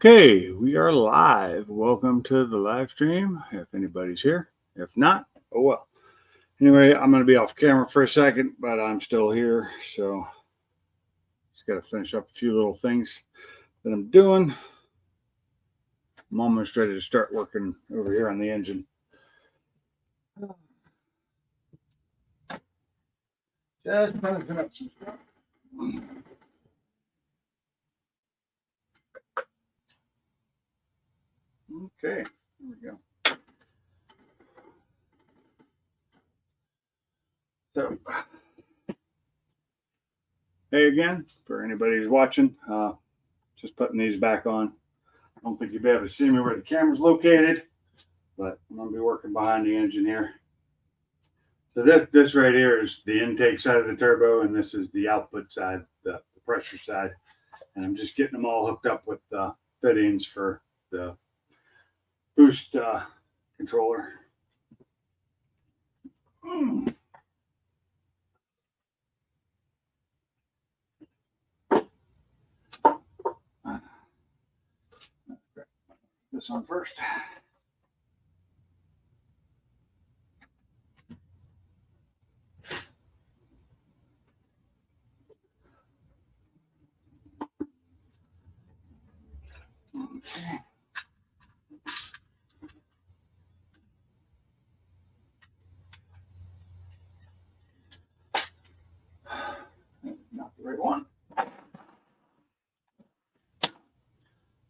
Okay, we are live. Welcome to the live stream. If anybody's here, if not, oh well. Anyway, I'm going to be off camera for a second, but I'm still here. So just got to finish up a few little things that I'm doing. I'm almost ready to start working over here on the engine. Just finishing up some stuff. Okay, there we go. So, hey again, for anybody who's watching, just putting these back on. I don't think you'll be able to see me where the camera's located, but I'm going to be working behind the engine here. So this right here is the intake side of the turbo, and this is the output side, the pressure side. And I'm just getting them all hooked up with fittings for the boost controller. This one first. Okay. Not the right one.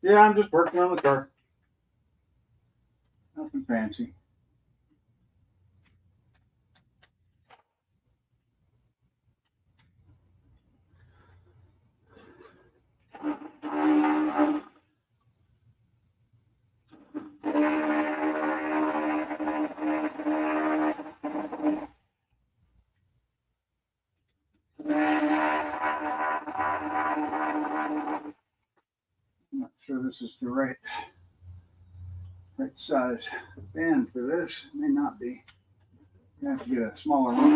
Yeah, I'm just working on the car. Nothing fancy. I'm not sure this is the right size band for this. It may not be. I have to get a smaller one.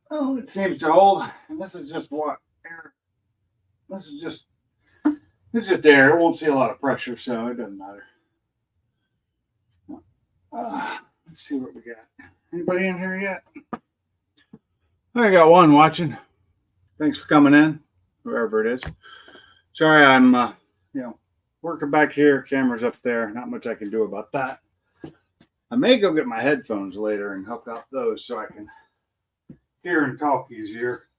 Oh, it seems to hold. And this is just what air. This is just air. It won't see a lot of pressure, so it doesn't matter. Let's see what we got. Anybody in here yet? I got one watching. Thanks for coming in, whoever it is. Sorry, I'm working back here. Camera's up there. Not much I can do about that. I may go get my headphones later and hook up those so I can hear and talk easier.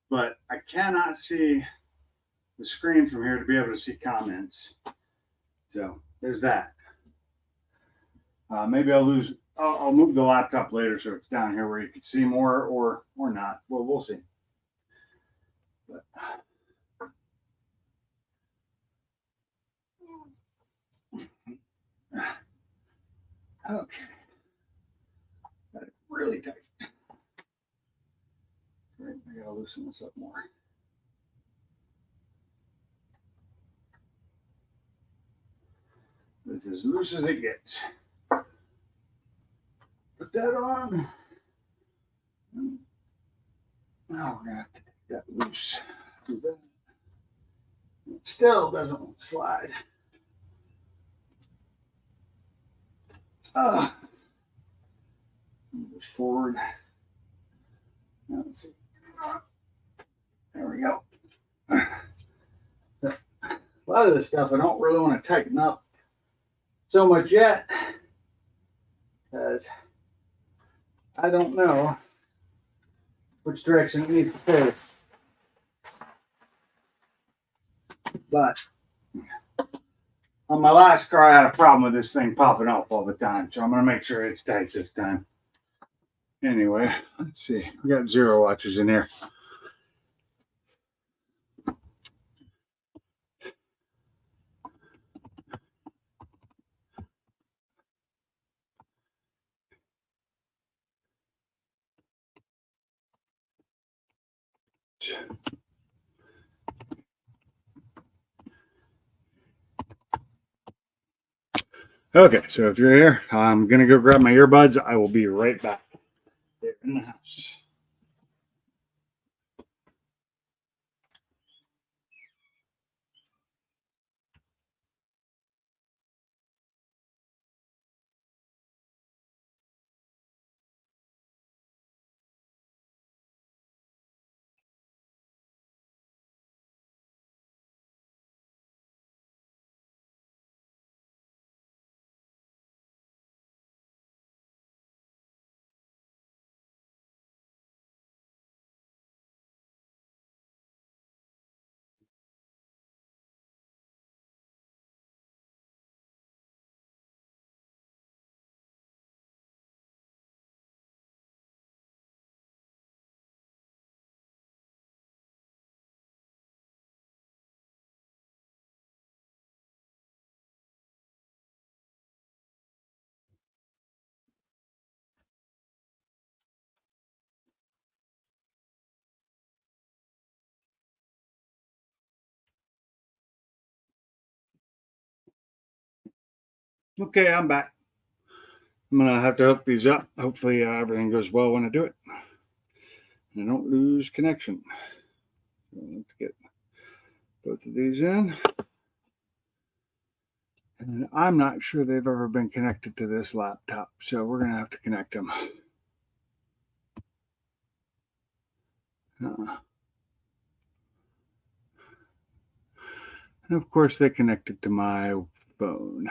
But I cannot see the screen from here to be able to see comments. So there's that. Maybe I'll move the laptop later so it's down here where you can see more or not. Well, we'll see. But, okay. Got it really tight. Great. I gotta loosen this up more. It's as loose as it gets. Put that on. Now we're gonna have to take that loose. It still doesn't want to slide. Move this forward. Now let's see. There we go. A lot of this stuff I don't really want to tighten up so much yet, because I don't know which direction it needs to face. But on my last car, I had a problem with this thing popping off all the time, so I'm going to make sure it's tight this time. Anyway, let's see. We got 0 watches in here. Okay, so if you're here, I'm gonna go grab my earbuds. I will be right back. They're in the house. Okay, I'm back. I'm gonna have to hook these up. Hopefully, everything goes well when I do it, and I don't lose connection. So let's get both of these in. And I'm not sure they've ever been connected to this laptop, so we're gonna have to connect them. And of course, they connected to my phone.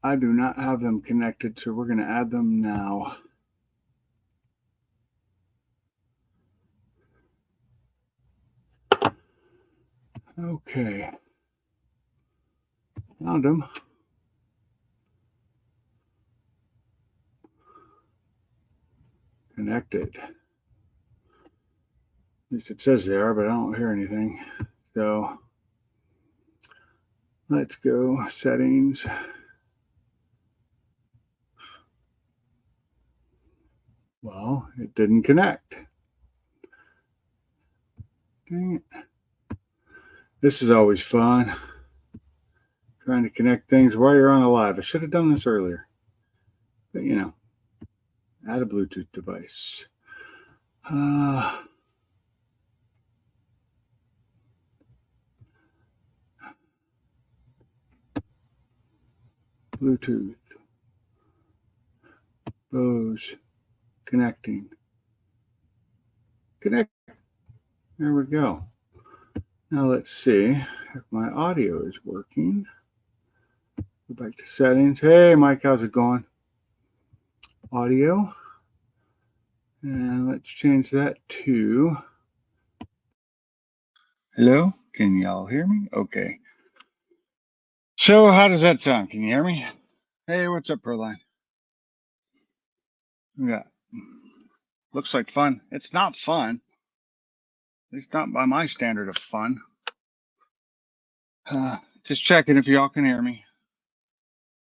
I do not have them connected, so we're going to add them now. Okay. Found them. Connected. At least it says they are, but I don't hear anything. So let's go settings. Well, it didn't connect. Dang it. This is always fun. Trying to connect things while you're on a live. I should have done this earlier. But you know, add a Bluetooth device. Bluetooth. Bose. Connecting. Connect. There we go. Now let's see if my audio is working. Go back to settings. Hey, Mike, how's it going? Audio. And let's change that to. Hello? Can y'all hear me? Okay. So how does that sound? Can you hear me? Hey, what's up, Proline? Yeah. Looks like fun. It's not fun. At least not by my standard of fun. Just checking if y'all can hear me.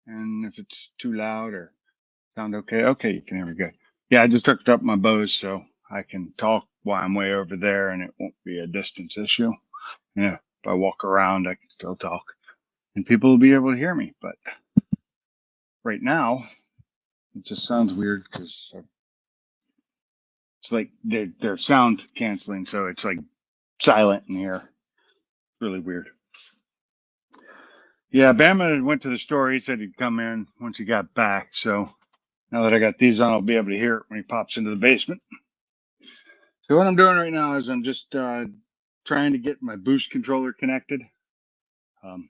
And if it's too loud or sound okay. Okay, you can hear me good. Yeah, I just hooked up my Bose so I can talk while I'm way over there and it won't be a distance issue. Yeah, if I walk around, I can still talk and people will be able to hear me. But right now, it just sounds weird because it's like they're sound canceling. So it's like silent in here. Really weird. Yeah, Bama went to the store. He said he'd come in once he got back. So now that I got these on, I'll be able to hear it when he pops into the basement. So what I'm doing right now is I'm just trying to get my Boost controller connected. And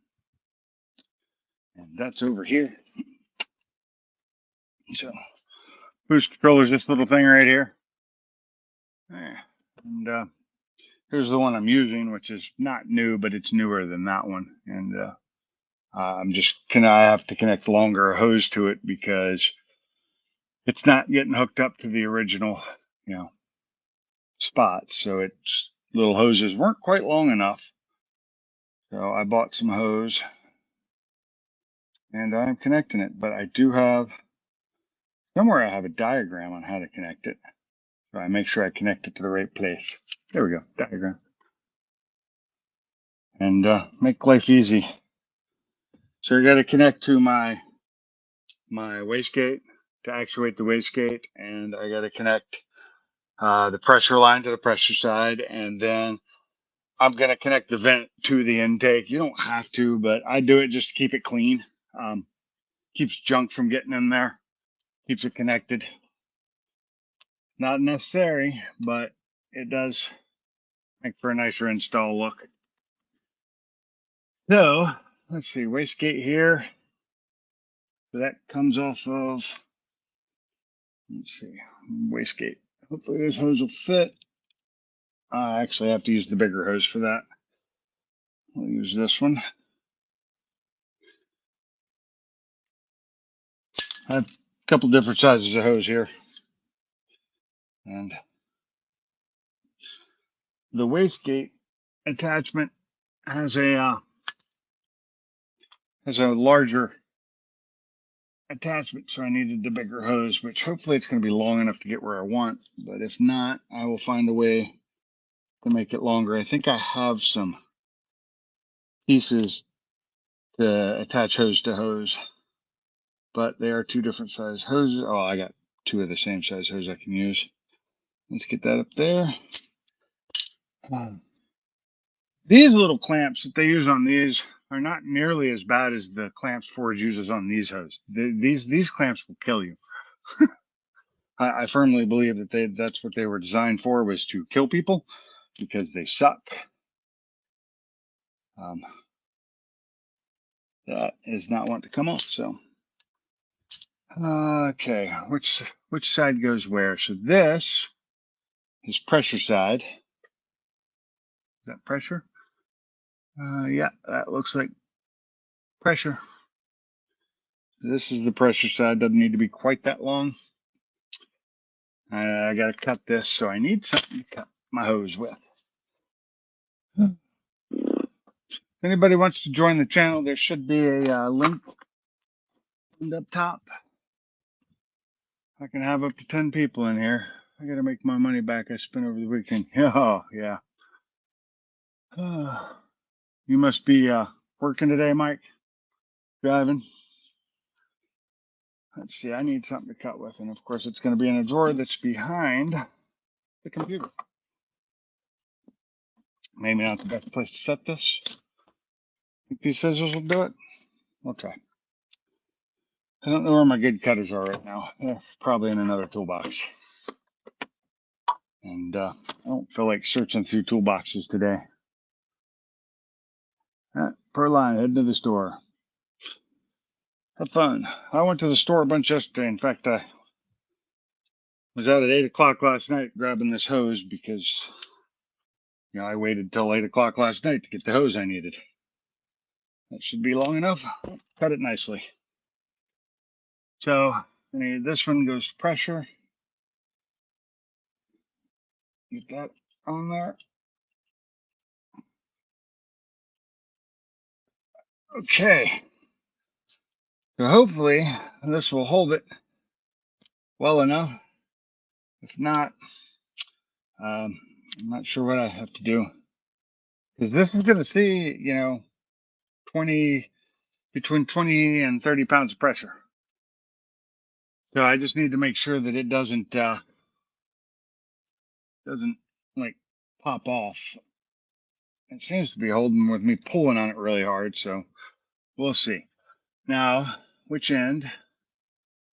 that's over here. So Boost controller is this little thing right here. And here's the one I'm using, which is not new, but it's newer than that one. And I'm just I have to connect longer hose to it because it's not getting hooked up to the original, spots. So its little hoses weren't quite long enough. So I bought some hose and I'm connecting it, but I do have somewhere I have a diagram on how to connect it. So I make sure I connect it to the right place. There we go, diagram. And make life easy. So I got to connect to my wastegate to actuate the wastegate, and I got to connect the pressure line to the pressure side, and then I'm going to connect the vent to the intake. You don't have to, but I do it just to keep it clean. Keeps junk from getting in there, keeps it connected. Not necessary, but it does make for a nicer install look. So let's see, wastegate here. So that comes off of, let's see, wastegate. Hopefully this hose will fit. I actually have to use the bigger hose for that. I'll use this one. I have a couple different sizes of hose here. And the wastegate attachment has a larger attachment, so I needed the bigger hose, which hopefully it's going to be long enough to get where I want. But if not, I will find a way to make it longer. I think I have some pieces to attach hose to hose, but they are two different size hoses. Oh, I got two of the same size hose I can use. Let's get that up there. These little clamps that they use on these are not nearly as bad as the clamps Ford uses on these hoses. These clamps will kill you. I firmly believe that that's what they were designed for, was to kill people, because they suck. That is not want to come off. So, okay, which side goes where? So this is pressure side. Is that pressure? Yeah, that looks like pressure. This is the pressure side. Doesn't need to be quite that long. I got to cut this, so I need something to cut my hose with. If anybody wants to join the channel, there should be a link up top. I can have up to 10 people in here. I got to make my money back I spent over the weekend. Oh, yeah. You must be working today, Mike? Driving? Let's see, I need something to cut with. And of course, it's going to be in a drawer that's behind the computer. Maybe not the best place to set this. Think these scissors will do it? We'll try. I don't know where my good cutters are right now. They're probably in another toolbox. And I don't feel like searching through toolboxes today. Per line, heading to the store. Have fun. I went to the store a bunch yesterday. In fact, I was out at 8 o'clock last night grabbing this hose because, you know, I waited till 8 o'clock last night to get the hose I needed. That should be long enough. Cut it nicely. So this one goes to pressure. Get that on there. Okay. So hopefully this will hold it well enough. If not, I'm not sure what I have to do, because this is going to see, you know, between 20 and 30 pounds of pressure. So I just need to make sure that it doesn't like pop off. It seems to be holding with me pulling on it really hard, so we'll see. Now, which end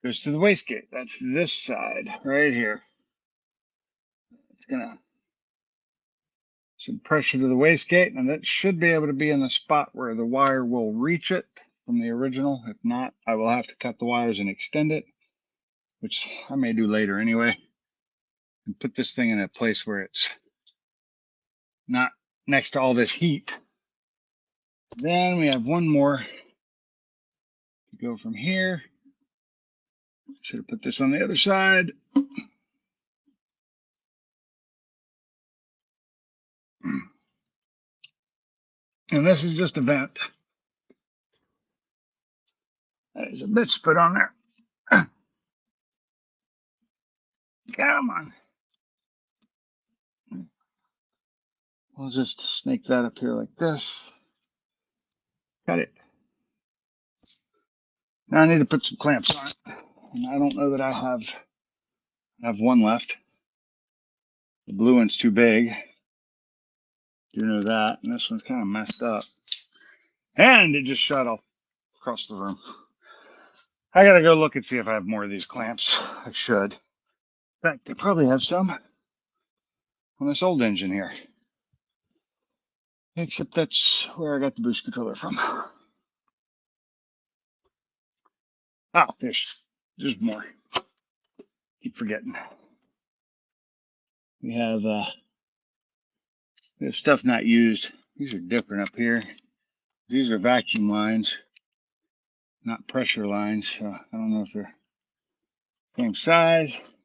goes to the wastegate? That's this side right here. It's gonna some pressure to the wastegate, and that should be able to be in the spot where the wire will reach it from the original. If not, I will have to cut the wires and extend it, which I may do later anyway, and put this thing in a place where it's not next to all this heat. Then we have one more to go from here. Should have put this on the other side. And this is just a vent. There's a bit put on there. Come on. We'll just snake that up here like this. Cut it. Now I need to put some clamps on it. And I don't know that I have one left. The blue one's too big. You know that. And this one's kind of messed up. And it just shot off across the room. I gotta go look and see if I have more of these clamps. I should. In fact, I probably have some on this old engine here. Except that's where I got the boost controller from. Oh, there's more. Keep forgetting. We have stuff not used. These are different up here. These are vacuum lines, not pressure lines. So I don't know if they're same size,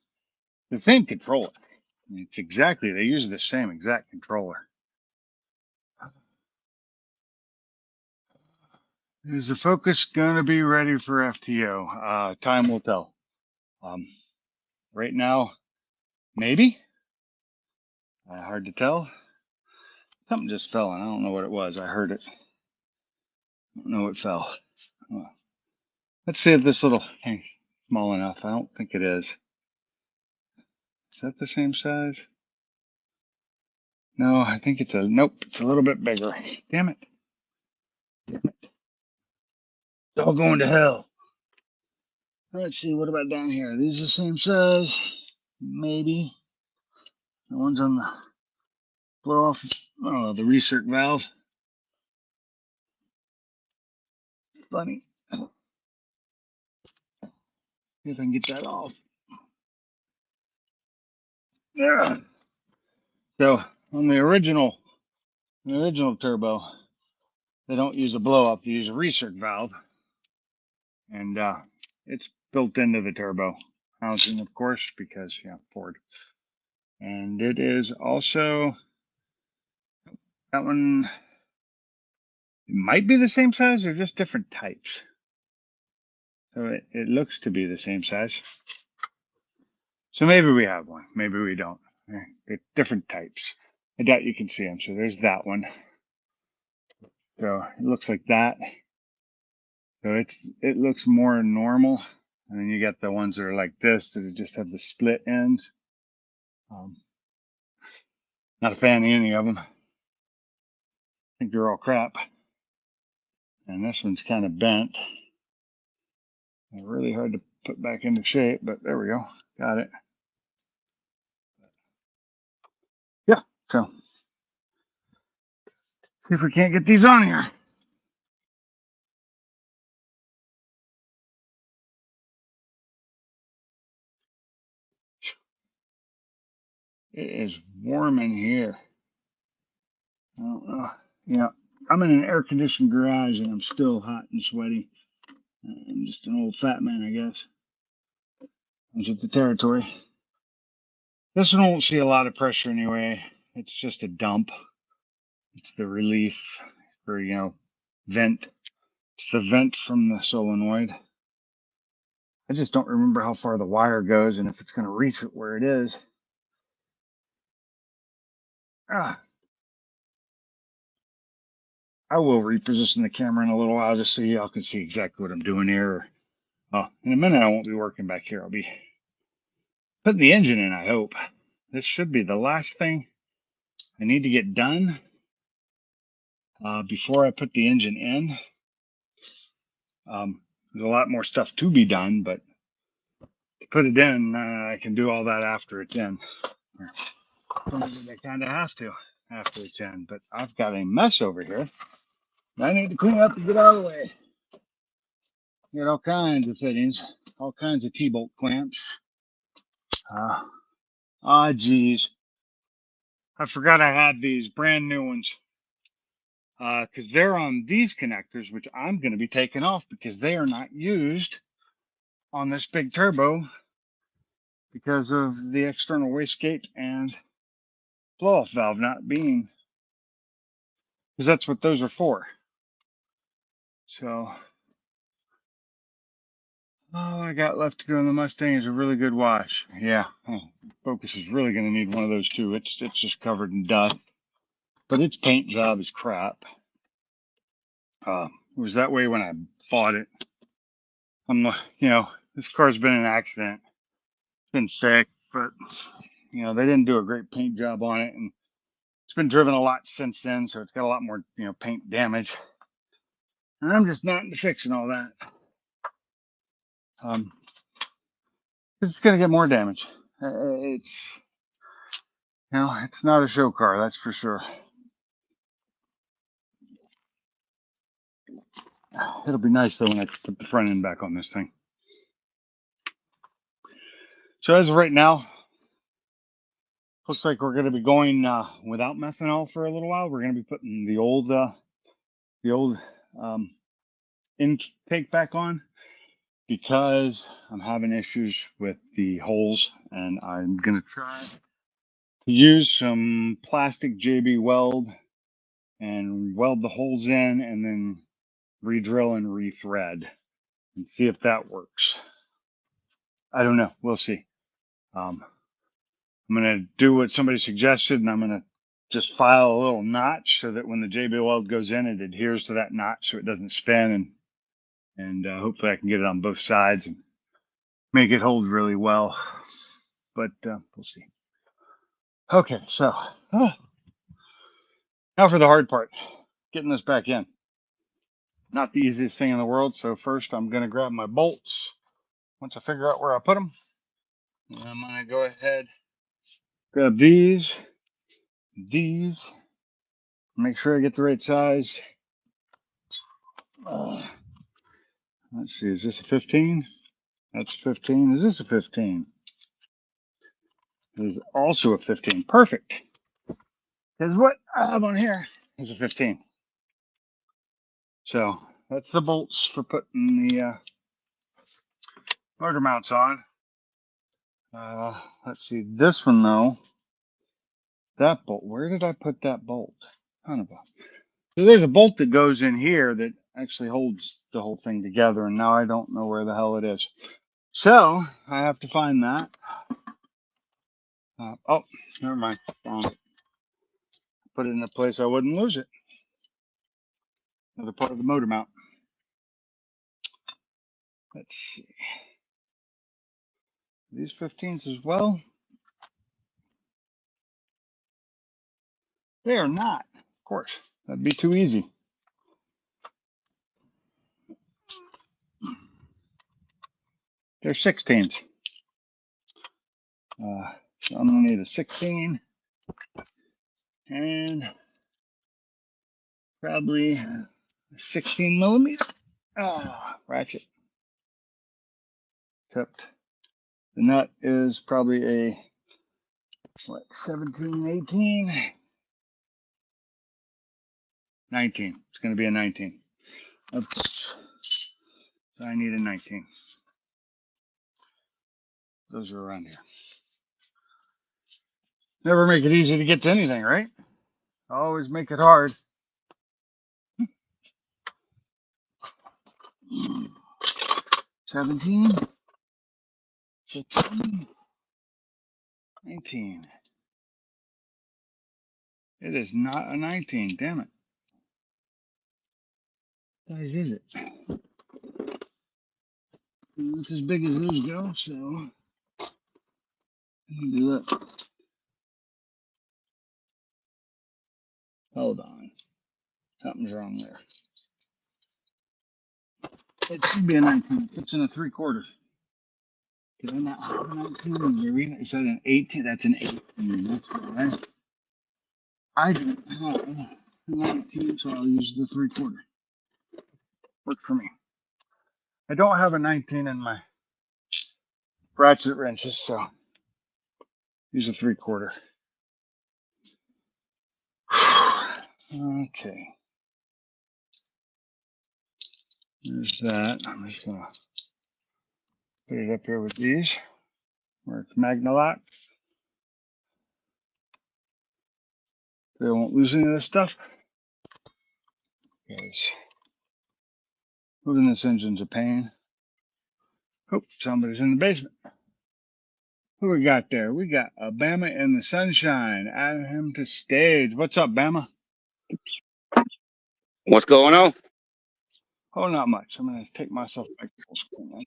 the same controller. It's exactly, they use the same exact controller. Is the Focus going to be ready for FTO? Time will tell. Right now, maybe. Hard to tell. Something just fell, and I don't know what it was. I heard it. I don't know what fell. Let's see if this little thing's small enough. I don't think it is. Is that the same size? No, I think it's nope, it's a little bit bigger. Damn it. Damn it. It's all going to hell. Let's see, what about down here? Are these the same size? Maybe. The ones on the blow off, oh, the recirc valve. Funny. See if I can get that off. Yeah. So on the original turbo, they don't use a blow up, they use a recirc valve. And it's built into the turbo housing, of course, because yeah, Ford. And it is also, that one, it might be the same size or just different types. So it looks to be the same size. So maybe we have one, maybe we don't. They're different types. I doubt you can see them. So there's that one. So it looks like that. So it looks more normal. And then you got the ones that are like this that just have the split ends. Not a fan of any of them. I think they're all crap. And this one's kind of bent. Really hard to put back into shape, but there we go. Got it. Yeah, so see if we can't get these on here. It is warm in here. I don't know. Yeah, I'm in an air-conditioned garage and I'm still hot and sweaty. I'm just an old fat man, I guess. Comes with the territory. This one won't see a lot of pressure anyway. It's just a dump. It's the relief for, vent. It's the vent from the solenoid. I just don't remember how far the wire goes and if it's going to reach it where it is. I will reposition the camera in a little while just so y'all can see exactly what I'm doing here. Oh, in a minute I won't be working back here. I'll be putting the engine in, I hope. This should be the last thing I need to get done before I put the engine in. There's a lot more stuff to be done, but to put it in, I can do all that after it's in. I kind of have to after it's in, but I've got a mess over here I need to clean up and get out of the way. Got all kinds of fittings, all kinds of T-bolt clamps. Geez. I forgot I had these brand new ones because they're on these connectors, which I'm going to be taking off because they are not used on this big turbo because of the external wastegate and blow-off valve not being, because that's what those are for. So all I got left to do on the Mustang is a really good wash. Yeah, Focus is really going to need one of those too. It's just covered in dust, but its paint job is crap. It was that way when I bought it. this car's been in an accident. It's been sick, but they didn't do a great paint job on it, and it's been driven a lot since then, so it's got a lot more paint damage. And I'm just not into fixing all that. It's gonna get more damage. It's not a show car, that's for sure. It'll be nice though when I put the front end back on this thing. So as of right now, looks like we're going to be going without methanol for a little while. We're going to be putting the old intake back on because I'm having issues with the holes, and I'm going to try to use some plastic JB Weld and weld the holes in, and then re-drill and re-thread and see if that works. I don't know. We'll see. I'm going to do what somebody suggested, and I'm going to just file a little notch so that when the JB Weld goes in, it adheres to that notch so it doesn't spin, and hopefully I can get it on both sides and make it hold really well. But we'll see. Okay, so now for the hard part, getting this back in. Not the easiest thing in the world, so first I'm going to grab my bolts. Once I figure out where I put them, I'm going to go ahead, grab these, make sure I get the right size. Let's see, is this a 15? That's 15. Is this a 15? This is also a 15. Perfect. Because what I have on here is a 15. So that's the bolts for putting the motor mounts on. Let's see, this one though, that bolt, where did I put that bolt? So there's a bolt that goes in here that actually holds the whole thing together, and now I don't know where the hell it is. So I have to find that. Oh, never mind. Found it. Put it in a place I wouldn't lose it. Another part of the motor mount. Let's see. These 15s as well. They are not, of course. That'd be too easy. They're 16s. So I'm going to need a 16 and probably a 16 millimeter ratchet. Except the nut is probably a 17, 18, 19. It's going to be a 19. Of course. So I need a 19. Those are around here. Never make it easy to get to anything, right? Always make it hard. 17, 16, 19. It is not a 19, damn it. What size is it? It's as big as those go, so do that. Hold on. Something's wrong there. It should be a 19. It's in a 3/4. Did I not have a 19? Is that an 18? That's an 18. That's right. I didn't have a 19, so I'll use the 3/4. Worked for me. I don't have a 19 in my ratchet wrenches, so use a 3/4. Okay. There's that. I'm just gonna put it up here with these where it's Magnalock. They won't lose any of this stuff. Because moving this engine's a pain. Oh, somebody's in the basement. Who we got there? We got a Bama in the sunshine. Add him to stage. What's up, Bama? What's going on? Oh, not much. I'm going to take myself back to full screen.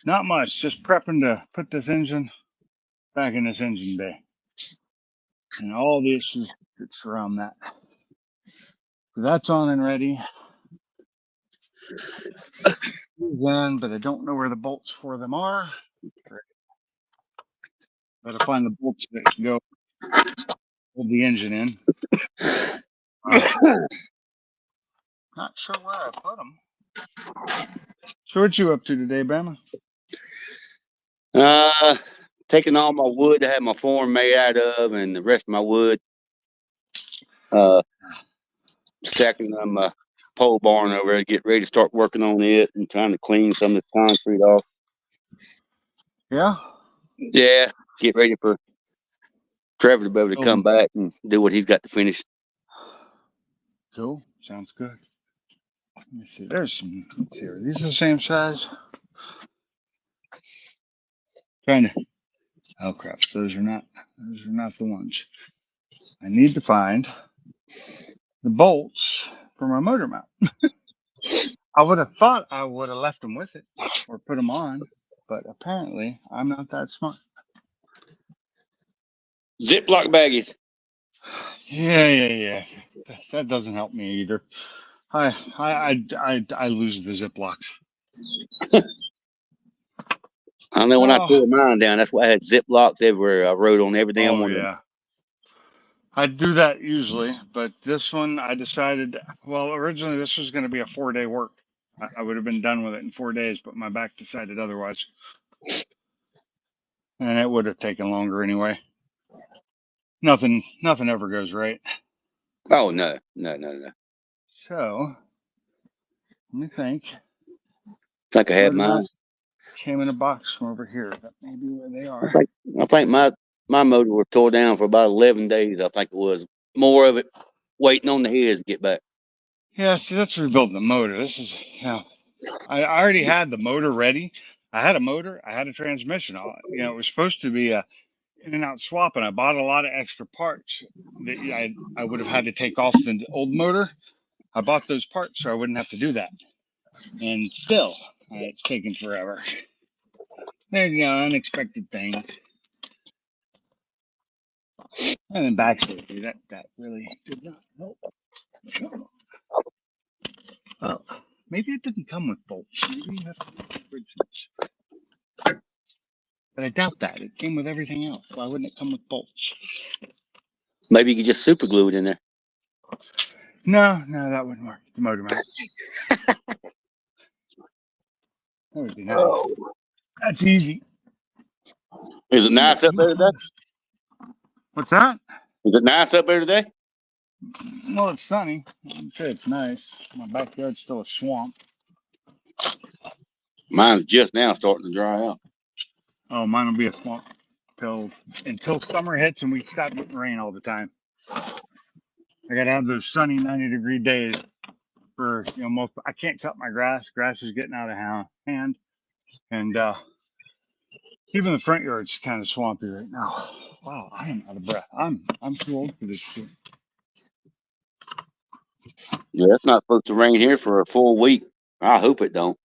Not much. Just prepping to put this engine back in this engine bay. And all the issues that surround that. So that's on and ready. These in, but I don't know where the bolts for them are. Gotta find the bolts that go hold the engine in. Not sure where I put them. So what you up to today, Bama? Taking all my wood I had my form made out of, and the rest of my wood, stacking on my pole barn over there to get ready to start working on it and trying to clean some of the concrete off. Yeah. Yeah, get ready for Trevor to be able to come back and do what he's got to finish. Cool. Sounds good. Let me see. There's some. Let's see. Are these the same size? Trying to. Oh crap! Those are not. Those are not the ones. I need to find the bolts for my motor mount. I would have thought I would have left them with it or put them on, but apparently I'm not that smart. Ziploc baggies. Yeah. That doesn't help me either. I lose the Ziplocs. I know when I tore mine down, that's why I had Ziplocs everywhere. I wrote on every damn one. Yeah. I do that usually, but this one I decided, well, originally this was going to be a 4-day work. I would have been done with it in 4 days, but my back decided otherwise. And it would have taken longer anyway. Nothing ever goes right. Oh, no. So, let me think. I think I had mine. Came in a box from over here. That may be where they are. I think my motor was tore down for about 11 days. I think it was more of it waiting on the heads to get back. Yeah, see, that's rebuilding the motor. This is, I already had the motor ready. I had a motor. I had a transmission. It was supposed to be a in and out swap, and I bought a lot of extra parts that I would have had to take off the old motor. I bought those parts so I wouldn't have to do that. And still, it's taken forever. There's unexpected things. And then back safety, that really did not help. Well, maybe it didn't come with bolts. Maybe you have to use originals. But I doubt that. It came with everything else. Why wouldn't it come with bolts? Maybe you could just super glue it in there. No, that wouldn't work. The motor mount. That would be nice. Oh. That's easy. Is it nice up there today? What's that? Is it nice up there today? Well, it's sunny. I'd say it's nice. My backyard's still a swamp. Mine's just now starting to dry out. Oh, mine will be a swamp until summer hits and we stop getting rain all the time. I gotta have those sunny 90-degree days for most. I can't cut my grass. Grass is getting out of hand, and even the front yard's kind of swampy right now. Wow, I am out of breath. I'm too old for this shit. Yeah, it's not supposed to rain here for a full week. I hope it don't.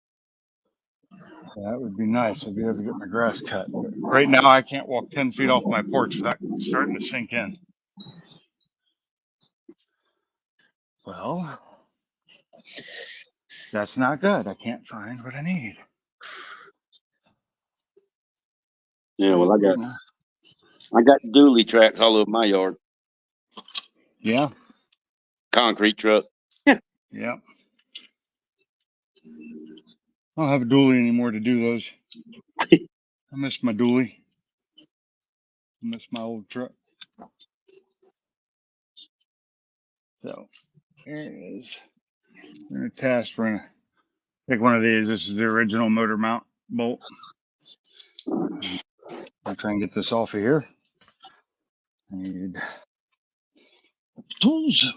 Yeah, that would be nice. I'd be able to get my grass cut. But right now, I can't walk 10 feet off my porch without starting to sink in. Well, that's not good. I can't find what I need. Yeah, well, I got dually tracks all over my yard. Yeah. Concrete truck. Yeah. I don't have a dually anymore to do those. I miss my dually. I miss my old truck. So there it is. We're gonna test. We're gonna take one of these. This is the original motor mount bolt. I'll try and get this off of here. I need tools.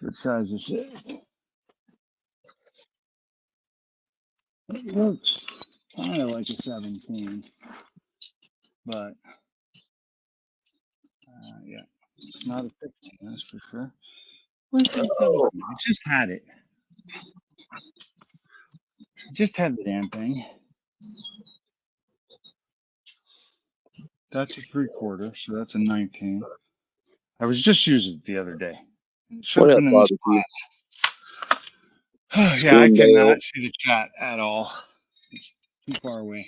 What size is it? It looks kind of like a 17, but yeah. It's not a 16, that's for sure. Where's the 17? I just had it. Just had the damn thing. That's a 3/4, so that's a 19. I was just using it the other day. It should What have up, been in this barbecue? class. Yeah, I Screendale. cannot see the chat at all. It's too far away.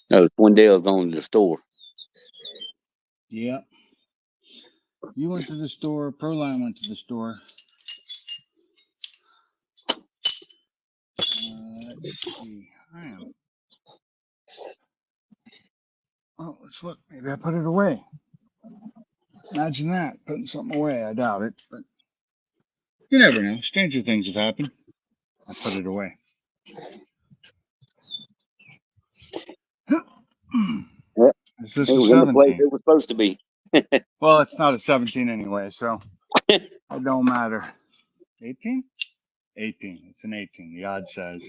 No, Swindell's on the store. Yep. You went to the store. Proline went to the store. Let's see. I am. Oh, let's look. Maybe I put it away. Imagine that, putting something away. I doubt it, but you never know. Stranger things have happened. I put it away. Yep. Is this It a was in the place 17? it was supposed to be. Well, it's not a 17 anyway, so it don't matter. 18? 18. It's an 18. The odd says.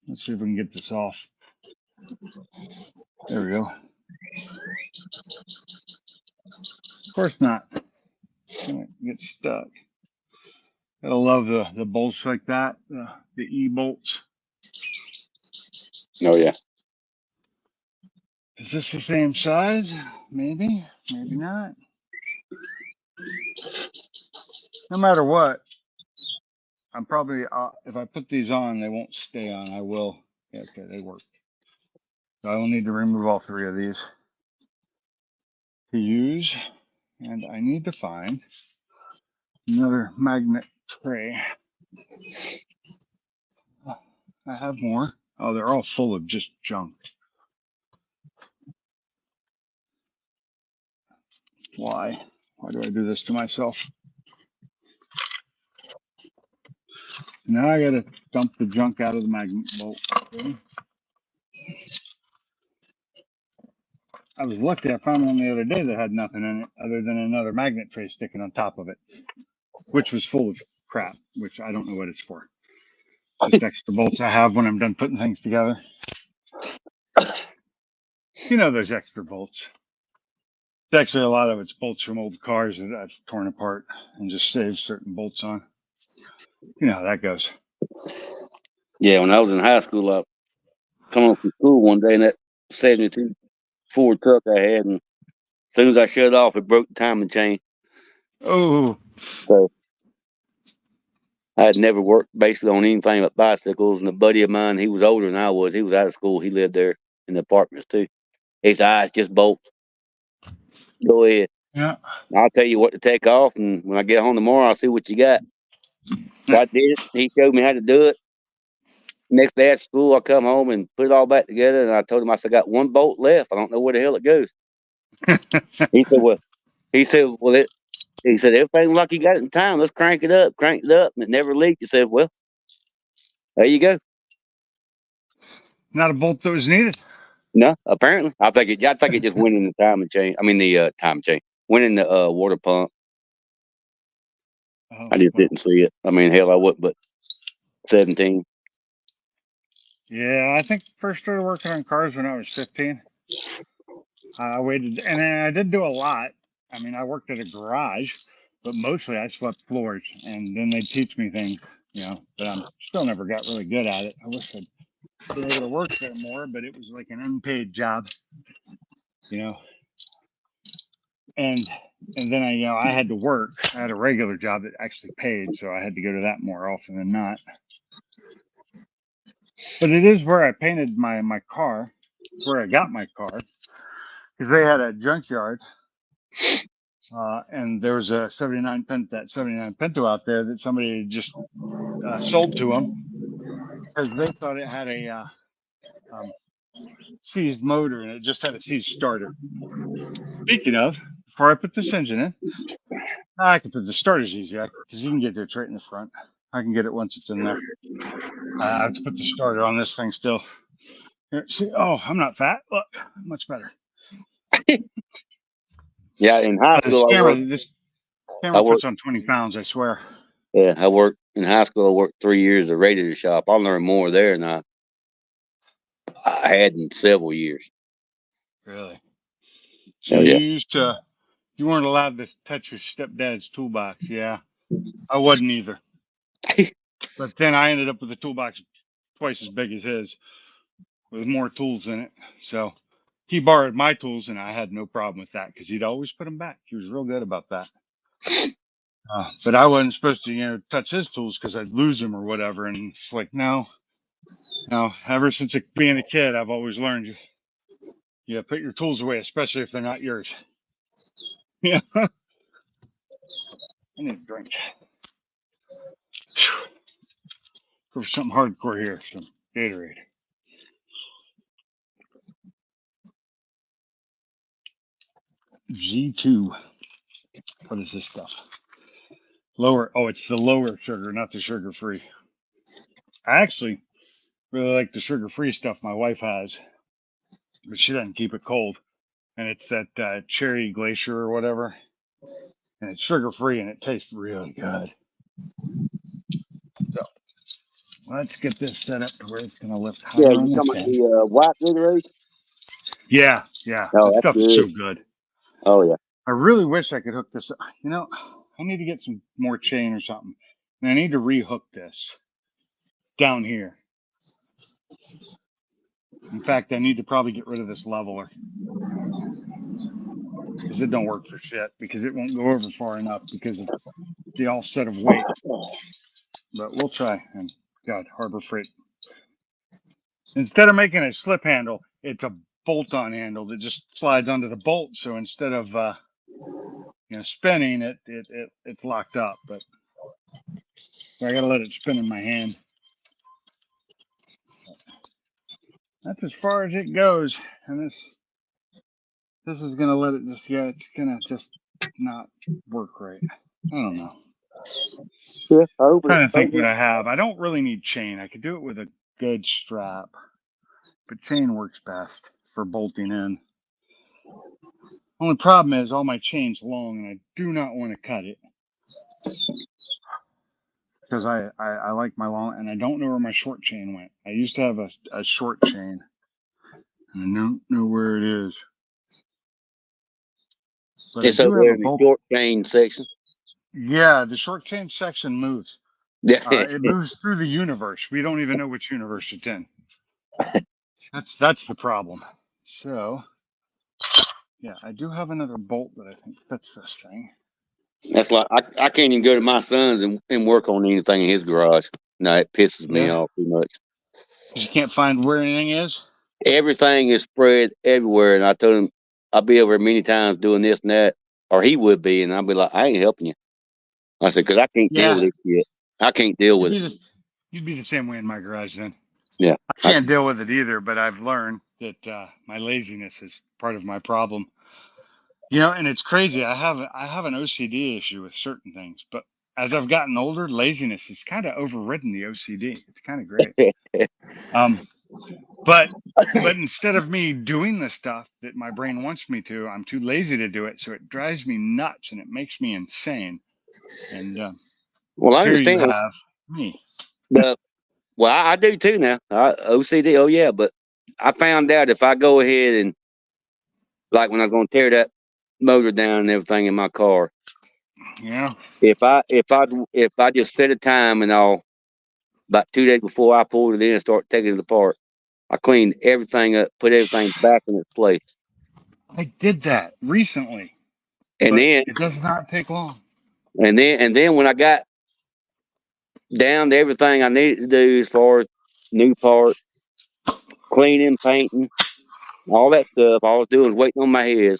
Let's see if we can get this off. There we go. Of course not. Get stuck. Gotta love the bolts like that, the E bolts. Oh yeah. Is this the same size? Maybe, maybe not. No matter what, I'm probably, if I put these on, they won't stay on. I will. Yeah, okay, they work. So I will need to remove all 3 of these to use. And I need to find another magnet tray. I have more. Oh, they're all full of just junk. Why? Why do I do this to myself? Now I gotta dump the junk out of the magnet bolt. Okay. I was lucky I found one the other day that had nothing in it other than another magnet tray sticking on top of it, which was full of crap, which I don't know what it's for. Just extra bolts I have when I'm done putting things together. You know those extra bolts. It's actually a lot of it's bolts from old cars that I've torn apart and just saved certain bolts on. You know how that goes. Yeah, when I was in high school, I come home from school one day and that 72 Ford truck I had, and as soon as I shut it off, it broke the timing chain. Oh, So I had never worked basically on anything but bicycles. And a buddy of mine, he was older than I was. He was out of school. He lived there in the apartments too. He said, it's just bolts. Go ahead. yeah. I'll tell you what to take off. And when I get home tomorrow, I'll see what you got. So I did it. He showed me how to do it. Next day at school, I come home and put it all back together. And I told him, I said, I got one bolt left. I don't know where the hell it goes. He said, he said, everything like you got it in time. Let's crank it up. And it never leaked. He said, well, there you go. Not a bolt that was needed. No, apparently. I think it just went in the timing chain. I mean the timing chain. Went in the water pump. Oh, I just didn't see it. I mean, hell, I wouldn't but 17. Yeah, I think first started working on cars when I was 15. I waited, and I did do a lot. I mean, I worked at a garage, but mostly I swept floors, and then they'd teach me things, but I'm still never got really good at it. I wish I'd been able to work there more, but it was like an unpaid job, and then I had to work. I had a regular job that actually paid, so I had to go to that more often than not. But it is where I painted my car, where I got my car, because they had a junkyard, and there was a 79 Pinto out there that somebody had just sold to them because they thought it had a seized motor and it just had a seized starter. Speaking of, before I put this engine in, I can put the starters easy because you can get it right in the front. I can get it once it's in there. I have to put the starter on this thing still. Here, see, oh, I'm not fat. Look, much better. Yeah, in high school, I worked. Camera puts on 20 pounds, I swear. Yeah, I worked in high school. I worked 3 years at a radiator shop. I learned more there than I had in several years. Really? So Oh, you yeah. used to, you weren't allowed to touch your stepdad's toolbox. Yeah, I wasn't either. But then I ended up with a toolbox twice as big as his, with more tools in it. So he borrowed my tools, and I had no problem with that because he'd always put them back. He was real good about that. But I wasn't supposed to, touch his tools because I'd lose them or whatever. And it's like, no. Ever since being a kid, I've always learned you put your tools away, especially if they're not yours. Yeah. I need a drink. Go for something hardcore here. Some Gatorade. G2. What is this stuff? Lower. Oh, it's the lower sugar, not the sugar-free. I actually really like the sugar-free stuff my wife has, but she doesn't keep it cold. And it's that cherry glacier or whatever. And it's sugar-free and it tastes really good. So let's get this set up to where it's going to lift higher Yeah, on you this talking about end. the white Gatorade? Yeah. Oh, That that's stuff is good. so good. Oh, yeah. I really wish I could hook this up. I need to get some more chain or something. And I need to rehook this down here. In fact, I need to probably get rid of this leveler because it don't work for shit because it won't go over far enough because of the offset of weight. But we'll try. And God, Harbor Freight. Instead of making a slip handle, it's a bolt-on handle that just slides onto the bolt. So instead of spinning, it's locked up. But I gotta let it spin in my hand. That's as far as it goes, and this is gonna let it it's gonna just not work right. I don't know. Yeah, I hope Trying to think what I have. I don't really need chain. I could do it with a good strap, but chain works best for bolting in. Only problem is all my chain's long, and I do not want to cut it because I like my long, and I don't know where my short chain went. I used to have a short chain, and I don't know where it is. But it's I do over have there a in the bolt. short chain section. Yeah, the short chain section moves. Yeah. It moves through the universe. We don't even know which universe it's in. That's the problem. So, yeah, I do have another bolt that I think fits this thing. That's like I can't even go to my son's and work on anything in his garage. No, it pisses me off too much. You can't find where anything is. Everything is spread everywhere, and I told him I'll be over many times doing this and that, or he would be, and I'd be like, I ain't helping you. I said, because I can't deal with this shit. I can't deal with it. You'd be the same way in my garage then. Yeah, I can't deal with it either, but I've learned that my laziness is part of my problem. And it's crazy. I have an OCD issue with certain things, but as I've gotten older, laziness has kind of overridden the OCD. It's kind of great. But instead of me doing the stuff that my brain wants me to, I'm too lazy to do it. So it drives me nuts and it makes me insane. And well, I here you understand. have me. Well, I do too now. OCD. Oh yeah, but I found out if I go ahead and like when I was going to tear that motor down and everything in my car. Yeah. If I just set a time and about 2 days before I pulled it in and start taking it apart, I cleaned everything up, put everything back in its place. I did that recently. And then it does not take long. And then when I got down to everything I needed to do as far as new parts, cleaning, painting, all that stuff, all I was doing was waiting on my heads.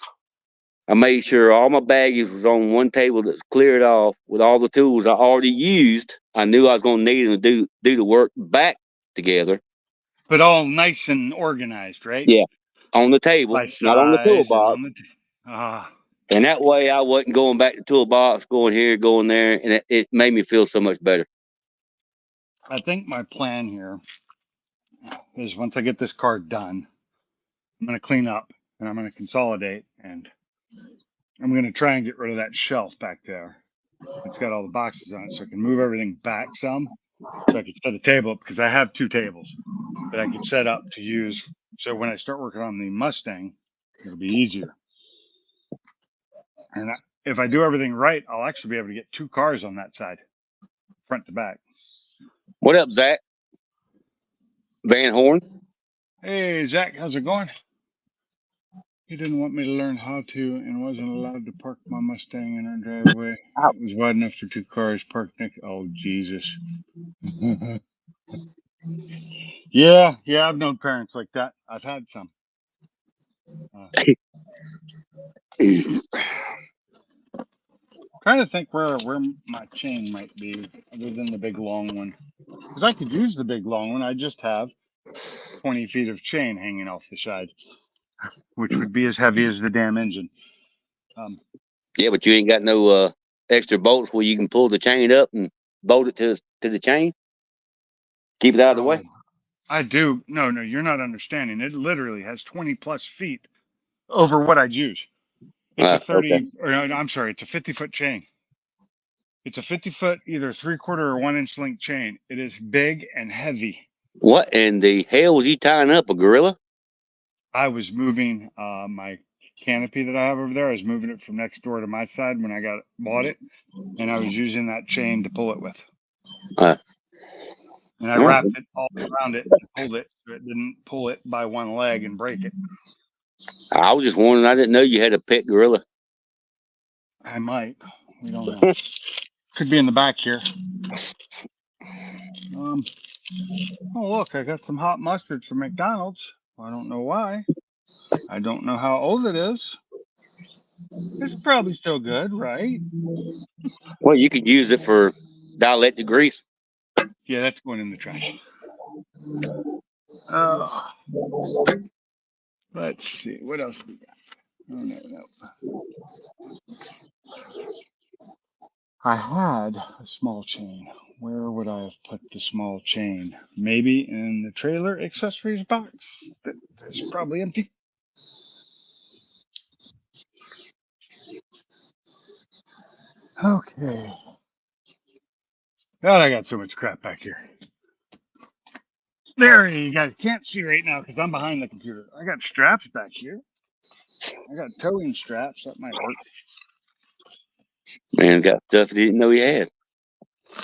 I made sure all my baggage was on one table that's cleared off with all the tools I already used. I knew I was going to need them to do the work back together. But all nice and organized, right? Yeah, on the table, By not on the size and toolbox. on the And that way I wasn't going back to the toolbox, going here, going there, and it made me feel so much better. I think my plan here is once I get this car done, I'm going to clean up and I'm going to consolidate and I'm going to try and get rid of that shelf back there It's got all the boxes on it, so I can move everything back some. So I could set a table up because I have 2 tables that I could set up to use. So when I start working on the Mustang, it'll be easier. And if I do everything right, I'll actually be able to get 2 cars on that side, front to back. What up, Zach? Van Horn? Hey, Zach, how's it going? He didn't want me to learn how to and wasn't allowed to park my Mustang in our driveway. It was wide enough for 2 cars parked next. Oh, Jesus. Yeah, I've known parents like that. I've had some. Trying to think where my chain might be, other than the big long one. Because I could use the big long one. I just have 20 feet of chain hanging off the side, which would be as heavy as the damn engine. Yeah, but you ain't got no extra bolts where you can pull the chain up and bolt it to the chain. Keep it out of the way. I do. No, you're not understanding. It literally has 20 plus feet over what I'd use. It's a 30, okay. or I'm sorry, it's a 50-foot chain. It's a 50-foot, either 3/4 or 1-inch length chain. It is big and heavy. What in the hell was you tying up, a gorilla? I was moving my canopy that I have over there. I was moving it from next door to my side when I bought it, and I was using that chain to pull it with. And I wrapped it all around it and pulled it so it didn't pull it by one leg and break it. I was just wondering. I didn't know you had a pet gorilla. I might. We don't know. Could be in the back here. Oh, look, I got some hot mustard from McDonald's. I don't know why. I don't know how old it is. It's probably still good, right? Well, you could use it for dielectric grease. Yeah, that's going in the trash. Let's see. What else we got? Oh, no. I had a small chain. Where would I have put the small chain? Maybe in the trailer accessories box. That's probably empty. Okay. God, I got so much crap back here. There you guys can't see right now because I'm behind the computer. I got straps back here. I got towing straps. That might work. Man, got stuff he didn't know he had.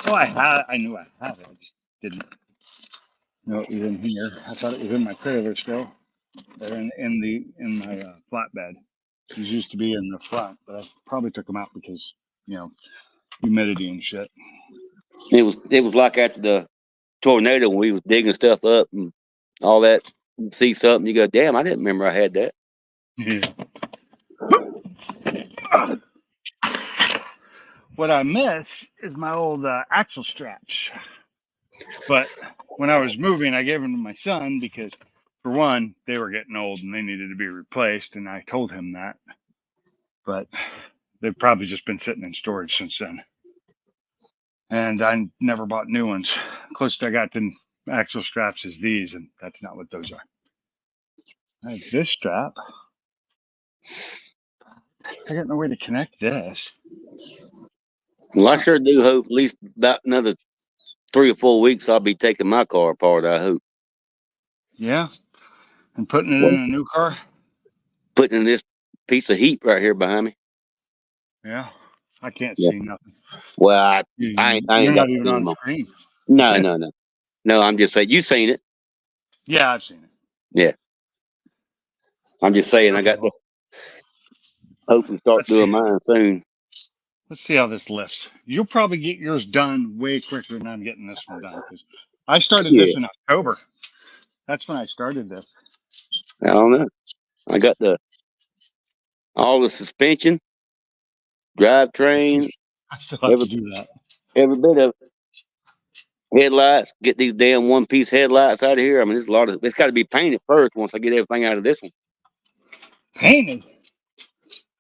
Oh, I knew I had it. I just didn't know it was in here. I thought it was in my trailer still. Or in my flatbed. These used to be in the front, but I probably took them out because, humidity and shit. It was like after the tornado when we was digging stuff up and all that. You see something, you go, damn, I didn't remember I had that. Yeah. What I miss is my old axle straps. But when I was moving, I gave them to my son because, for one, they were getting old and they needed to be replaced, and I told him that. But they've probably just been sitting in storage since then. And I never bought new ones. Closest I got to axle straps is these, and that's not what those are. I have this strap. I got no way to connect this. Well, I sure do hope at least about another 3 or 4 weeks I'll be taking my car apart, I hope. Yeah. And putting it in a new car? Putting in this piece of heat right here behind me. Yeah. I can't see nothing. Well, I ain't You're got not even on screen. No. No, I'm just saying, you seen it. Yeah, I've seen it. Yeah. I'm just saying, I got to hopefully start doing mine soon. Let's see how this lifts. You'll probably get yours done way quicker than I'm getting this one done. Because I started this in October. That's when I started this. I don't know. I got all the suspension, drivetrain. I still have to do that. Every bit of it. Headlights, get these damn one-piece headlights out of here. I mean, there's a lot of. It's got to be painted first once I get everything out of this one. Painted?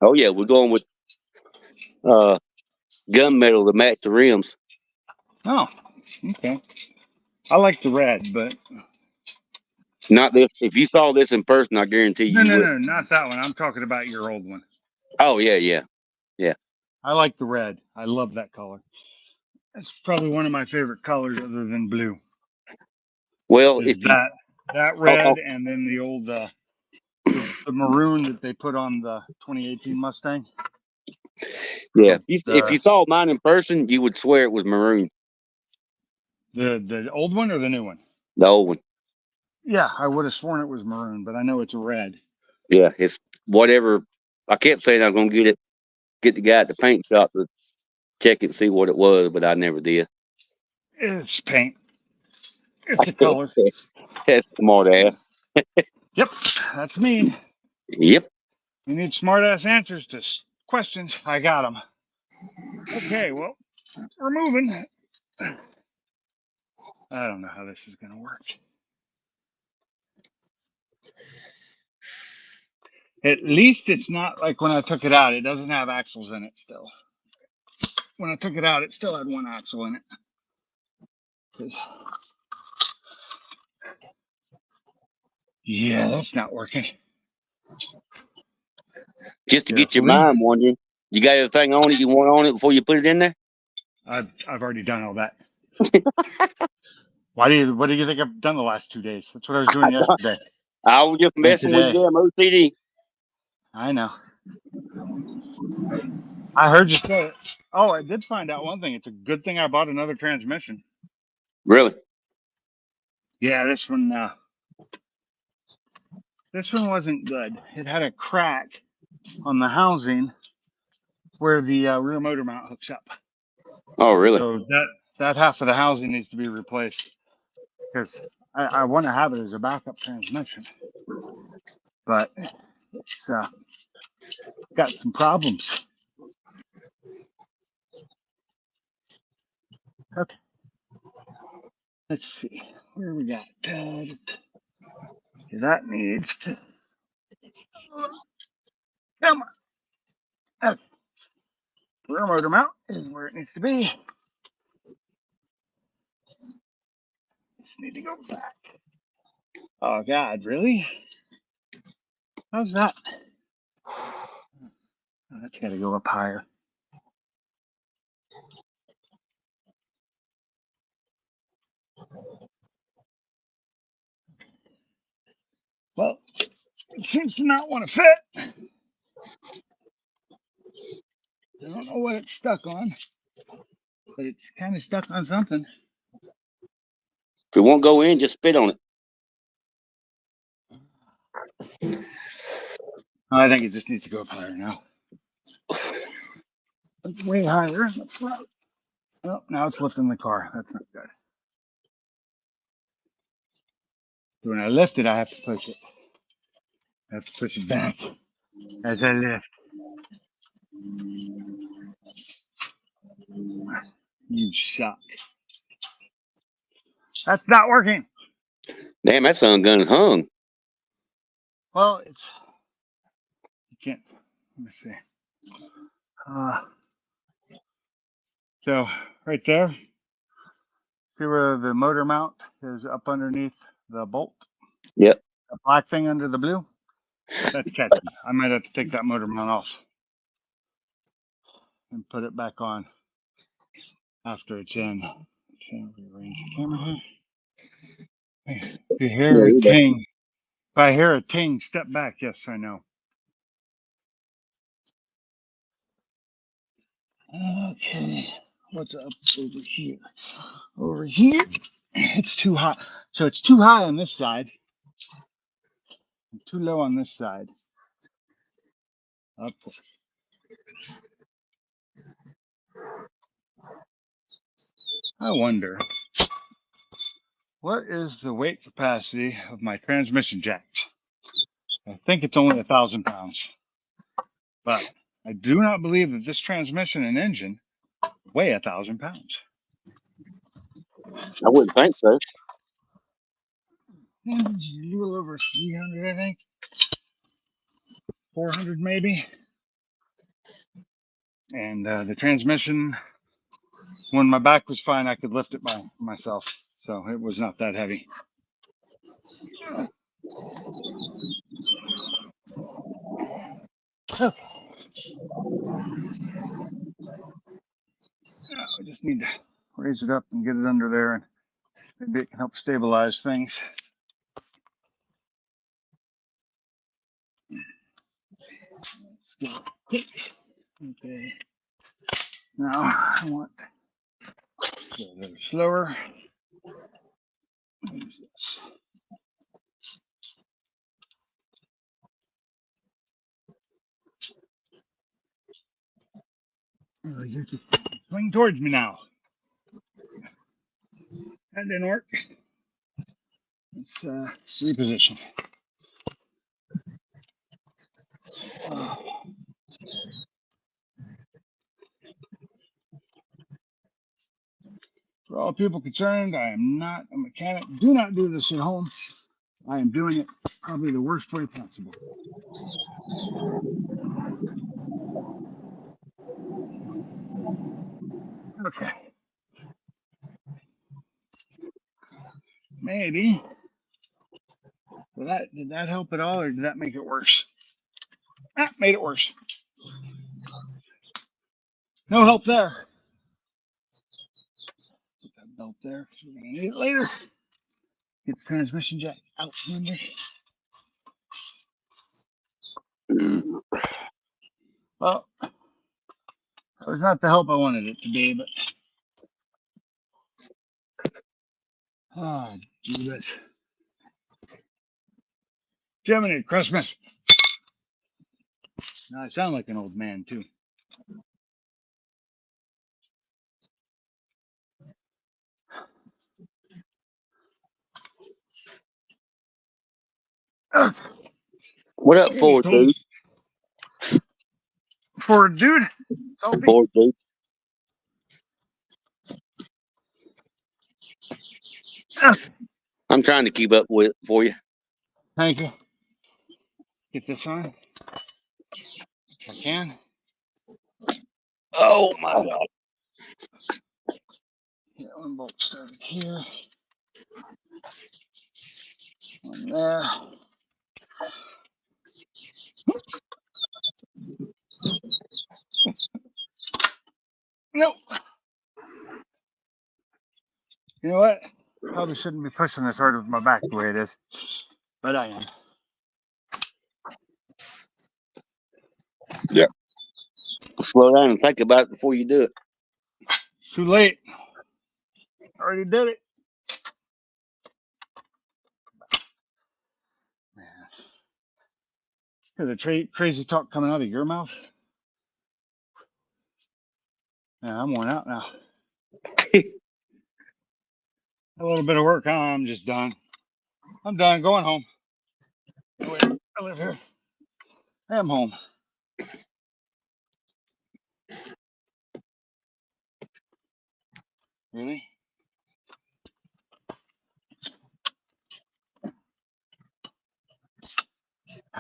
Oh yeah, we're going with gunmetal to match the rims. Oh, okay. I like the red, but not this. If you saw this in person, I guarantee you. No, not that one. I'm talking about your old one. Oh yeah. I like the red. I love that color. It's probably one of my favorite colors other than blue. Well, Is if you, that oh, red oh, and then the old the maroon that they put on the 2018 Mustang. yeah, if you The saw mine in person, you would swear it was maroon, the old one or the new one? the old one. Yeah, I would have sworn it was maroon, but I know it's red. Yeah, it's whatever. I kept saying I was gonna get the guy at the paint shop to check it and see what it was, but I never did. It's paint. It's a color. That's smart ass. Yep, that's me. Yep. You need smart ass answers to questions. I got them. Okay, well, we're moving. I don't know how this is gonna work. At least it's not like when I took it out. It doesn't have axles in it still. When I took it out, it still had one axle in it. Yeah, that's not working. Just to get your Carefully. mind wondering, you got everything on it you want on it before you put it in there? I've already done all that. What do you think I've done the last 2 days? That's what I was doing yesterday I was just and messing with today. your damn OCD. I know. I heard you say it. Oh, I did find out one thing. It's a good thing I bought another transmission. Really? Yeah, this one wasn't good. It had a crack on the housing where the rear motor mount hooks up. Oh, really? So that half of the housing needs to be replaced because I want to have it as a backup transmission, but it's got some problems. Okay, let's see where we got. That needs to come on. Okay. Rear motor mount is where it needs to be. Just need to go back. Oh God, really? How's that? Oh, that's got to go up higher. Well, it seems to not want to fit. I don't know what it's stuck on, but it's kind of stuck on something. If it won't go in, just spit on it. I think it just needs to go up higher now. It's way higher in the front. Oh, now it's lifting the car. That's not good. When I lift it, I have to push it. I have to push it back as I lift. You suck. That's not working. Damn, that sun gun is hung. Well, you can't. Let me see. So right there, see where the motor mount is up underneath the bolt? Yep. The black thing under the blue? That's catchy. I might have to take that motor mount off and put it back on after it's in. Let's rearrange the camera here. If you hear a ting, if I hear a ting, step back. Yes, I know. Okay, what's up over here? Over here, it's too high. So it's too high on this side, and too low on this side. Up there. I wonder, what is the weight capacity of my transmission jacks? I think it's only 1,000 pounds, but I do not believe that this transmission and engine weigh 1,000 pounds. I wouldn't think so. It's a little over 300, I think. 400 maybe. And the transmission, when my back was fine, I could lift it by myself. So it was not that heavy. Okay. just need to raise it up and get it under there, and maybe it can help stabilize things. Let's go. Okay. Now I want to go a little slower. What is this? Oh, you're just swing towards me now. That didn't work. Let's reposition. For all people concerned, I am not a mechanic. Do not do this at home. I am doing it probably the worst way possible. Okay. Maybe. Did that help at all, or did that make it worse? That made it worse. No help there. Put that belt there. We're gonna need it later. Get the transmission jack out from under. Well, it was not the help I wanted it to be, but Jesus. Jiminy Christmas. Now I sound like an old man too. What up, Ford dude? Ford dude? Salty? Ford dude. I'm trying to keep up with it for you. Thank you. Get this on. If I can. Oh my God. Yeah, one bolt started here. One there. Nope. You know what? Probably shouldn't be pushing this hard with my back the way it is, but I am. Yeah. Slow down and think about it before you do it. It's too late. Already did it. Man. Hear the crazy talk coming out of your mouth? Yeah, I'm worn out now. A little bit of work, huh? I'm just done. I'm done going home. I live here. I am home. Really?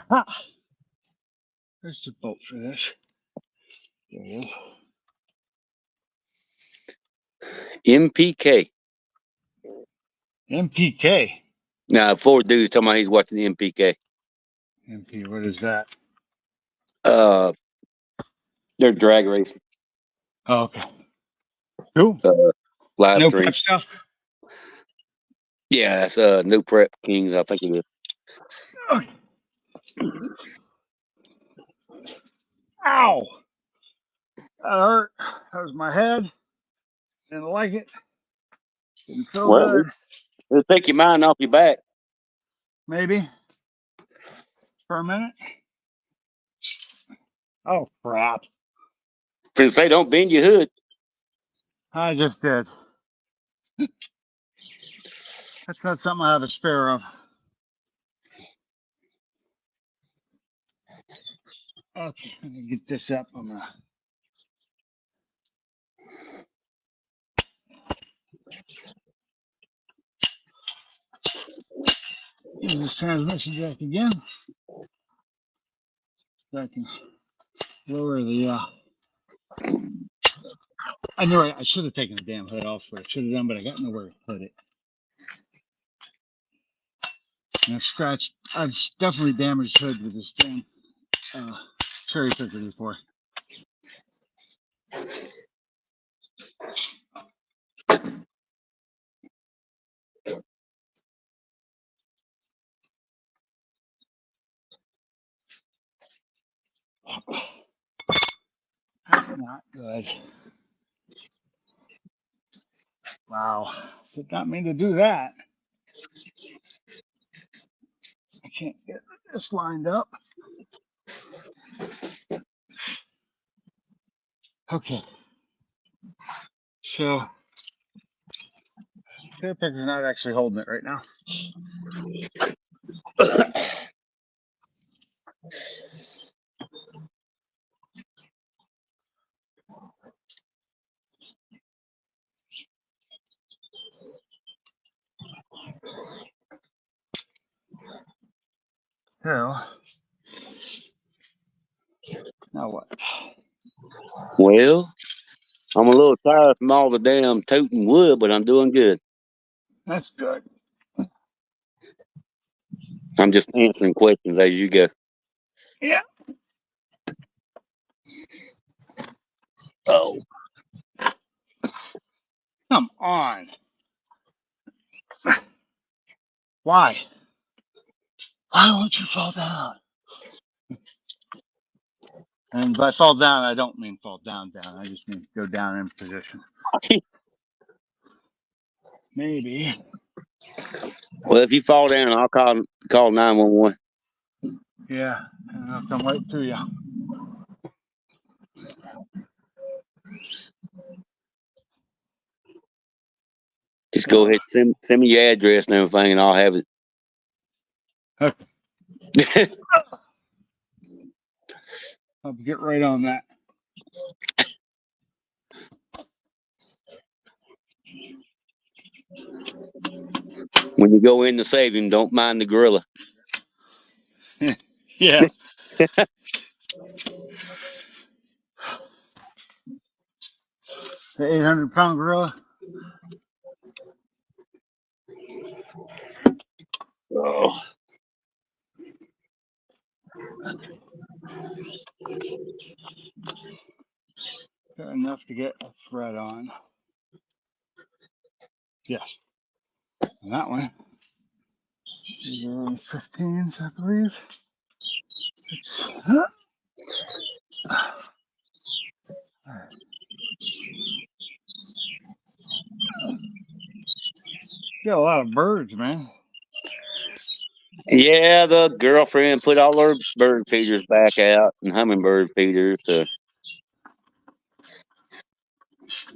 Ah, there's the bolt for this. There it is. MPK. MPK. Now, Ford dude's talking about he's watching the MPK. MP, what is that? They're drag racing. Oh, okay. Cool. Live No stream. prep stuff. Yeah, that's New Prep Kings, I think it is. Okay. Ow! That hurt. That was my head. Didn't like it. Didn't feel good. It'll take your mind off your back. Maybe. For a minute. Oh, crap. For say, don't bend your hood. I just did. That's not something I have a spare of. Okay, let me get this up. I'm gonna. Use this transmission jack again. So I can lower the. I knew I should have taken the damn hood off. What I should have done, but I got nowhere to put it. And I scratched. I've definitely damaged hood with this damn cherry picker before. That's not good. Wow. Did not mean to do that. I can't get this lined up. Okay. So, cherry picker's not actually holding it right now. So, now what? Well, I'm a little tired from all the damn toting wood, but I'm doing good. That's good. I'm just answering questions as you go. Yeah. Oh. Come on. Why? Why won't you fall down? And by fall down, I don't mean fall down. I just mean go down in position. Maybe. Well, if you fall down, I'll call 911. Yeah. And I'll come right to you. Just go ahead, send me your address and everything, and I'll have it. Okay. I'll get right on that. When you go in to save him, don't mind the gorilla. Yeah. The 800-pound gorilla. Oh. Got enough to get a thread on. Yes. And that one. These are only 15s, I believe. All right. Got a lot of birds, man. Yeah, the girlfriend put all her bird feeders back out and hummingbird feeders.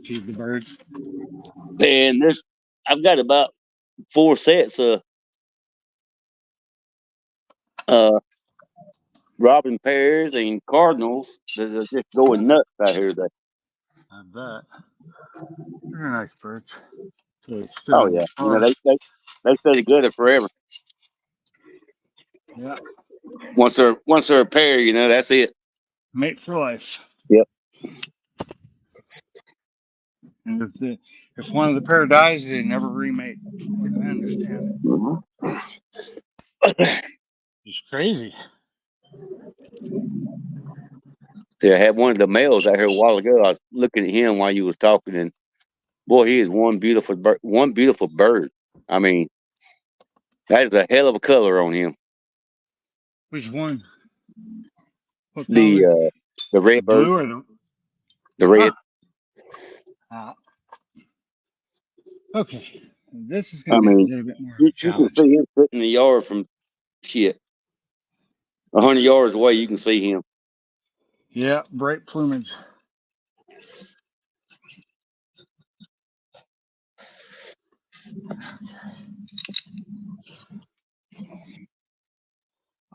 Feed the birds. And I've got about 4 sets of robin pairs and cardinals that are just going nuts out here today. I bet. They're nice birds. Oh yeah, you know they stay together forever. Yeah. Once they're a pair, you know, that's it. Mate for life. Yep. And if one of the pair dies, they never remate. I understand it. Mm-hmm. It's crazy. Yeah, I had one of the males out here a while ago. I was looking at him while you was talking, and boy, he is one beautiful bird. One beautiful bird. I mean, that is a hell of a color on him. Which one? What The color? the red The bird, blue or the red. Okay. This is going to be a little bit more of a You can challenge. see him sitting in the yard from 100 yards away. You can see him. Yeah, bright plumage.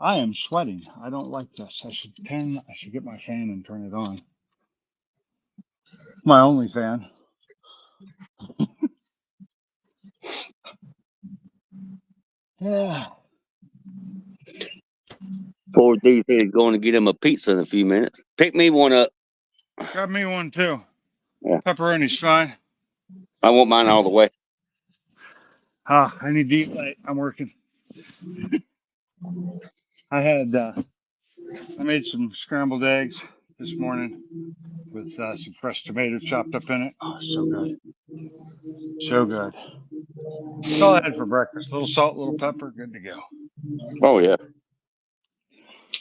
I am sweating. I don't like this. I should get my fan and turn it on. My only fan. Yeah. Poor D said he's going to get him a pizza in a few minutes. Pick me one up. Got me one too. Yeah. Pepperoni's fine. I want mine all the way. I need to eat late. I'm working. I made some scrambled eggs this morning with some fresh tomatoes chopped up in it. Oh, so good. So good. That's all I had for breakfast. A little salt, a little pepper, good to go. Oh yeah.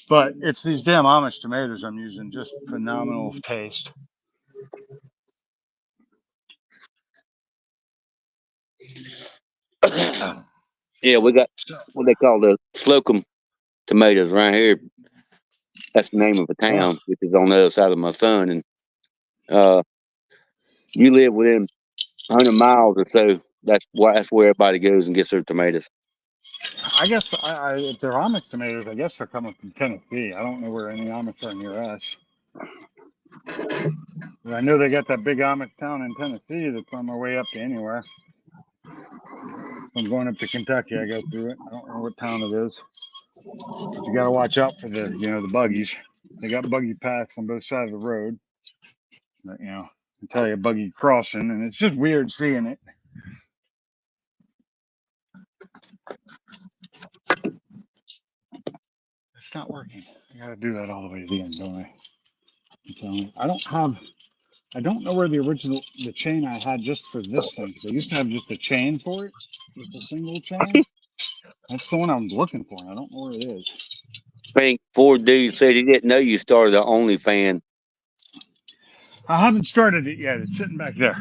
But it's these damn Amish tomatoes I'm using, just phenomenal taste. Yeah, we got what they call the Slocum tomatoes right here. That's the name of a town, which is on the other side of my son. And you live within 100 miles or so. That's where everybody goes and gets their tomatoes. I guess if they're Amish tomatoes, I guess they're coming from Tennessee. I don't know where any Amish are near us. But I know they got that big Amish town in Tennessee that's on my way up to anywhere. If I'm going up to Kentucky, I go through it. I don't know what town it is. But you got to watch out for the buggies. They got buggy paths on both sides of the road. But, I tell you, buggy crossing, and it's just weird seeing it. It's not working. I got to do that all the way to the end, don't I? I don't know where the chain I had just for this thing. They used to have just a chain for it, just a single chain. That's the one I'm looking for. And I don't know where it is. I think Ford dude said he didn't know you started the OnlyFans. I haven't started it yet. It's sitting back there.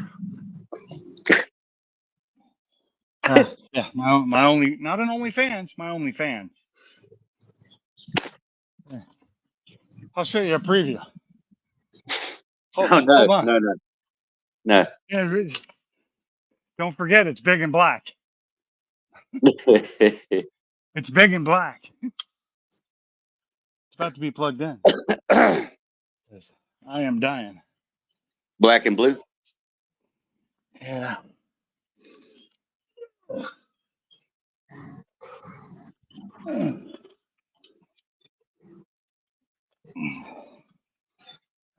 Yeah, my only, not an OnlyFans, my OnlyFans. Yeah. I'll show you a preview. Hold on. No. Yeah, don't forget, it's big and black. It's big and black. It's about to be plugged in. I am dying. Black and blue. Yeah.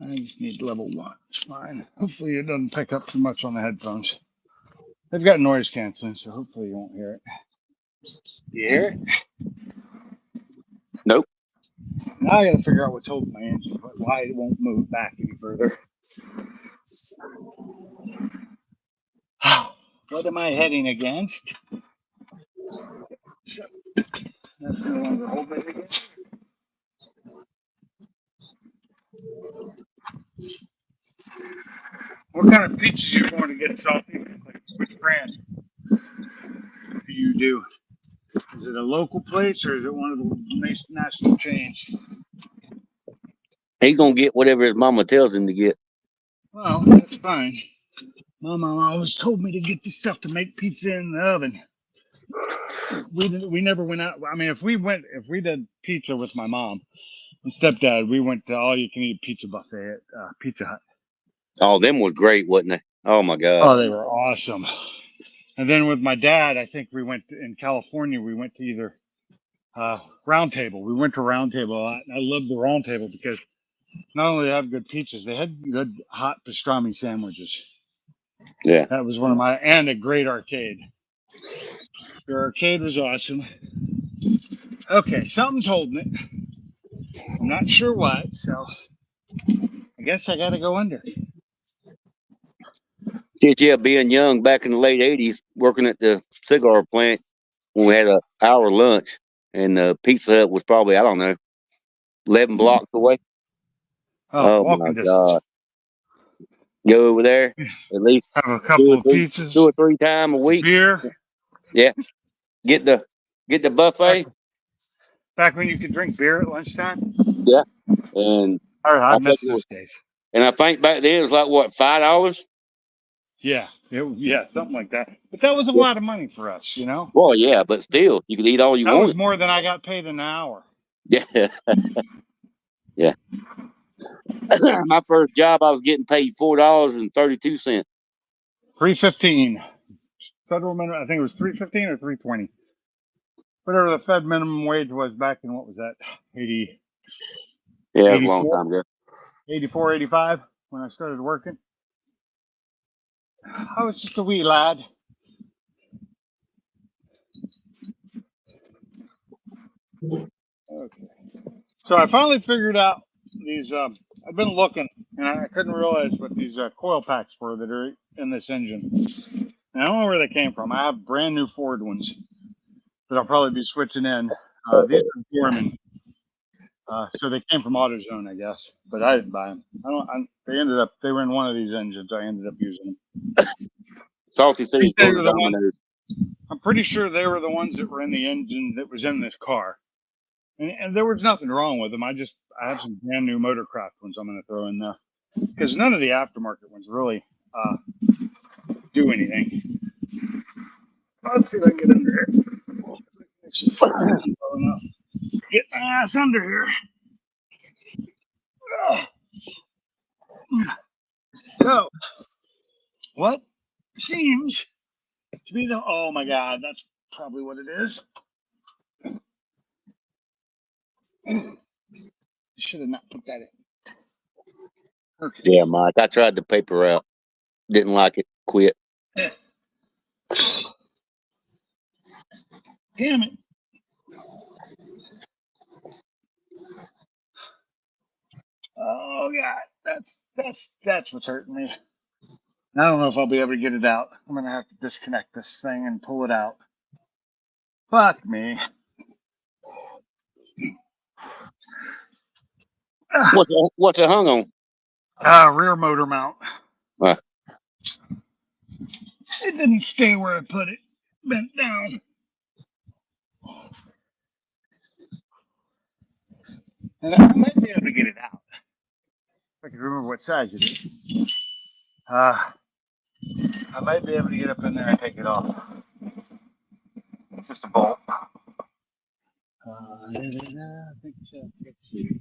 I just need level 1. It's fine. Hopefully it doesn't pick up too much on the headphones. They've got noise canceling, so hopefully you won't hear it. You hear it? Nope. Now I gotta figure out what's holding my engine, but why it won't move back any further. What am I heading against? So, that's no longer holding it again. What kind of peaches you going to get, Salty? Like, which brand do you do? Is it a local place or is it one of the national chains? He's gonna get whatever his mama tells him to get. Well, that's fine. My mom always told me to get the stuff to make pizza in the oven. We never went out. I mean, if we did pizza with my mom and stepdad, we went to all-you-can-eat pizza buffet at Pizza Hut. Oh, them was great, wasn't they? Oh my God. Oh, they were awesome. And then with my dad, I think we went in California. We went to either Round Table. We went to Round Table a lot, and I loved the Round Table because not only they have good pizzas, they had good hot pastrami sandwiches. Yeah. That was and a great arcade. Their arcade was awesome. Okay, something's holding it. I'm not sure what, so I guess I gotta go under. Yeah, being young back in the late 80s, working at the cigar plant when we had an hour lunch, and the Pizza Hut was probably, I don't know, 11 blocks away. Oh my God. Go over there at least have a couple of pizzas, 2 or 3 times a week. Beer. Yeah. Get the buffet. Back when you could drink beer at lunchtime. Yeah. And I miss those days. And I think back then it was like what, $5? Yeah, something like that. But that was a lot of money for us, you know. Well, yeah, but still, you could eat all you wanted. That was more than I got paid an hour. Yeah. Yeah. My first job, I was getting paid $4.32. $3.15. Federal minimum. I think it was $3.15 or $3.20. Whatever the Fed minimum wage was back in, what was that? 80. Yeah, it was a long time ago. 84, 85 when I started working. I was just a wee lad. Okay. So I finally figured out these. I've been looking, and I couldn't realize what these coil packs were that are in this engine. And I don't know where they came from. I have brand new Ford ones that I'll probably be switching in. These are Dorman. So they came from AutoZone, I guess, but I didn't buy them. They were in one of these engines. I ended up using them. Salty said he's going to Domino's. I'm pretty sure they were the ones that were in the engine that was in this car. And there was nothing wrong with them. I have some brand new Motorcraft ones I'm going to throw in there. Because none of the aftermarket ones really do anything. Let's see if I can get under here. Get my ass under here. So, what seems to be oh my God, that's probably what it is. I should have not put that in. Okay. Yeah, Mike. I tried the paper out. Didn't like it. Quit. Damn it. Oh God, that's what's hurting me. I don't know if I'll be able to get it out. I'm gonna have to disconnect this thing and pull it out. Fuck me. What's it hung on? Rear motor mount. It didn't stay where I put it. Bent down. And I might be able to get it out. If I can remember what size it is. I might be able to get up in there and take it off. It's just a bolt. I think let's see.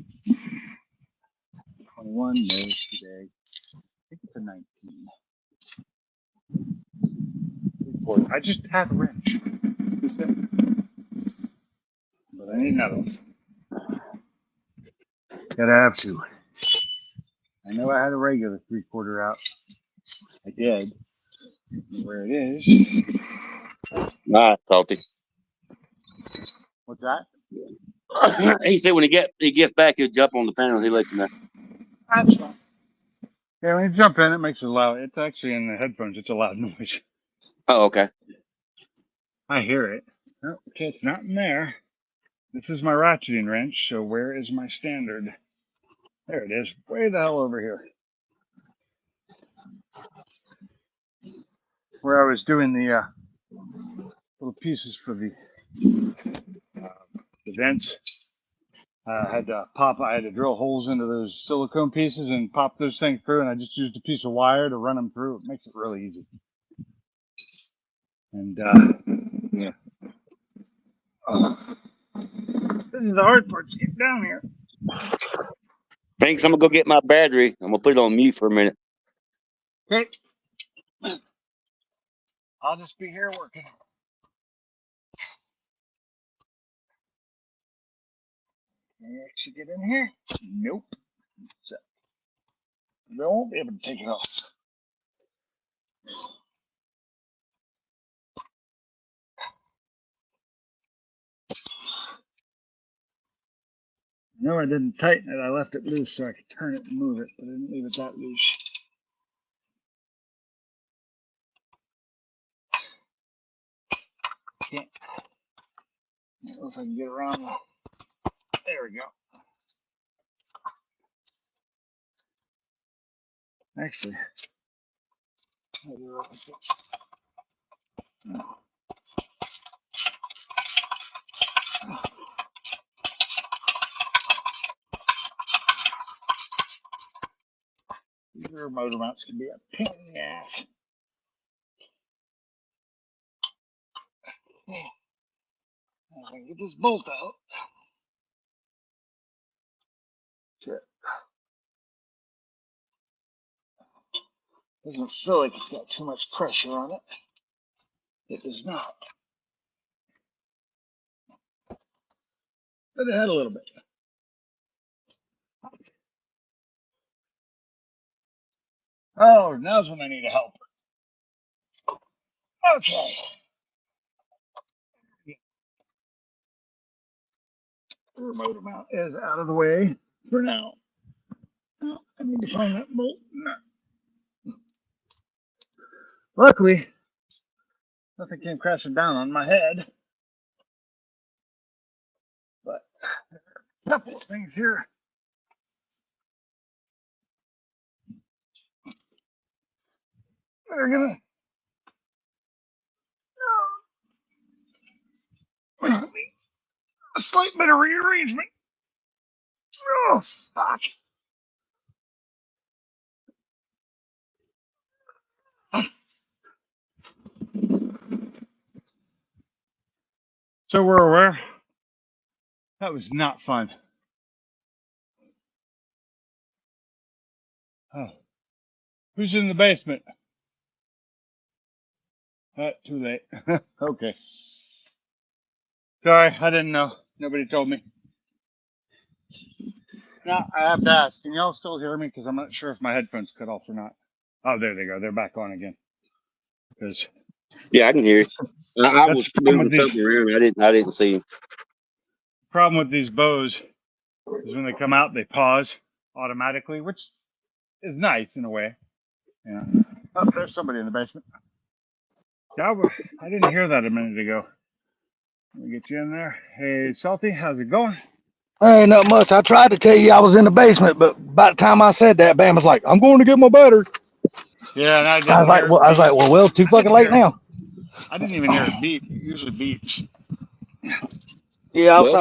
21 days today. I think it's a 19. I just had a wrench. But I need another one. Gotta have to. I know I had a regular 3/4 out. I did. Where it is. All right, Salty. What's that? He said when he gets back, he'll jump on the panel. He'll let you know. That's fine. Yeah, when you jump in, it makes it loud. It's actually in the headphones. It's a loud noise. Oh, okay. I hear it. Oh, okay, it's not in there. This is my ratcheting wrench, so where is my standard? There it is. Way the hell over here. Where I was doing the little pieces for the vents. I had to drill holes into those silicone pieces and pop those things through, and I just used a piece of wire to run them through. It makes it really easy. And yeah. This is the hard part to get down here. Thanks. I'm gonna go get my battery. I'm gonna put it on mute for a minute. Okay. I'll just be here working. Can I actually get in here? Nope. So, they won't be able to take it off. No, I didn't tighten it. I left it loose so I could turn it and move it, but I didn't leave it that loose. Can't. I don't know if I can get around the. There we go. Actually, these rear motor mounts can be a pain in the ass. I can get this bolt out. Shit. Doesn't feel like it's got too much pressure on it. It does not. But it had a little bit. Oh, now's when I need a helper. Okay. The motor mount is out of the way for now. Oh, I need to find that bolt. Luckily, nothing came crashing down on my head. But couple of things here. They're gonna a slight bit of rearrangement. Oh, fuck. So we're aware. That was not fun. Oh. Who's in the basement? Too late. Okay. Sorry, I didn't know. Nobody told me. Now, I have to ask, can y'all still hear me? Because I'm not sure if my headphones cut off or not. Oh, there they go. They're back on again. Because Yeah, I can hear you. I was the problem moving with these- something around. I didn't see him. problem with these bows is when they come out, they pause automatically, which is nice in a way. Yeah. Oh, there's somebody in the basement. Yeah, I didn't hear that a minute ago. Let me get you in there. Hey, Salty, how's it going? Ain't not much. I tried to tell you I was in the basement, but by the time I said that, Bam was like, "I'm going to get my battery." Yeah, and I didn't I was like, hear "Well, it beep. well, too fucking late now." I didn't even hear it beep. It usually beeps. Yeah, Well,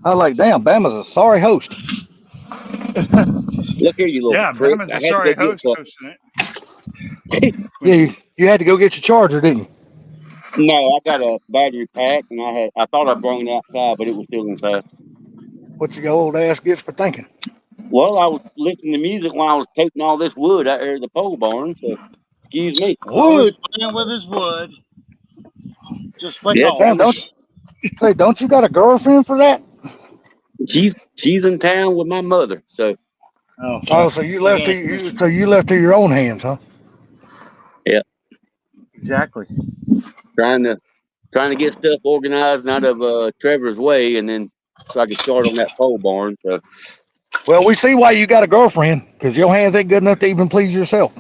I was like, "Damn, Bama's a sorry host." look here, you little Yeah, prick. Bama's I a had to sorry go get host some. hosting it. Yeah, you had to go get your charger, didn't you? No, I got a battery pack, and I thought I brought it outside, but it was still inside. What your old ass gets for thinking? Well, I was listening to music while I was taking all this wood out there at the pole barn, so excuse me. Always Wood. playing with his wood. Just like Yeah, Damn, always. don't you got a girlfriend for that? she's in town with my mother, so Oh, Oh, so you left to your own hands, huh? exactly. trying to get stuff organized and out of Trevor's way, and then so I can start on that pole barn. So Well, we see why you got a girlfriend, because your hands ain't good enough to even please yourself.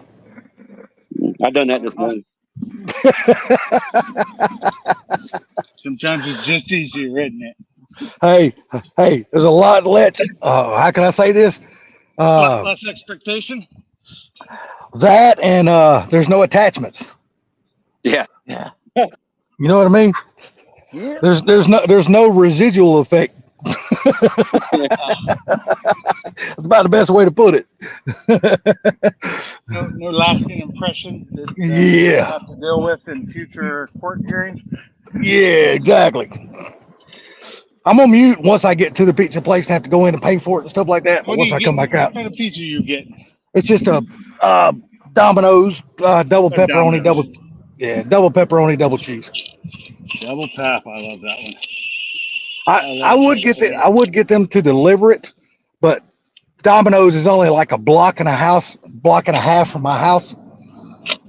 I done that this morning. Sometimes it's just easier, isn't it? Hey, there's a lot less. How can I say this? Less expectation. That and there's no attachments. Yeah. Yeah. You know what I mean? Yeah. There's no residual effect. That's about the best way to put it. No lasting impression that you Yeah. have to deal with in future court hearings. Yeah, exactly. I'm gonna mute once I get to the pizza place and have to go in and pay for it and stuff like that. But once I come back out, What kind of pizza you getting? it's just a Domino's double pepperoni, Domino's. double pepperoni, double cheese. Double pap. I love that one. I would get them to deliver it, but Domino's is only like a block and a half from my house,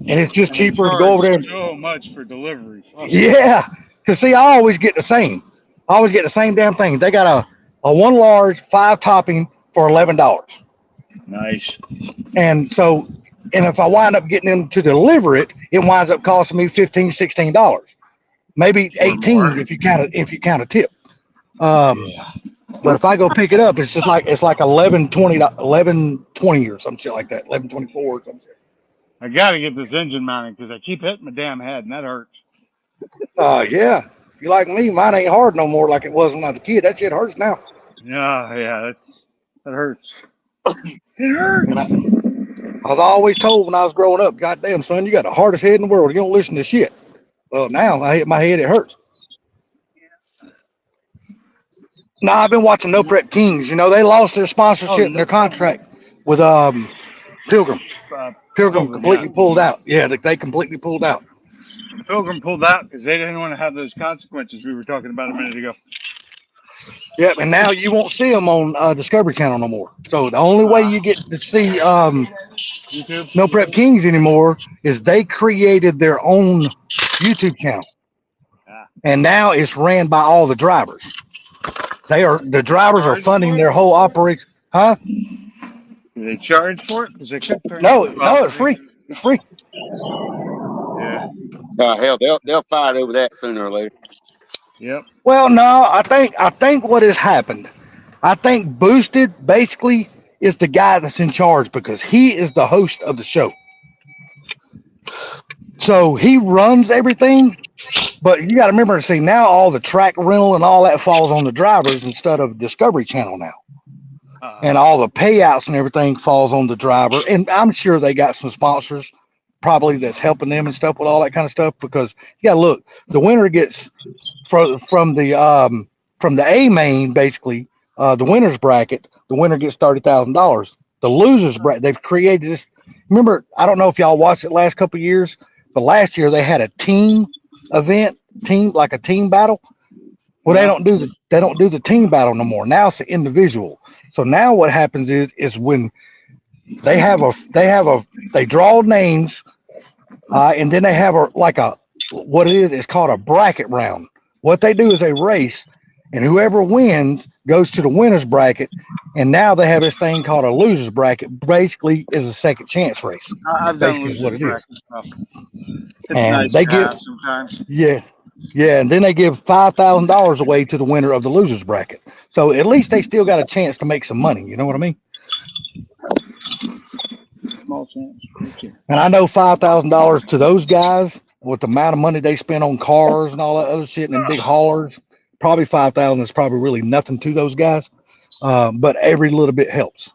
and it's just cheaper to go over there. So much for deliveries. Oh, Yeah, because see, I always get the same. I always get the same damn thing. They got a 1 large 5 topping for $11, nice. and if I wind up getting them to deliver it, it winds up costing me $15, $16, maybe 18 if you count a tip. But if I go pick it up, it's like $11.20 or some shit like that, $11.24 or something. I gotta get this engine mounted because I keep hitting my damn head and that hurts. Yeah. If you like me, mine ain't hard no more like it was when I was a kid. That shit hurts now. Yeah, that hurts. It hurts. I was always told when I was growing up, goddamn son, you got the hardest head in the world. You don't listen to shit. Well, now I hit my head, it hurts. Now I've been watching No Prep Kings. You know, they lost their sponsorship and their contract with Pilgrim. Pilgrim completely pulled out. Yeah, they completely pulled out. Pilgrim pulled out because they didn't want to have those consequences we were talking about a minute ago. Yep, and now you won't see them on Discovery Channel no more. So the only way you get to see YouTube? No Prep Kings anymore is they created their own YouTube channel, and now it's ran by all the drivers. The drivers are funding their whole operation, huh? Do they charge for it? Because they could turn No, it's free. It's free. Yeah. Hell, they'll fight over that sooner or later. Yep. Well, no, I think what has happened I think Boosted basically is the guy that's in charge because he is the host of the show. So he runs everything, but you got to remember, see, now all the track rental and all that falls on the drivers instead of Discovery Channel now. And all the payouts and everything falls on the driver. And I'm sure they got some sponsors probably that's helping them and stuff with all that kind of stuff because you got to look, the winner gets from the A main, basically, the winner's bracket, the winner gets $30,000. The loser's bracket, they've created this. Remember, I don't know if y'all watched it last couple of years, but last year they had a team event, like a team battle. Well, Yeah. they don't do the team battle no more. Now it's an individual. So now what happens is when they draw names, and then they have what it is. It's called a bracket round. What they do is they race, and whoever wins goes to the winner's bracket. And now they have this thing called a loser's bracket. Basically, is a second chance race. I've done Basically, is what it is. bracket stuff. It's And nice they to give have sometimes. yeah. And then they give $5,000 away to the winner of the losers bracket. So at least they still got a chance to make some money. You know what I mean? Small chance. Okay. And I know $5,000 to those guys with the amount of money they spend on cars and all that other shit and them big haulers. Probably 5,000 is probably really nothing to those guys, but every little bit helps.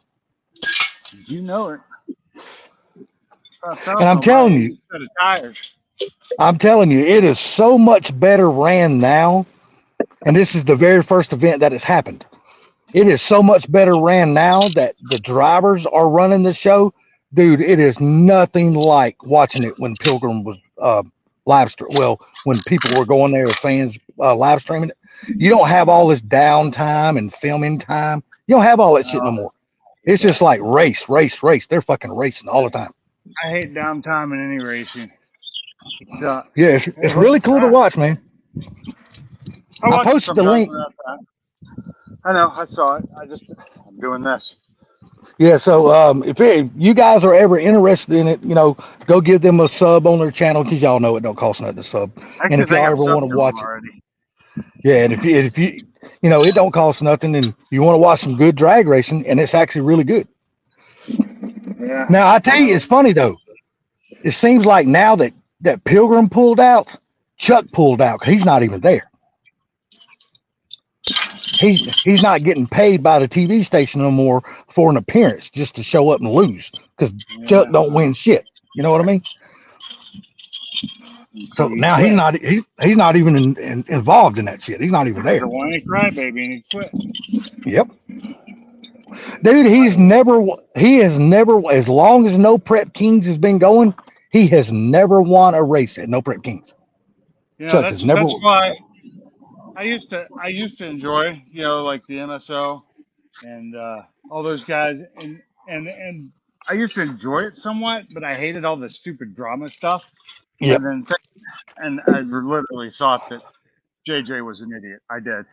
You know it. And I'm telling you, Set of tires. it is so much better ran now. And this is the very first event that has happened. It is so much better ran now that the drivers are running the show. Dude, it is nothing like watching it when Pilgrim was live stream. Well, when people were going there, fans live streaming it. You don't have all this downtime and filming time. You don't have all that shit no more. It's just like race. They're fucking racing all the time. I hate downtime in any racing. Yeah, it's really cool to watch, man. I posted the link. I know, I saw it. I'm doing this. Yeah, so if you guys are ever interested in it, go give them a sub on their channel because y'all know it don't cost nothing to sub. And if y'all ever want to watch it, yeah, and if you it don't cost nothing, and you want to watch some good drag racing, and it's actually really good. Yeah. Now I tell you, it's funny though. It seems like now that Pilgrim pulled out, Chuck pulled out. He's not even there. He's not getting paid by the TV station no more for an appearance just to show up and lose because Chuck don't win shit. You know what I mean? So now he's not even involved in that shit. He's not even there. The whiny crybaby, and he quit. Yep. Dude, he has never, as long as No Prep Kings has been going, he has never won a race at No Prep Kings. Yeah, Chuck that's why I used to enjoy, like the MSO and all those guys, and I used to enjoy it somewhat, but I hated all the stupid drama stuff. Yeah. And I literally thought that JJ was an idiot. I did.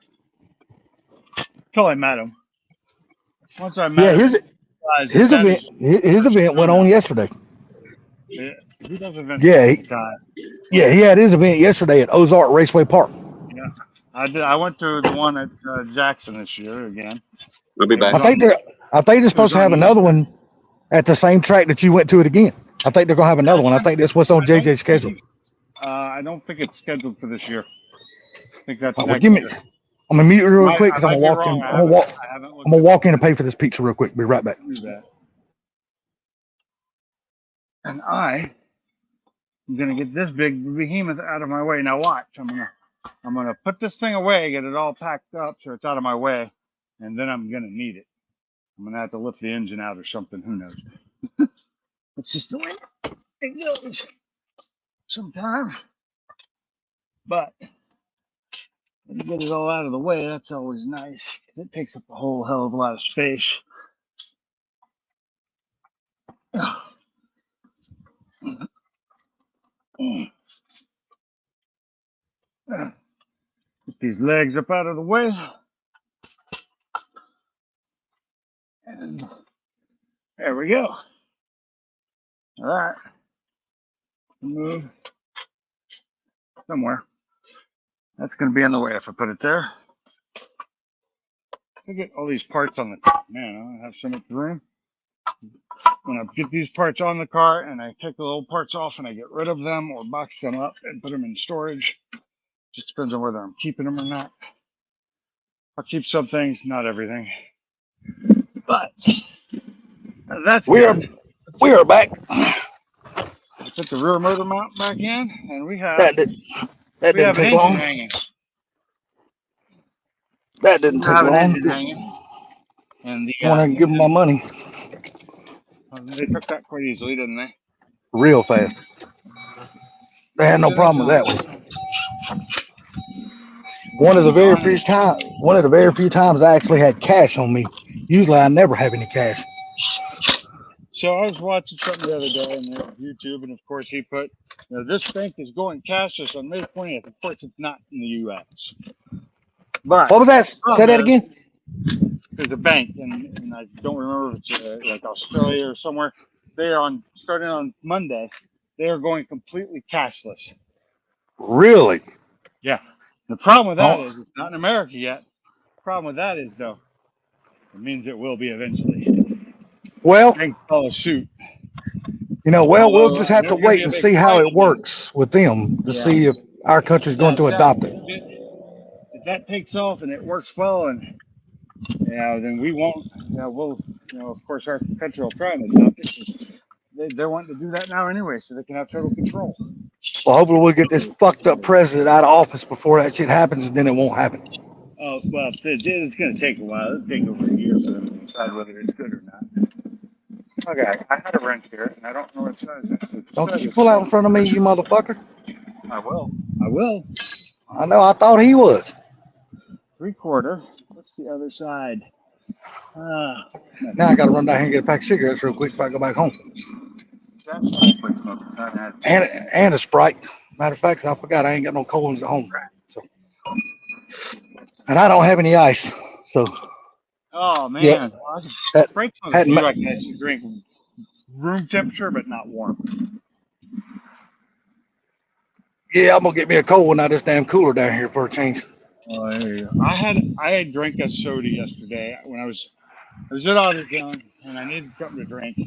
Until I met him. Once I met him, his event went on yesterday. Yeah, he does events all the time. Yeah, he had his event yesterday at Ozark Raceway Park. Yeah, I did. I went to the one at Jackson this year again. We'll be back. I think they're supposed to have another one at the same track that you went to it again. I think they're gonna have another one. I think that's what's on JJ's schedule. I don't think it's scheduled for this year. I think that's next year. I'm gonna mute you real quick because I'm gonna walk in. I'm gonna walk in and pay for this pizza real quick. Be right back. And I'm gonna get this big behemoth out of my way. Now watch. I'm gonna put this thing away, get it all packed up so it's out of my way, and then I'm gonna need it. I'm gonna have to lift the engine out or something. Who knows? It's just the way it goes sometimes. But when you get it all out of the way, that's always nice. It takes up a whole hell of a lot of space. Get these legs up out of the way. And there we go. All right. Move somewhere. That's going to be in the way if I put it there. I get all these parts on the man. I don't have so much room. When I get these parts on the car and I take the little parts off and I get rid of them or box them up and put them in storage. Just depends on whether I'm keeping them or not. I'll keep some things, not everything. But that's We are back. I put the rear motor mount back in, and we have That didn't an take engine long. hanging. That didn't We take have an long. engine hanging, and the Want to give them my money they took that quite easily, didn't they? real fast. They had no problem with that one. One of the very few times I actually had cash on me. Usually I never have any cash. So I was watching something the other day on YouTube, and of course he put, this bank is going cashless on May 20th. Of course, it's not in the U.S. But What was that? Say that again. There's a bank, and I don't remember if it's like Australia or somewhere. They are starting on Monday. They are going completely cashless. Really? Yeah. The problem with that is it's not in America yet. The problem with that is, though, it means it will be eventually. Well, Banks follow suit. We'll just have to wait and see how it works with them to see if our country's going to adopt it. If that takes off and it works well, and then we won't. We'll, of course, our country will try and adopt it. They're wanting to do that now anyway, so they can have total control. Well, hopefully we'll get this fucked up president out of office before that shit happens, and then it won't happen. Oh, well, it's going to take a while. It'll take over a year for them to decide whether it's good or not. Okay, I had a wrench here, and I don't know what size it is. Don't you pull out in front of me, you motherfucker. I will. I know, I thought he was. 3/4. What's the other side? Now I got to run down here and get a pack of cigarettes real quick before I go back home. And a Sprite. Matter of fact, I forgot I ain't got no cold ones at home. So. And I don't have any ice. So. Oh man, yeah, Sprite's one of the few I can actually drink room temperature, but not warm. Yeah, I'm gonna get me a cold one out of this damn cooler down here for a change. Oh, there you go. I had drank a soda yesterday when I was at AutoZone, and I needed something to drink,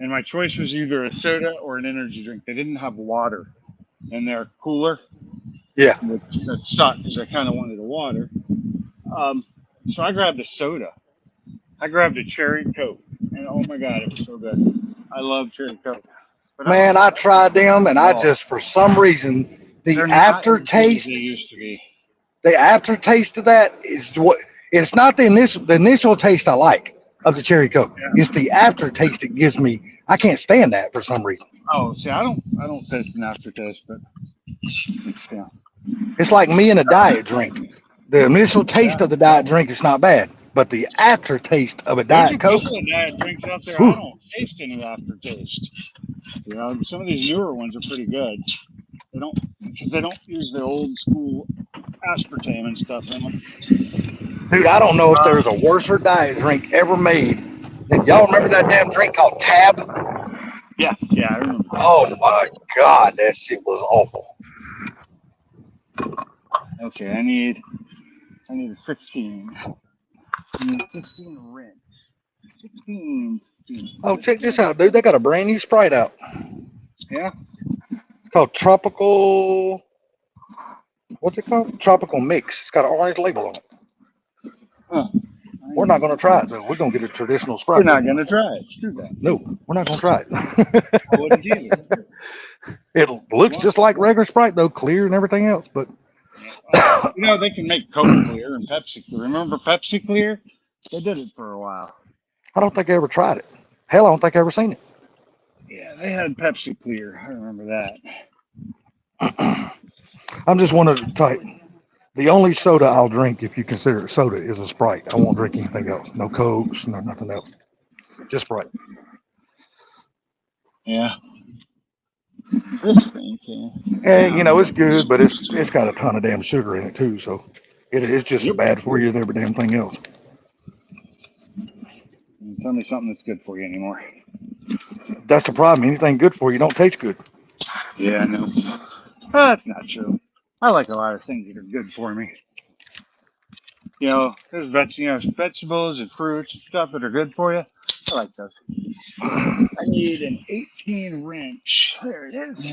and my choice was either a soda or an energy drink. They didn't have water in their cooler. Yeah, that sucked because I kind of wanted a water. So I grabbed a soda. I grabbed a cherry Coke, and oh my god, it was so good. I love cherry Coke. But man, I tried them, and I just, for some reason, the aftertaste. They used to be. The aftertaste of that is what. It's not the initial taste I like of the cherry Coke. Yeah. It's the aftertaste it gives me. I can't stand that for some reason. Oh, see, I don't taste an aftertaste, but yeah. It's like me and a diet drink. The initial taste of the diet drink is not bad, but the aftertaste of a diet Coke. There's a diet drinks out there. I don't taste any aftertaste. Some of these newer ones are pretty good. They don't use the old school aspartame and stuff in them. Dude, I don't know if there's a worser diet drink ever made. Y'all remember that damn drink called Tab? Yeah, I remember. Oh my god, that shit was awful. Okay, I need a 16. I need 16 wrench. 16. Oh, check this out, dude. They got a brand new Sprite out. Yeah? It's called Tropical. What's it called? Tropical Mix. It's got an orange label on it. Huh. We're not going to try it, though. We're going to get a traditional Sprite. We're not going to try it. Do that. No, we're not going to try it. I wouldn't either. It looks just like regular Sprite, though, clear and everything else, but. They can make Coke Clear and Pepsi Clear. Remember Pepsi Clear? They did it for a while. I don't think I ever tried it. Hell, I don't think I ever seen it. Yeah, they had Pepsi Clear. I remember that. I'm just one of the type. The only soda I'll drink, if you consider it soda, is a Sprite. I won't drink anything else. No Cokes, no nothing else. Just Sprite. Yeah. This thing can. And it's good, but it's got a ton of damn sugar in it too, so it's just as bad for you as every damn thing else. Tell me something that's good for you anymore. That's the problem. Anything good for you don't taste good. Yeah, I know. Well, that's not true. I like a lot of things that are good for me. You know, there's vegetables and fruits and stuff that are good for you. I like those. I need an 18 wrench. There it is.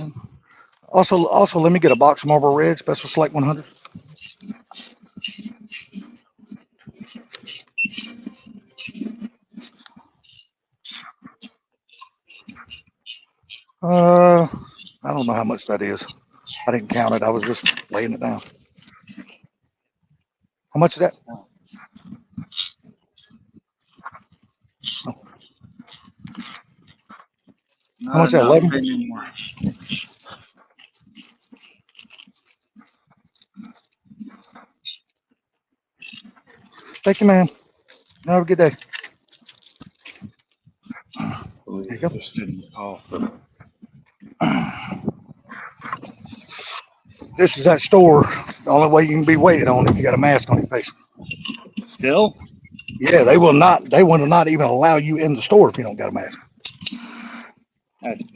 Also, let me get a box of Marlboro Red Special Select 100. I don't know how much that is. I didn't count it. I was just laying it down. How much is that? How much is that? 11? Anymore. Thank you, man. Have a good day. There you go. Just didn't call for This is that store. The only way you can be waited on if you got a mask on your face. Still? Yeah, they will not. They will not even allow you in the store if you don't got a mask.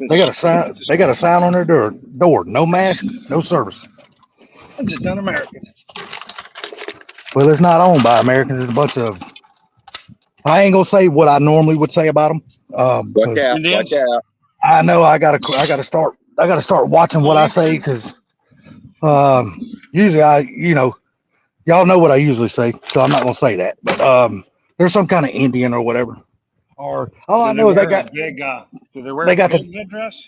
They got a sign. They got a sign on their door. No mask, no service. I'm just un-American. Well, it's not owned by Americans. It's a bunch of. I ain't gonna say what I normally would say about them. Watch out! Watch out! I know I gotta start watching what I say because usually y'all know what I usually say, so I'm not gonna say that. But there's some kind of Indian or whatever. Or all I know is they got big. Do they wear? They got the headdress.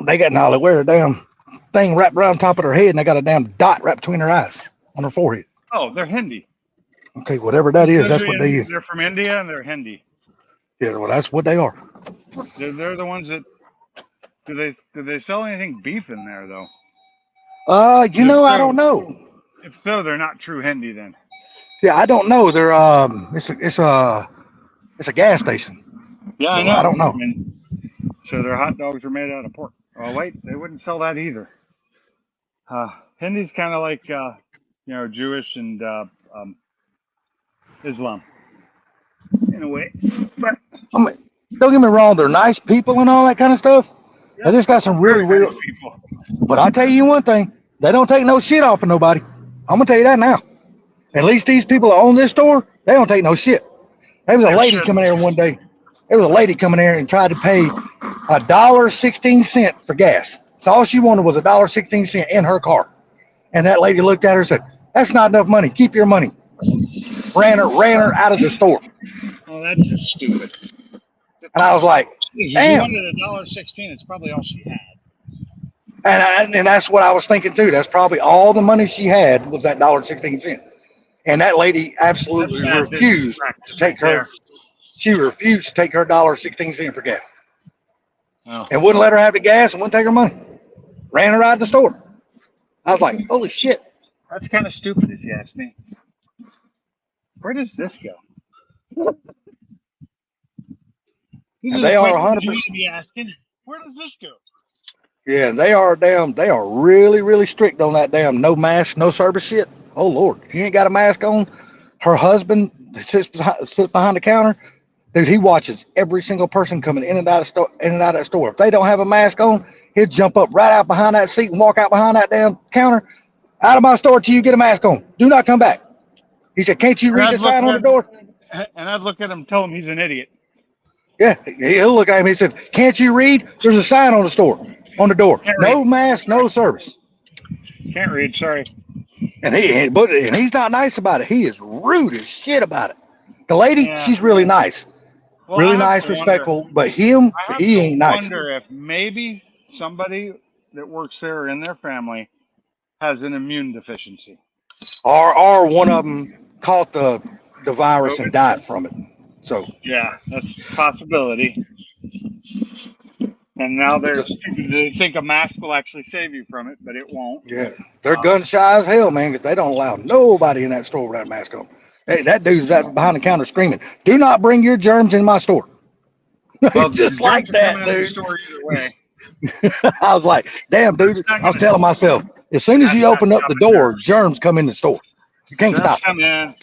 They wear a damn thing wrapped around top of their head, and they got a damn dot wrapped between their eyes on their forehead. Oh, they're Hindi. Okay, whatever that is, that's what they use. They're from India and they're Hindi. Yeah, well, that's what they are. They're the ones that. Do they sell anything beef in there though? I don't know. If so, they're not true Hindi then. Yeah, I don't know. They're it's a gas station. Yeah, I So know. I don't know. So their hot dogs are made out of pork. Oh wait, they wouldn't sell that either. Hindi's kind of like Jewish and Islam in a way. But I mean, don't get me wrong, they're nice people and all that kind of stuff. They just got some really very weird nice people. But I tell you one thing, they don't take no shit off of nobody. I'm gonna tell you that now. At least these people that own this store, they don't take no shit. There was a lady coming here one day. There was a lady coming here and tried to pay $1.16 for gas. So all she wanted was $1.16 in her car. And that lady looked at her and said, "That's not enough money. Keep your money." Ran her out of the store. Oh, that's just stupid. And I was like, damn. If you wanted $1.16, it's probably all she had. And that's what I was thinking too. That's probably all the money she had was that $1.16. And that lady absolutely refused to take her. She refused to take her $1.16 for gas. Oh. And wouldn't let her have the gas and wouldn't take her money. Ran her out of the store. I was like, holy shit. That's kind of stupid if you ask me. Where does this go? They are 100%. Be asking, where does this go? Yeah, they are really, really strict on that damn no mask, no service shit. Oh Lord, if you ain't got a mask on, her husband sits behind the counter. Dude, he watches every single person coming in and out of that store. If they don't have a mask on, he'll jump up right out behind that seat and walk out behind that damn counter. Out of my store till you get a mask on. Do not come back. He said, "Can't you read the sign on the door?" And I'd look at him and tell him he's an idiot. Yeah, he'll look at him. He said, "Can't you read? There's a sign on the door. No mask, no service." Can't read, sorry. And he's not nice about it. He is rude as shit about it. The lady, she's really nice. Well, really nice, respectful, but him, he ain't nice. I wonder if maybe somebody that works there or in their family has an immune deficiency. Or one of them caught the virus and died from it. So yeah, that's a possibility. And now they think a mask will actually save you from it, but it won't. Yeah, they're gun shy as hell, man, because they don't allow nobody in that store without a mask on. Hey, that dude's out behind the counter screaming, "Do not bring your germs in my store." Well, just like that, dude. Store either way. I was like, damn, dude. I was telling myself, as soon as you open up the door, germs come in the store. You can't stop. Come in.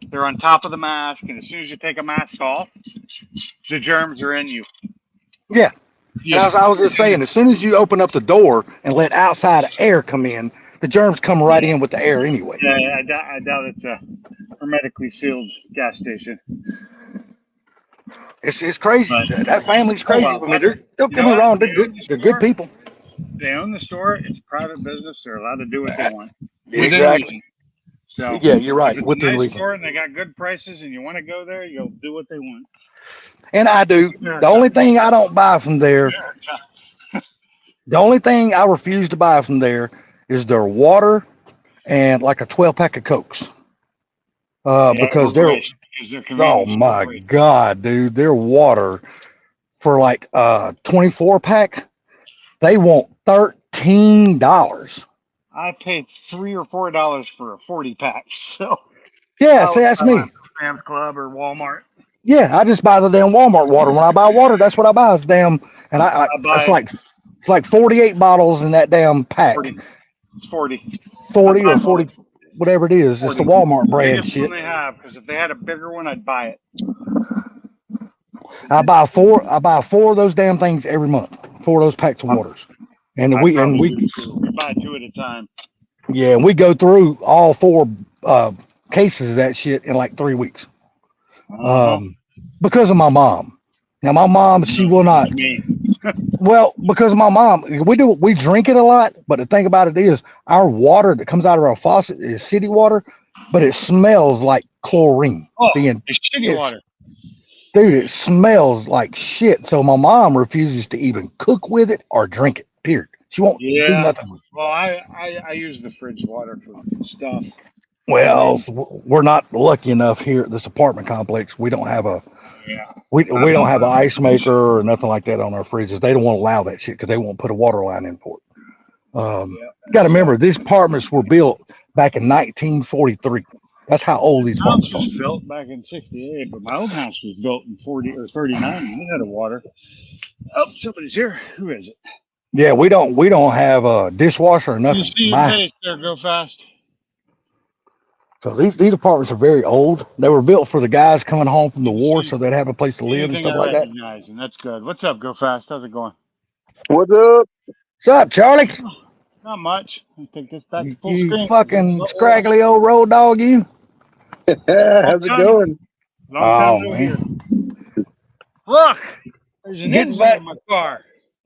They're on top of the mask, and as soon as you take a mask off, the germs are in you. Yeah. I was just saying, as soon as you open up the door and let outside air come in, the germs come right in with the air anyway. Yeah, I doubt it's hermetically sealed gas station. It's crazy. But- That family's crazy. well, I mean, don't you get know me what? wrong. They They're good. own the They're store. good people. They own the store. It's a private business. They're allowed to do what they want. Within Exactly. reason. So Yeah, you're right. if it's Within a nice reason. store and they got good prices and you want to go there, you'll do what they want. And I do. The only thing I don't buy from there, the only thing I refuse to buy from there is their water and like a 12-pack of Cokes. Because they're, they're oh my God, dude, their water for like 24-pack, they want $13. I paid $3 or $4 for a 40-pack. So Yeah, see, that's me. Sam's Club or Walmart. Yeah, I just buy the damn Walmart water. When I buy water, that's what I buy. Is damn, and I it's like 48 bottles in that damn pack. 40. It's 40. 40 or 40, whatever it is. It's the Walmart brand Biggest shit. one they have, because if they had a bigger one, I'd buy it. I buy four of those damn things every month. 4 of those packs of waters, and we buy 2 at a time. Yeah, we go through all 4 cases of that shit in like 3 weeks. Because of my mom. Now my mom, she will not. Well, because of my mom, we drink it a lot, but the thing about it is our water that comes out of our faucet is city water, but it smells like chlorine. It's shitty water. Dude, it smells like shit. So my mom refuses to even cook with it or drink it, period. She won't do nothing with it. Well, I use the fridge water for stuff. Well, we're not lucky enough here at this apartment complex. We don't have we don't have an ice maker or nothing like that on our fridges. They don't want to allow that shit because they won't put a water line in for it. You got to remember, these apartments were built back in 1943. That's how old these house apartments was are. built back in '68, but my old house was built in 40 or 39. And we had a water. Oh, somebody's here. Who is it? Yeah, we don't have a dishwasher or nothing. You see your face there, go fast. So these apartments are very old. They were built for the guys coming home from the war, so they'd have a place to live and stuff like that. And that's good. What's up, go fast? How's it going? What's up? What's up, Charlie? Not much. I think this back to full You screen. fucking scraggly old road dog, you. How's it going? Long time no man. here. Look, there's an engine in my car.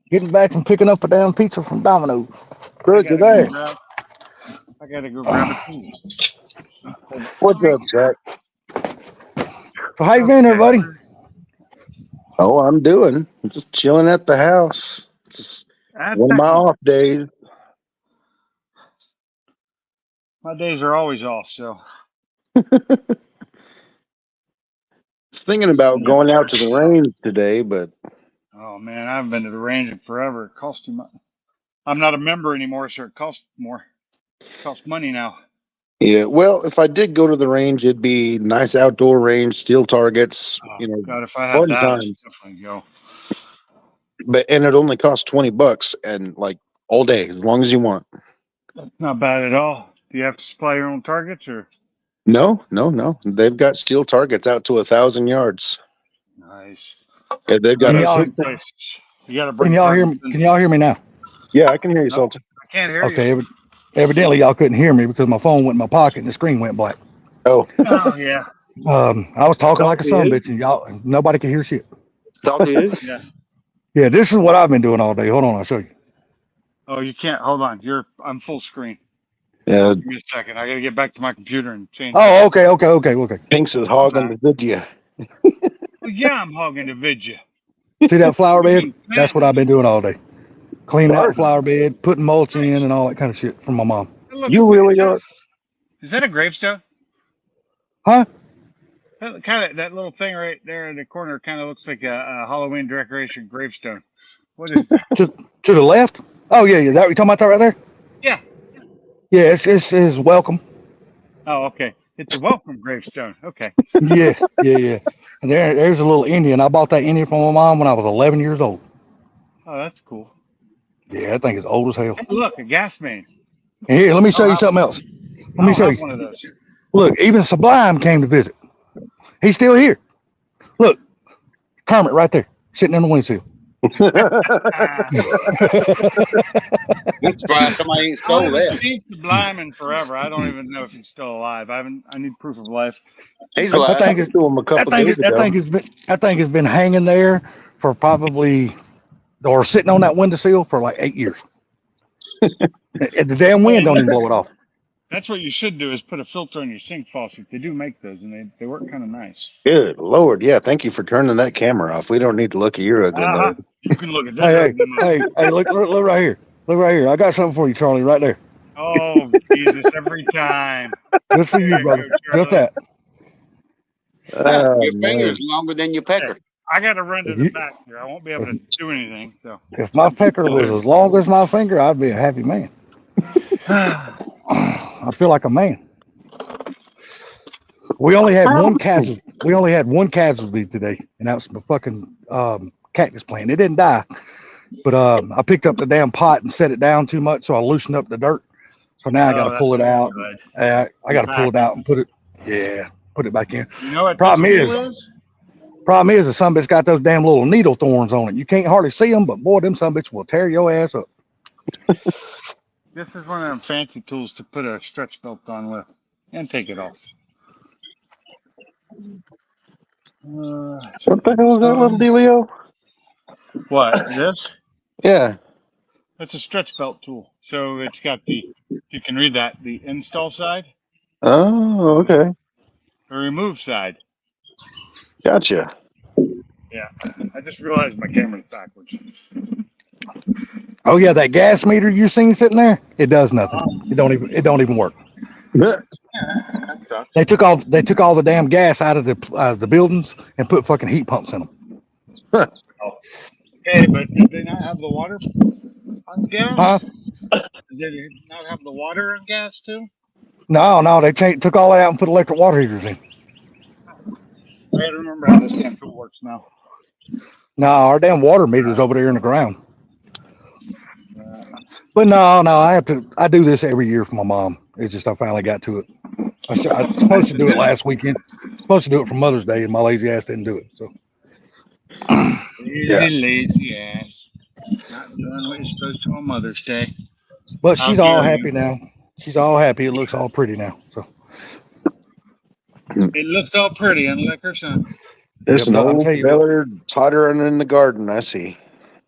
Getting back from picking up a damn pizza from Domino's. Good today. I gotta go grab a tea. What's up, Zach? So how you been, everybody? Oh, I'm just chilling at the house. It's one of my off days. My days are always off, so. I was thinking about going out to the range today, but Oh man, I haven't been to the range in forever. It costs too much. I'm not a member anymore, so it costs more. It costs money now. yeah, well, if I did go to the range, it'd be nice outdoor range, steel targets, God, if I had fun that, times. I'd definitely go. And it only costs $20 and like all day, as long as you want. Not bad at all. Do you have to supply your own targets or? No. They've got steel targets out to 1,000 yards. Nice. Yeah, they've got Can a y'all- system. You gotta bring. Can y'all hear me? targets in. Can y'all hear me now? Yeah, I can hear you, No. Sultan. I can't hear Okay, you. evidently y'all couldn't hear me because my phone went in my pocket and the screen went black. Oh, Oh yeah. I was talking like a Salty son bitch and nobody could hear shit. Salty is? Yeah. Yeah, this is what I've been doing all day. Hold on, I'll show you. Oh, you can't. Hold on. I'm full screen. Yeah, Give me a second. I gotta get back to my computer and change. Oh, okay. Pinks is hogging the video. Well, yeah, I'm hogging the vidya. See that flower bed? That's what I've been doing all day. Cleaning out the flower bed, putting mulch in and all that kind of shit from my mom. You really are. Is that a gravestone? Huh? That little thing right there in the corner kind of looks like a Halloween decoration gravestone. What is that? To the left? Oh yeah, is that what you're talking about that right there? Yeah. Yeah, it's welcome. Oh, okay. It's a welcome gravestone. Okay. Yeah. And there's a little Indian. I bought that Indian from my mom when I was 11 years old. Oh, that's cool. Yeah, that thing is old as hell. Hey, look, a gas main. And here, let me show you something else. Let me show you. One of those. Look, even Sublime came to visit. He's still here. Look, Kermit right there, sitting in the windshield. I'm surprised somebody ain't I stole haven't that. seen Sublime in forever. I don't even know if he's still alive. I need proof of life. He's I alive. think I to him a couple that days ago. thing has been hanging there for probably or sitting on that windowsill for like 8 years. And the damn wind don't even blow it off. That's what you should do is put a filter on your sink faucet. They do make those, and they work kind of nice. Good Lord, yeah. Thank you for turning that camera off. We don't need to look at your ugly mug. You can look at this. Hey, look right here. Look right here. I got something for you, Charlie, right there. Oh, Jesus, every time. Just for you, There you brother. go, Charlie. Just that. Your man. finger's longer than your pecker. I got to run to the back here. I won't be able to do anything. So If my pecker was as long as my finger, I'd be a happy man. I feel like a man. We only had one casualty. We only had one casualty today, and that was the fucking cactus plant. It didn't die, but I picked up the damn pot and set it down too much, so I loosened up the dirt. So now I got to pull it out. I got to pull it out and put it back in. You know what? Problem is the son bitch got those damn little needle thorns on it. You can't hardly see them, but boy, them son bitch will tear your ass up. This is one of them fancy tools to put a stretch belt on with and take it off. What the hell is that little dealio? What? This? Yeah. That's a stretch belt tool. So it's got you can read that, the install side, Oh, okay. the remove side. Gotcha. Yeah. I just realized my camera's backwards. Oh yeah, that gas meter you seen sitting there, it does nothing. It don't even work. That sucks. They took all the damn gas out of the buildings and put fucking heat pumps in them. Okay, but did they not have the water on gas? Huh? Did they not have the water on gas too? No, they took all that out and put electric water heaters in. I gotta remember how this damn tool works now. No, our damn water meter's over there in the ground. But no, I do this every year for my mom. It's just I finally got to it. I was supposed to do it last weekend. Supposed to do it for Mother's Day, and my lazy ass didn't do it. So Lazy ass. Not doing what you're supposed to on Mother's Day. but she's all happy now. She's all happy. It looks all pretty now. So it looks all pretty, unlike her son. There's Yep, an I'll old tell you feller tottering in the garden, I see.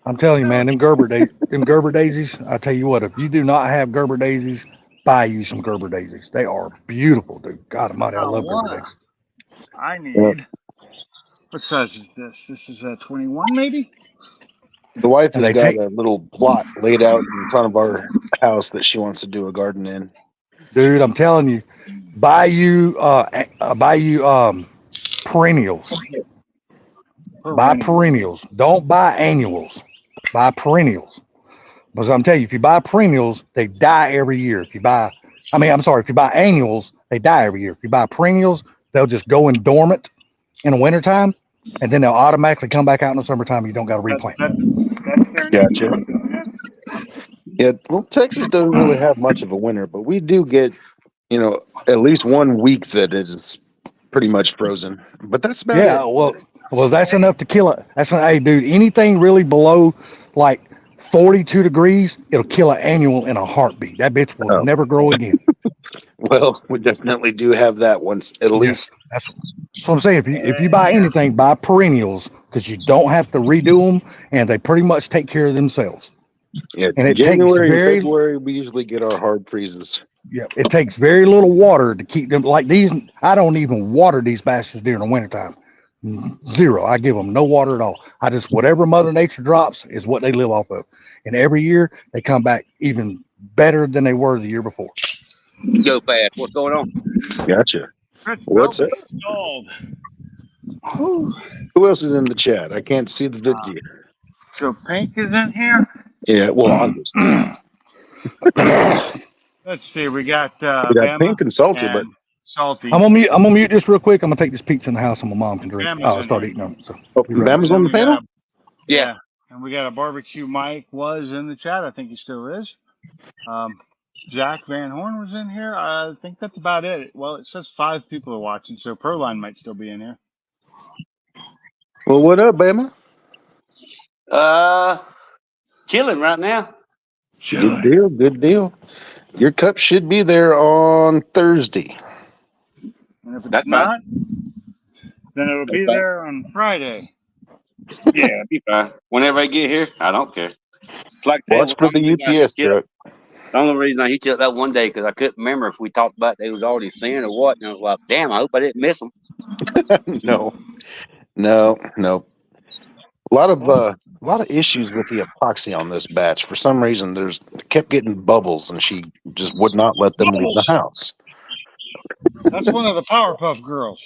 I'm telling you, man, them Gerber daisies. I tell you what, if you do not have Gerber daisies, buy you some Gerber daisies. They are beautiful, dude. God Almighty, I love Gerber daisies. I need. What size is this? This is a 21, maybe. The wife And has they got a little plot laid out in front of our house that she wants to do a garden in. Dude, I'm telling you, buy you perennials. Buy perennials. Don't buy annuals. Buy perennials. Because I'm telling you, if you buy perennials, they die every year. If you buy annuals, they die every year. If you buy perennials, they'll just go in dormant in the wintertime, and then they'll automatically come back out in the summertime. You don't got to replant. That's their Gotcha. Yeah, well, Texas doesn't really have much of a winter, but we do get, at least 1 week that is pretty much frozen. But that's about it. Well, that's enough to kill it. Hey, dude, anything really below like 42 degrees, it'll kill an annual in a heartbeat. That bitch will never grow again. Well, we definitely do have that once at least. That's what I'm saying. If you buy anything, buy perennials because you don't have to redo them, and they pretty much take care of themselves. Yeah, And it January takes and February, we usually get our hard freezes. Yeah, it takes very little water to keep them like these. I don't even water these bastards during the wintertime. Zero. I give them no water at all. I just whatever Mother Nature drops is what they live off of, and every year they come back even better than they were the year before. Go fast. What's going on? Gotcha. What's up? Who else is in the chat? I can't see the video. So Pink is in here. Yeah, well, obviously. Let's see. We got Pink and Salty, but Salty. I'm gonna mute this real quick. I'm gonna take this pizza in the house, and my mom can drink. Bama's Start in eating them. So Bama's on the panel. Yeah. And we got a barbecue. Mike was in the chat. I think he still is. Zach Van Horn was in here. I think that's about it. Well, it says 5 people are watching, so Proline might still be in here. Well, what up, Bama? Chilling right now. Good deal. Good deal. Your cup should be there on Thursday. And if it's That's not, then it'll be That's fine. there on Friday. Yeah, it'll be fine. Whenever I get here, I don't care. Like I said, Watch for the UPS truck. The only reason I hit you up that one day because I couldn't remember if we talked about they was already seeing or what. And I was like, damn, I hope I didn't miss them. No. A lot of issues with the epoxy on this batch. For some reason, kept getting bubbles, and she just would not let them leave the house. That's one of the Powerpuff Girls.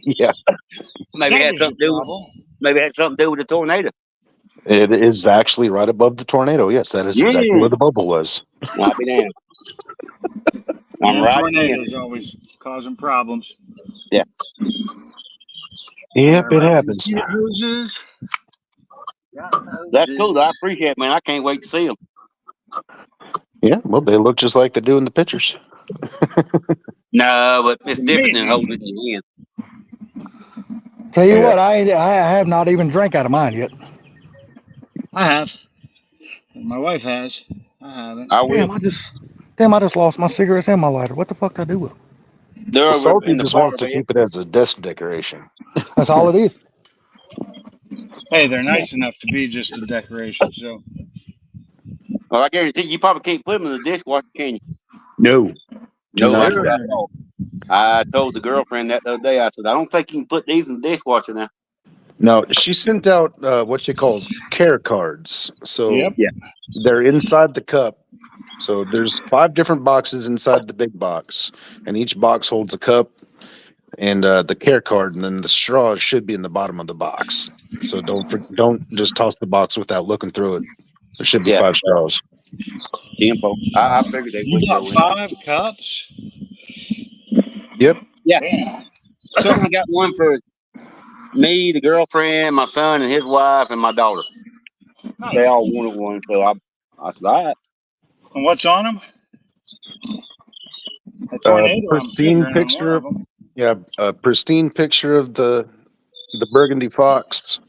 Yeah, Maybe it That had was something the to do. problem. Maybe it had something to do with the tornado. it is actually right above the tornado. Yes, that is exactly where the bubble was. I'll be damned. I'm And right. tornadoes always causing problems. Yep, it happens. Mosquito hoses. That's cool. I appreciate it, man. I can't wait to see them. Yeah, well, they look just like they do in the pictures. No, but it's different than holding it in your hand. Tell you Yeah. what, I have not even drank out of mine yet. I have. My wife has. I haven't. I will. Damn, I just lost my cigarettes and my lighter. What the fuck did I do with them? They're over Salty in the just wants to fire keep it as a desk decoration. That's all it is. Hey, they're nice enough to be just a decoration. So Well, I guarantee you probably can't put them in the dishwasher, can you? No. No, not. that's right. I told the girlfriend that the other day. I said, I don't think you can put these in the dishwasher now. No, she sent out what she calls care cards. So Yep. they're inside the cup. So there's 5 different boxes inside the big box, and each box holds a cup and the care card, and then the straw should be in the bottom of the box. So don't just toss the box without looking through it. There should be 5 straws. Info. I figured they would you go got in. 5 cups. Yep. Yeah. So I got one for me, the girlfriend, my son, and his wife, and my daughter. Nice. They all wanted one, so I said, all right. And what's on them? A tornado. I'm Pristine figuring on picture one of of them. Yeah, a pristine picture of the burgundy fox,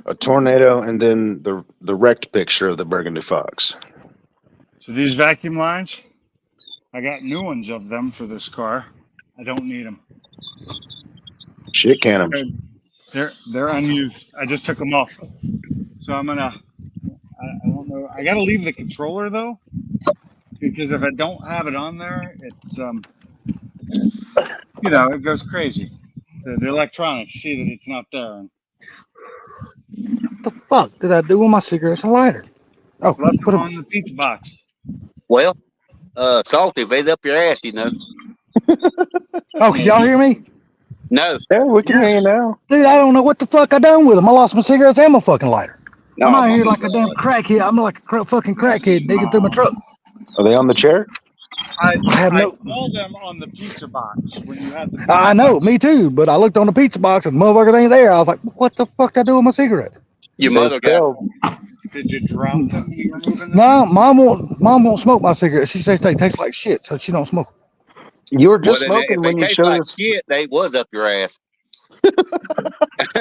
a tornado, and then the wrecked picture of the burgundy fox. So these vacuum lines, I got new ones of them for this car. I don't need them. Shit cannons. They're unused. I just took them off. So I'm gonna. I don't know. I gotta leave the controller though, because if I don't have it on there, it's it goes crazy. The electronics see that it's not there. And What the fuck did I do with my cigarettes and lighter? Oh, left put them 'em- on the pizza box. Well, Salty, if they's up your ass, you know. Oh, can y'all hear me? No. Yeah, we can hear you now. Dude, I don't know what the fuck I done with them. I lost my cigarettes and my fucking lighter. No, I'm out here like a damn crackhead. I'm like a fucking crackhead digging through my truck. Are they on the chair? I have no- saw them on the pizza box when you had the. I know, me too. But I looked on the pizza box and motherfucker ain't there. I was like, what the fuck did I do with my cigarette? Your mother got Did you drop them when you were moving them? No, mom won't smoke my cigarette. She says they taste like shit, so she don't smoke. You were just Well, smoking when you showed like us. shit, they was up your ass.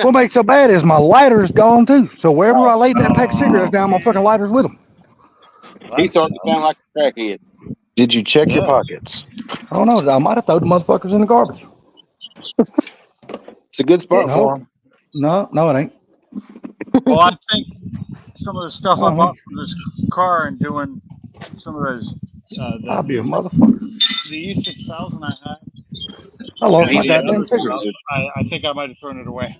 What makes so bad is my lighter's gone too. So wherever I laid that pack of cigarettes down, my fucking lighter's with them. He started to sound like a crackhead. Did you check your pockets? I don't know. I might have thrown the motherfuckers in the garbage. It's a good spot Yeah, for them. No, it ain't. Well, I think some of the stuff I bought from this car and doing some of those. I'll be a motherfucker. The E6000 I had. I lost my the goddamn other cigarette. stuff, I think I might have thrown it away.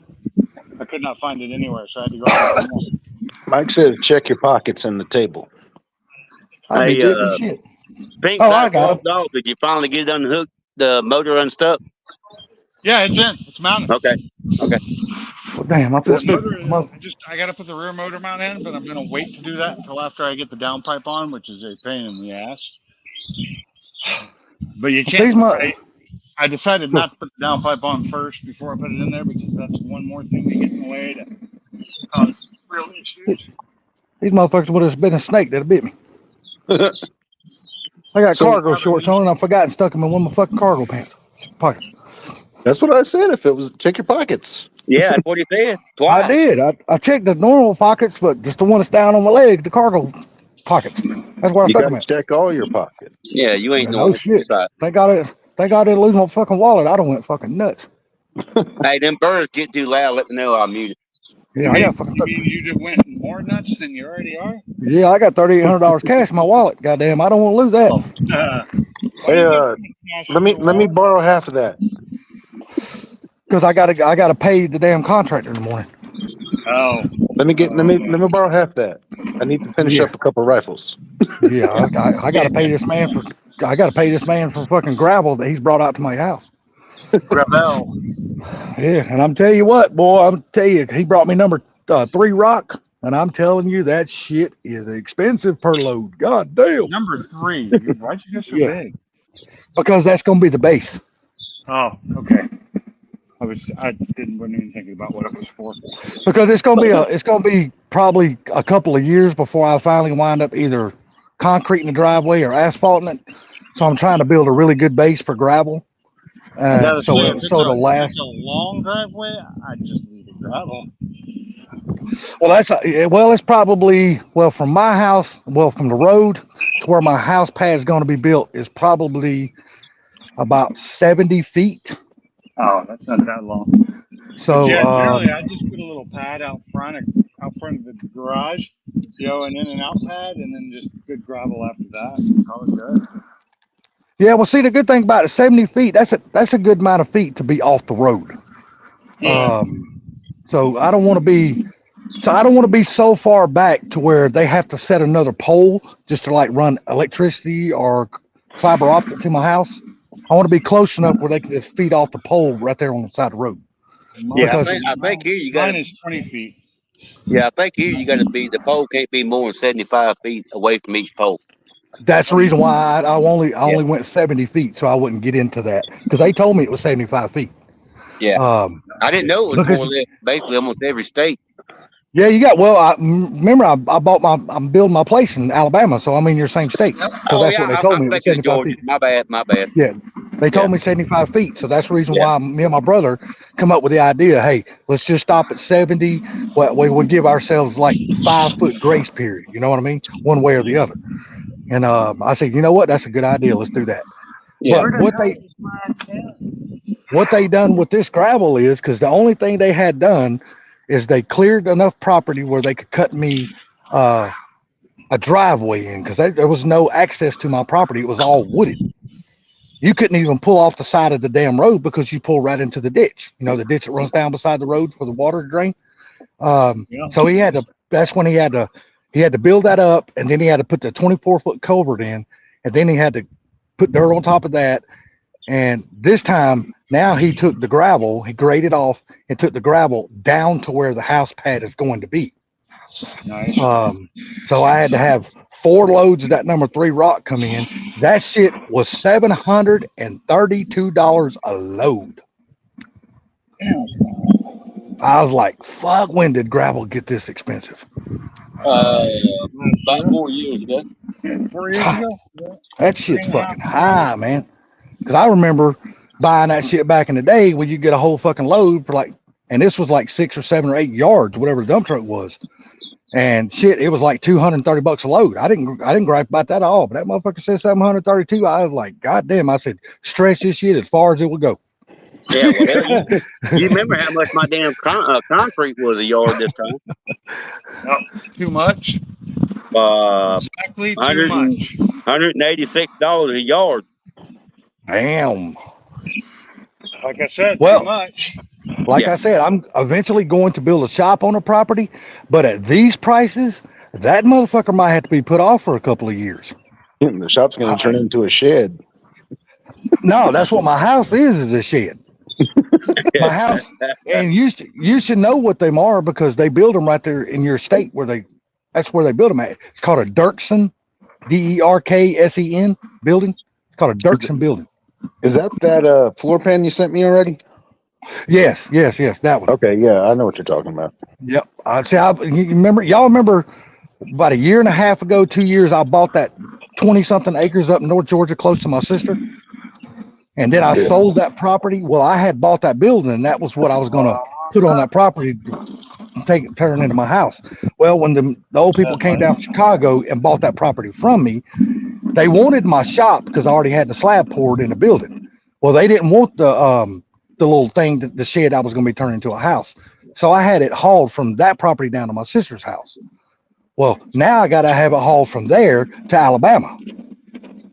I could not find it anywhere, so I had to go out and get more. Mike said check your pockets and the table. I'd be Hey, digging shit. Pink Oh, I got it. dog. Did you finally get it unhooked? The motor unstuck? Yeah, it's in. It's mounted. Okay. Well, damn, I feel The motor, stupid. I got to put the rear motor mount in, but I'm going to wait to do that until after I get the downpipe on, which is a pain in the ass. But you can't. I decided not to put the downpipe on first before I put it in there because that's one more thing to get in the way to cause real issues. These motherfuckers would have been a snake that'd bit me. I got So- cargo shorts on and I forgot and stuck them in one of my fucking cargo pants pockets. That's what I said. If it was check your pockets. Yeah, that's what he said. I Twice. did. I checked the normal pockets, but just the one that's down on my leg, the cargo pockets. That's where I You stuck got them to at. check all your pockets. Yeah, you ain't No doing shit. it. Thank God I didn't lose my fucking wallet. I done went fucking nuts. Hey, them birds get too loud. Let me know I'm muted. Yeah, I got fucking. You mean you just went more nuts than you already are? Yeah, I got $3,800 cash in my wallet. Goddamn, I don't want to lose that. Why Hey, you got cash in your let me wallet? borrow half of that. Because I gotta pay the damn contractor in the morning. Oh, Let me borrow half that. I need to finish Yeah. up a couple rifles. Yeah, I gotta pay this man for fucking gravel that he's brought out to my house. Gravel. Yeah, and I'm telling you what, boy, he brought me number 3 rock, and I'm telling you that shit is expensive per load. God damn. Number 3. Why'd you go so Yeah. big? Because that's gonna be the base. Oh, okay. Wasn't even thinking about what it was for. Because it's gonna be probably a couple of years before I finally wind up either concreting the driveway or asphalting it. So I'm trying to build a really good base for gravel. So it'll last. It's a long driveway. I just need a gravel. Well, it's probably from my house, from the road to where my house pad is going to be built is probably about 70 feet. Oh, that's not that long. So yeah, generally I just put a little pad out front of the garage, an in and out pad, and then just good gravel after that. Call it good. yeah, well, see, the good thing about it, 70 feet, that's a good amount of feet to be off the road. Yeah. So I don't want to be so far back to where they have to set another pole just to like run electricity or fiber optic to my house. I want to be close enough where they can just feed off the pole right there on the side of the road. Yeah, Because I think here you got. Mine is 20 feet. Yeah, I think here you got to be. The pole can't be more than 75 feet away from each pole. that's the reason why I only went 70 feet, so I wouldn't get into that because they told me it was 75 feet. Yeah. I didn't know it was because- more or less basically almost every state. Yeah, you got. Well, remember I bought I'm building my place in Alabama, so I'm in your same state. So that's what they told me. It was 75 feet. My bad. Yeah, they told me 75 feet. So that's the reason why me and my brother come up with the idea. Hey, let's just stop at 70. Well, we would give ourselves like 5 foot grace period. You know what I mean? One way or the other. And I said, you know what? That's a good idea. Let's do that. Yeah. But what they done with this gravel is because the only thing they had done is they cleared enough property where they could cut me a driveway in because there was no access to my property. It was all wooded. You couldn't even pull off the side of the damn road because you pull right into the ditch. The ditch that runs down beside the road for the water to drain. So he had to. That's when he had to build that up, and then he had to put the 24-foot culvert in, and then he had to put dirt on top of that. And this time, now he took the gravel, he graded off, and took the gravel down to where the house pad is going to be. Nice. So I had to have 4 loads of that number 3 rock come in. That shit was $732 a load. Damn. I was like, fuck, when did gravel get this expensive? About 4 years ago. 4 years ago? That shit's fucking high, man. Because I remember buying that shit back in the day when you get a whole fucking load for and this was like 6 or 7 or 8 yards, whatever the dump truck was. And shit, it was like $230 a load. I didn't gripe about that at all. But that motherfucker said 732. I was like, God damn. I said, stretch this shit as far as it would go. Yeah, well, you remember how much my damn concrete was a yard this time? Too much? Exactly too much. $186 a yard. Damn. Like I said, Well, too much. Like I said, I'm eventually going to build a shop on the property, but at these prices, that motherfucker might have to be put off for a couple of years. The shop's going to turn into a shed. No, that's what my house is a shed. My house, and you should know what they are because they build them right there in your state that's where they build them at. It's called a Dirksen, DERKSEN building. It's called a Dirksen building. Is that floor pan you sent me already? Yes, that one. Okay, yeah, I know what you're talking about. Yep. Y'all remember about a year and a half ago, 2 years, I bought that 20-something acres up in North Georgia close to my sister. And then I sold that property. Well, I had bought that building, and that was what I was going to put on that property to turn into my house. Well, when the old people came down from Chicago and bought that property from me, they wanted my shop because I already had the slab poured in the building. Well, they didn't want the little thing, the shed I was going to be turning into a house. So I had it hauled from that property down to my sister's house. Well, now I got to have it hauled from there to Alabama.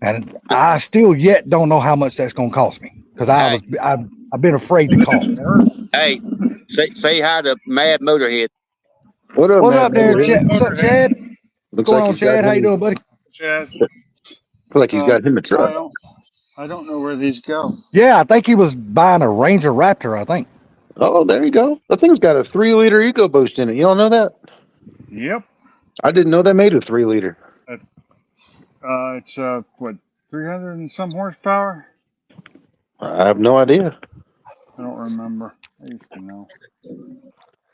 And I still yet don't know how much that's going to cost me because I've been afraid to call. Hey, say hi to Mad Motorhead. What up, What's man? up there, Chad? What's up, Chad? What's Looks going like on, Chad? How you doing, buddy? Chad, Feel like he's got him a truck. I don't know where these go. Yeah, I think he was buying a Ranger Raptor, I think. Oh, there you go. The thing's got a 3-liter EcoBoost in it. You all know that? Yep. I didn't know they made a 3-liter. It's what, 300 and some horsepower? I have no idea. I don't remember. I used to know.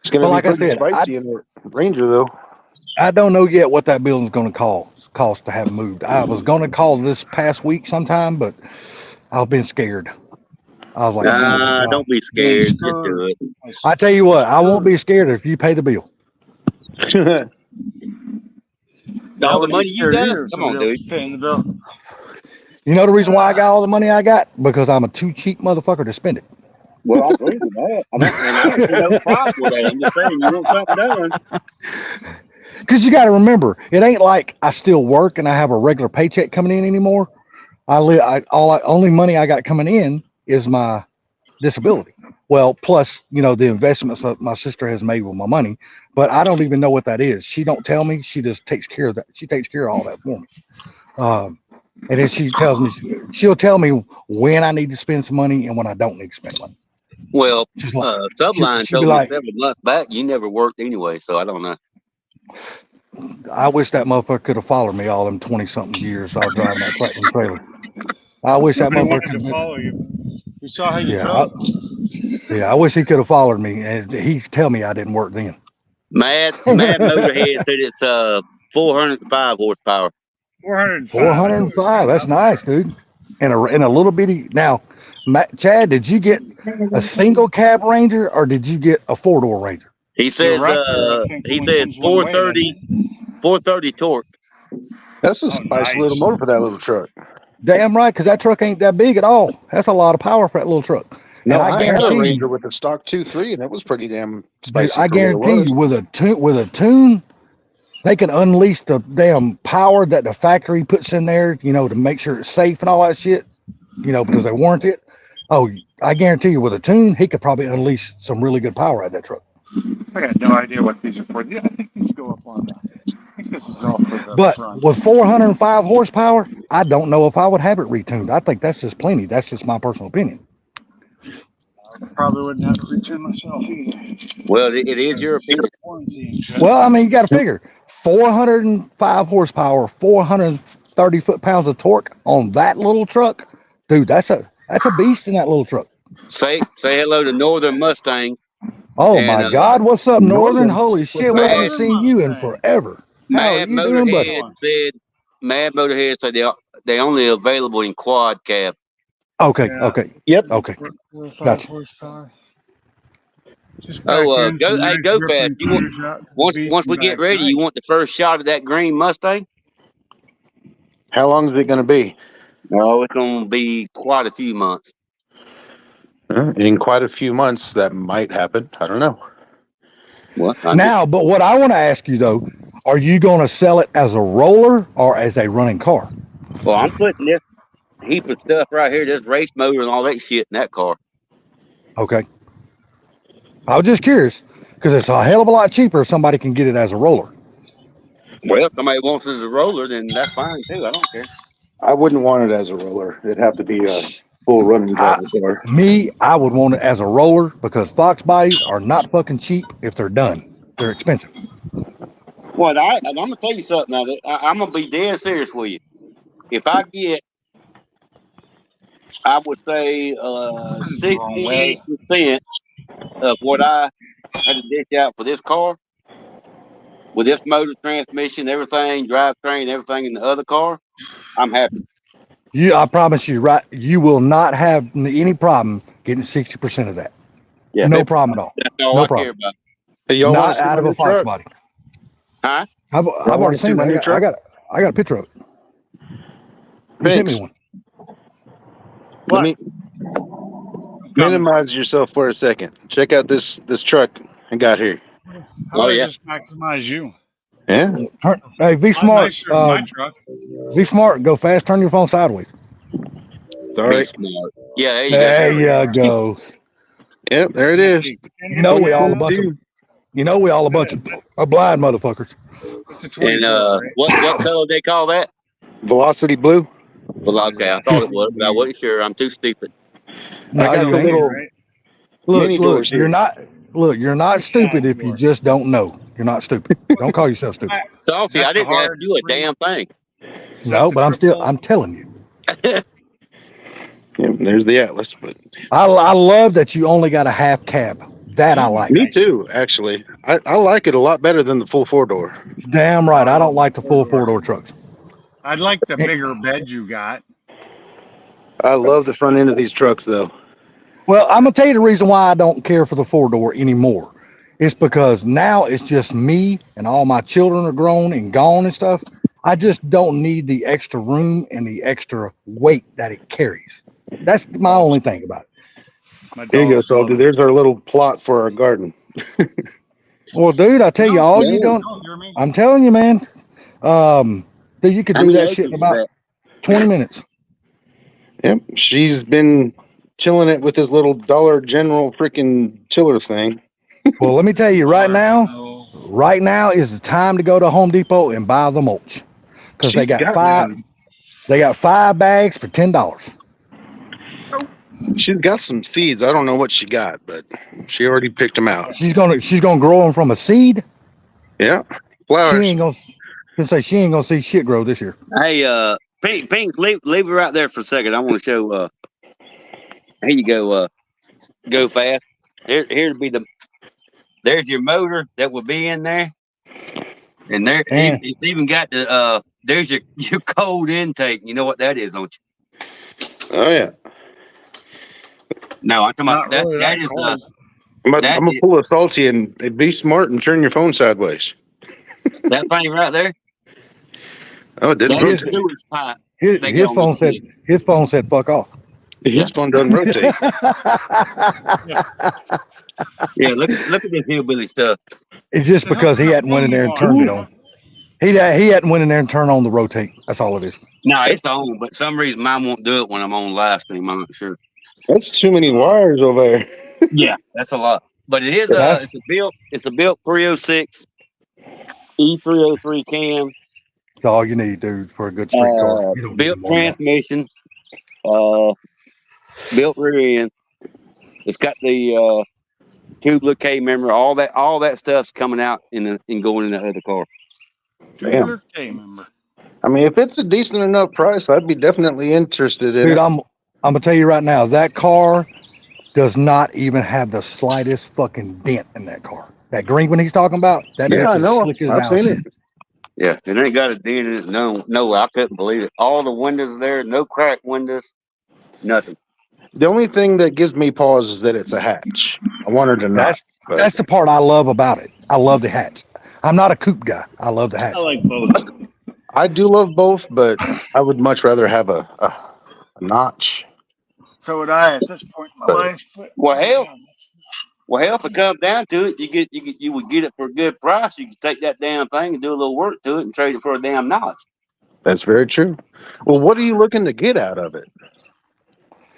It's going to But be like I pretty said, spicy in the Ranger, though. I don't know yet what that building's going to cost to have moved. I was going to call this past week sometime, but I've been scared. I was like, Nah, don't be scared. Just do it. I tell you what, I won't be scared if you pay the bill. All the money you got? Come on, dude. Paying the bill. You know the reason why I got all the money I got? Because I'm a too cheap motherfucker to spend it. Well, I agree with that. I don't see no problem with that. I'm just saying, you want something done. Because you got to remember, it ain't like I still work and I have a regular paycheck coming in anymore. Only money I got coming in is my disability. Well, plus, the investments that my sister has made with my money, but I don't even know what that is. She don't tell me. She just takes care of that. She takes care of all that for me. And then she'll tell me when I need to spend some money and when I don't need to spend money. Well, She's like, Subline she'll be told me like, 7 months back you never worked anyway, so I don't know. I wish that motherfucker could have followed me all them 20-something years I was driving that Platinum trailer. I wish that Nobody motherfucker wanted could to have. follow you. We saw how you Yeah, drove. I wish he could have followed me, and he'd tell me I didn't work then. Mad Motorhead said it's 405 horsepower. 405. 405. That's nice, dude. And a little bitty. Now, Chad, did you get a single cab Ranger or did you get a 4-door Ranger? He says Raptor, I think, he only says comes one way, 430 torque. That's a Oh, spicy nice. little motor for that little truck. Damn right, because that truck ain't that big at all. That's a lot of power for that little truck. No, And I had a guarantee Ranger you, with a stock 2.3, and it was pretty damn dude, spicy. I for what it guarantee you, was. with a tune, they can unleash the damn power that the factory puts in there, to make sure it's safe and all that shit, because they warrant it. Oh, I guarantee you, with a tune, he could probably unleash some really good power out of that truck. I got no idea what these are for. Yeah, I think these go up on that. I think this is all for the But front. with 405 horsepower, I don't know if I would have it retuned. I think that's just plenty. That's just my personal opinion. I probably wouldn't have to return myself either. Well, it is your opinion. Quarantine. Well, I mean, you got to figure 405 horsepower, 430 foot-pounds of torque on that little truck, dude. That's a beast in that little truck. Say hello to Northern Mustang. Oh And, my God, what's up, Northern? Holy shit, we Mad haven't seen you in forever. How are Mad you doing, buddy? Motorhead said they only available in quad cab. Okay, Yeah. okay, Yep. okay. 405 Gotcha. horsepower. Just Oh, back in some nice go ripping fast. You want cruise out to the beach once and we get back ready, tonight. you want the first shot of that green Mustang? How long is it going to be? No, it's gonna be quite a few months. In quite a few months, that might happen. I don't know. What? Now, but what I want to ask you though, are you going to sell it as a roller or as a running car? Well, I'm putting this heap of stuff right here, this race motor and all that shit in that car. Okay. I was just curious because it's a hell of a lot cheaper if somebody can get it as a roller. Well, if somebody wants it as a roller, then that's fine too. I don't care. I wouldn't want it as a roller. It'd have to be a full running car. I would want it as a roller because Fox bodies are not fucking cheap if they're done. They're expensive. Well, I'm gonna tell you something now. I'm gonna be dead serious with you. If I get, I would say 68% of what I had to dish out for this car, with this motor, transmission, everything, drivetrain, everything in the other car, I'm happy. I promise you, right? You will not have any problem getting 60% of that. Yeah. No problem at all. That's all No I problem. care about. Hey, y'all want Not to see out my of new a Fox truck? body. Huh? I've Y'all already want to see seen my it. new truck? I got a picture of it. You sent me Thanks. one. Let me minimize yourself for a second. Check out this truck I got here. How Oh, do I yeah. just maximize you? Yeah. Hey, be A lot smart. nicer than my truck. Be smart. Go fast. Turn your phone sideways. Be Sorry. smart. Yeah, there you go. There you go. Yep, there it is. You know we all a bunch of 2022. you know we all a bunch of blind motherfuckers. It's a And 24, right? what color they call that? Velocity Blue. Well, okay, I thought it was, but I wasn't sure. I'm too stupid. No, I got you the ain't. little Right? mini doors here. You're not stupid if you just don't know. You're not stupid. Don't call yourself stupid. Saucy, That's I the didn't have to hard do a three. damn thing. Is No, that but the I'm telling you. Yep, there's the Atlas. But I love that you only got a half cab. That I like. me too, actually. I like it a lot better than the full 4-door. Damn right. I don't like the full 4-door trucks. I'd like the bigger bed you got. I love the front end of these trucks, though. Well, I'm gonna tell you the reason why I don't care for the 4-door anymore. It's because now it's just me and all my children are grown and gone and stuff. I just don't need the extra room and the extra weight that it carries. That's my only thing about it. My Here you go, dogs Salty. love it. There's our little plot for our garden. Well, dude, I tell you, all you don't. Don't hear me. I'm telling you, man. Dude, you could How do many that acres shit in is about that? 20 minutes. Yep, she's been tilling it with this little Dollar General freaking tiller thing. Well, let me tell you right now. No. Right now is the time to go to Home Depot and buy the mulch because they She's got got five. some- They got 5 bags for $10. She's got some seeds. I don't know what she got, but she already picked them out. She's gonna grow them from a seed. Yeah, She flowers. ain't gonna say she ain't gonna see shit grow this year. Hey, Pinks, leave it right there for a second. I want to show. Here you go. Go fast. Here'd be there's your motor that would be in there, and there And it's even got the there's your cold intake. You know what that is, don't you? Oh yeah. No, I'm talking Not about that. really That that is cold. I'm that gonna is, pull a Salty and be smart and turn your phone sideways. that thing right there. Oh, it didn't That is rotate. sewage pipe. his, They his got on phone this said thing. his phone said fuck off. His phone doesn't rotate. Yeah, look at this hillbilly stuff. It's just The hell because he kind of hadn't went in phone there you and turned it on? on. He hadn't went in there and turned on the rotate. That's all it is. No, it's on, but some reason mine won't do it when I'm on live stream. I'm not sure. That's too many wires over there. Yeah, that's a lot. But it is That's- it's a built 306 E303 cam, That's all you need, dude, for a good street car. You don't need built more than that. transmission, built rear end. It's got the tubular K member. All that stuff's coming out and going in that other car. Damn. Okay, remember. I mean, if it's a decent enough price, I'd be definitely interested in Dude, it. I'm gonna tell you right now, that car does not even have the slightest fucking dent in that car. That green one he's talking about, that Yeah, bitch I is know. slick as I've Alice. seen it. Yeah, it ain't got a dent in it. No, I couldn't believe it. All the windows are there, no cracked windows, nothing. The only thing that gives me pause is that it's a hatch. I wanted to not. That's the part I love about it. I love the hatch. I'm not a coupe guy. I love the hatch. I like both. I do love both, but I would much rather have a notch. So would I at this point in my life. But Well, hell, if it comes down to it, you would get it for a good price. You could take that damn thing and do a little work to it and trade it for a damn notch. That's very true. Well, what are you looking to get out of it?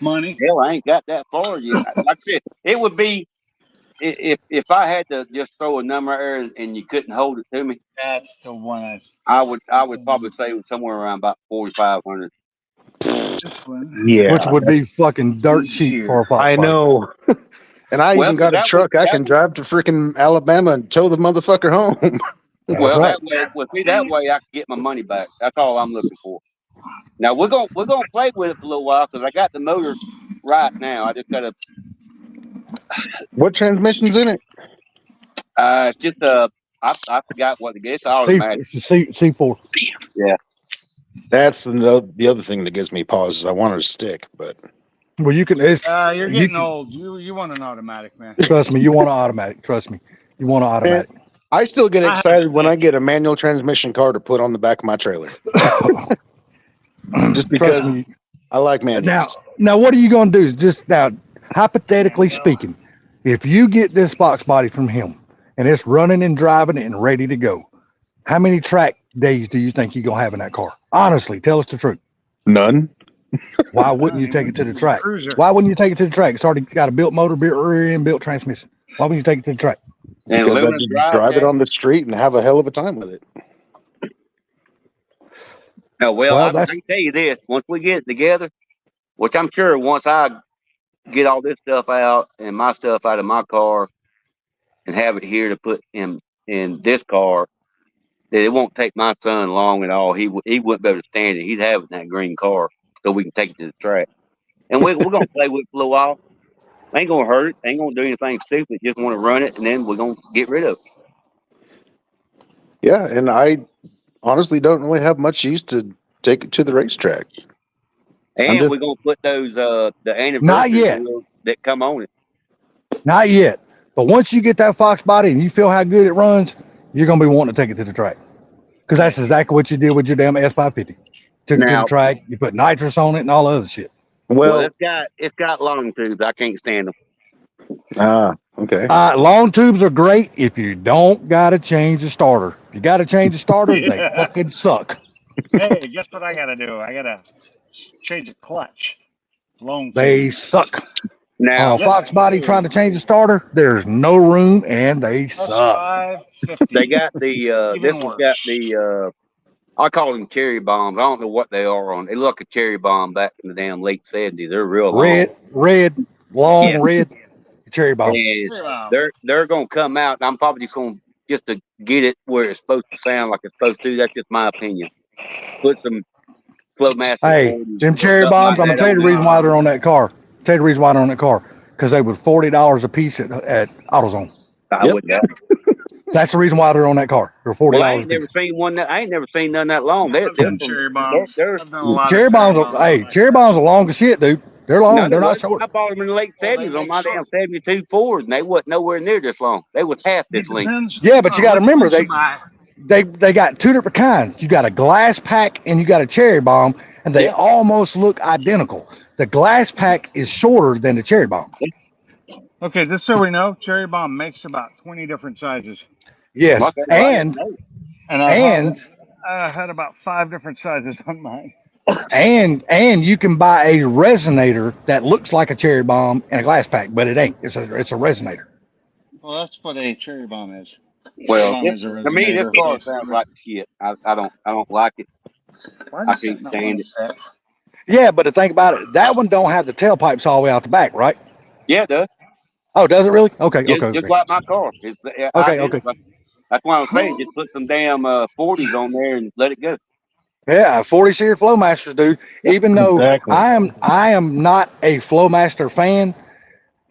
money. Hell, I ain't got that far yet. Like I said, it would be if I had to just throw a number there and you couldn't hold it to me, That's the one. I would probably say somewhere around about 4,500. This one. Yeah, Which would be fucking dirt cheap for a Fox I body. know. And I Well, even got a that truck I can drive to freaking Alabama and tow the motherfucker home. That's Well, right. that way, with me that way, I can get my money back. That's all I'm looking for. Now we're gonna play with it for a little while because I got the motor right now. I just gotta What transmission's in it? it's just I forgot what it is. It's automatic. It's a C4. That's the other thing that gives me pause is I wanted to stick, but Well, you can. It's You're you getting can, old. You want an automatic, man. trust me. You want an automatic. Trust me. You want an automatic. I still get I have excited when I stick. get a manual transmission car to put on the back of my trailer, just Trust because me. I like manuals. Now, what are you going to do? Just now, hypothetically speaking, if you get this box body from him and it's running and driving and ready to go, how many track days do you think you're going to have in that car? Honestly, tell us the truth. None. Why wouldn't you take it to the track? Cruiser. Why wouldn't you take it to the track? It's already got a built motor, built rear end, built transmission. Why wouldn't you take it to the track? And Because I aluminum just drive drive it jack. on the street and have a hell of a time with it. No, well, Well, I that's can tell you this: once we get it together, which I'm sure once I get all this stuff out and my stuff out of my car and have it here to put in this car, that it won't take my son long at all. He wouldn't be able to stand it. He's having that green car, so we can take it to the track, and we're gonna play with it for a while. Ain't gonna hurt it. Ain't gonna do anything stupid. Just want to run it, and then we're gonna get rid of it. Yeah, and I honestly don't really have much use to take it to the racetrack. And just- we're gonna put those the Not anniversary yet. wheels that come on it. not yet. But once you get that Fox body and you feel how good it runs, you're going to be wanting to take it to the track. Because that's exactly what you did with your damn S550. Took it to Now- the track, you put nitrous on it and all the other shit. Well, it's got long tubes. I can't stand them. Okay. Long tubes are great if you don't got to change the starter. If you got to change the starter, they Yeah. fucking suck. Hey, guess what I gotta do? I gotta change the clutch. Long. They suck. Now, On a Fox body trying to change the starter, there's no room and they Plus suck. 550. they got the Even this one's got worse. the I call them cherry bombs. I don't know what they are on. They look like a cherry bomb back in the damn late 70s. They're real Red, long Yeah. red cherry bomb. long. And Wow. they're gonna come out. I'm probably just to get it where it's supposed to sound like it's supposed to. That's just my opinion. Put some Flowmaster. Hey, 40s, them cherry stuff bombs, like I'm gonna that tell you the on reason there. why they're on that car. Tell you the reason why they're on that car. Because they was $40 a piece at AutoZone. I Yep. wouldn't. That's the reason why they're on that car. They're $40 Well, I a ain't piece. never seen one that I ain't never seen none that long. They're I've done from- cherry bombs. they're- I've done a lot Cherry of bombs, on hey, my cherry car. bombs are long as shit, dude. They're long. No, They're they not wasn't. short. I bought them in the late Well, they 70s on make my short. damn 72 Ford, and they wasn't nowhere near this long. They was half It this length. depends. Yeah, but you on gotta which remember, ones you buy. They got two different kinds. You got a glass pack and you got a cherry bomb, and they Yeah. almost look identical. The glass pack is shorter than the cherry bomb. Okay, just so we know, cherry bomb makes about 20 different sizes, Yes, Okay, well, I didn't and know. and I had about 5 different sizes on mine. and you can buy a resonator that looks like a cherry bomb in a glass pack, but it ain't. It's a resonator. Well, that's what a cherry bomb is. Well, Bomb is a to me, this resonator, car basically. sounds like shit. I don't like it. Why I does can't that not stand want it. to set? Yeah, but the thing about it, that one don't have the tailpipes all the way out the back, right? Yeah, it does. Oh, does it really? Okay, Just, okay, just okay. like my car. It's, Okay, identical. That's why I was saying, just put some damn 40s on there and let it go. Yeah, 40 series Flowmasters, dude. Even though Exactly. I am not a Flowmaster fan,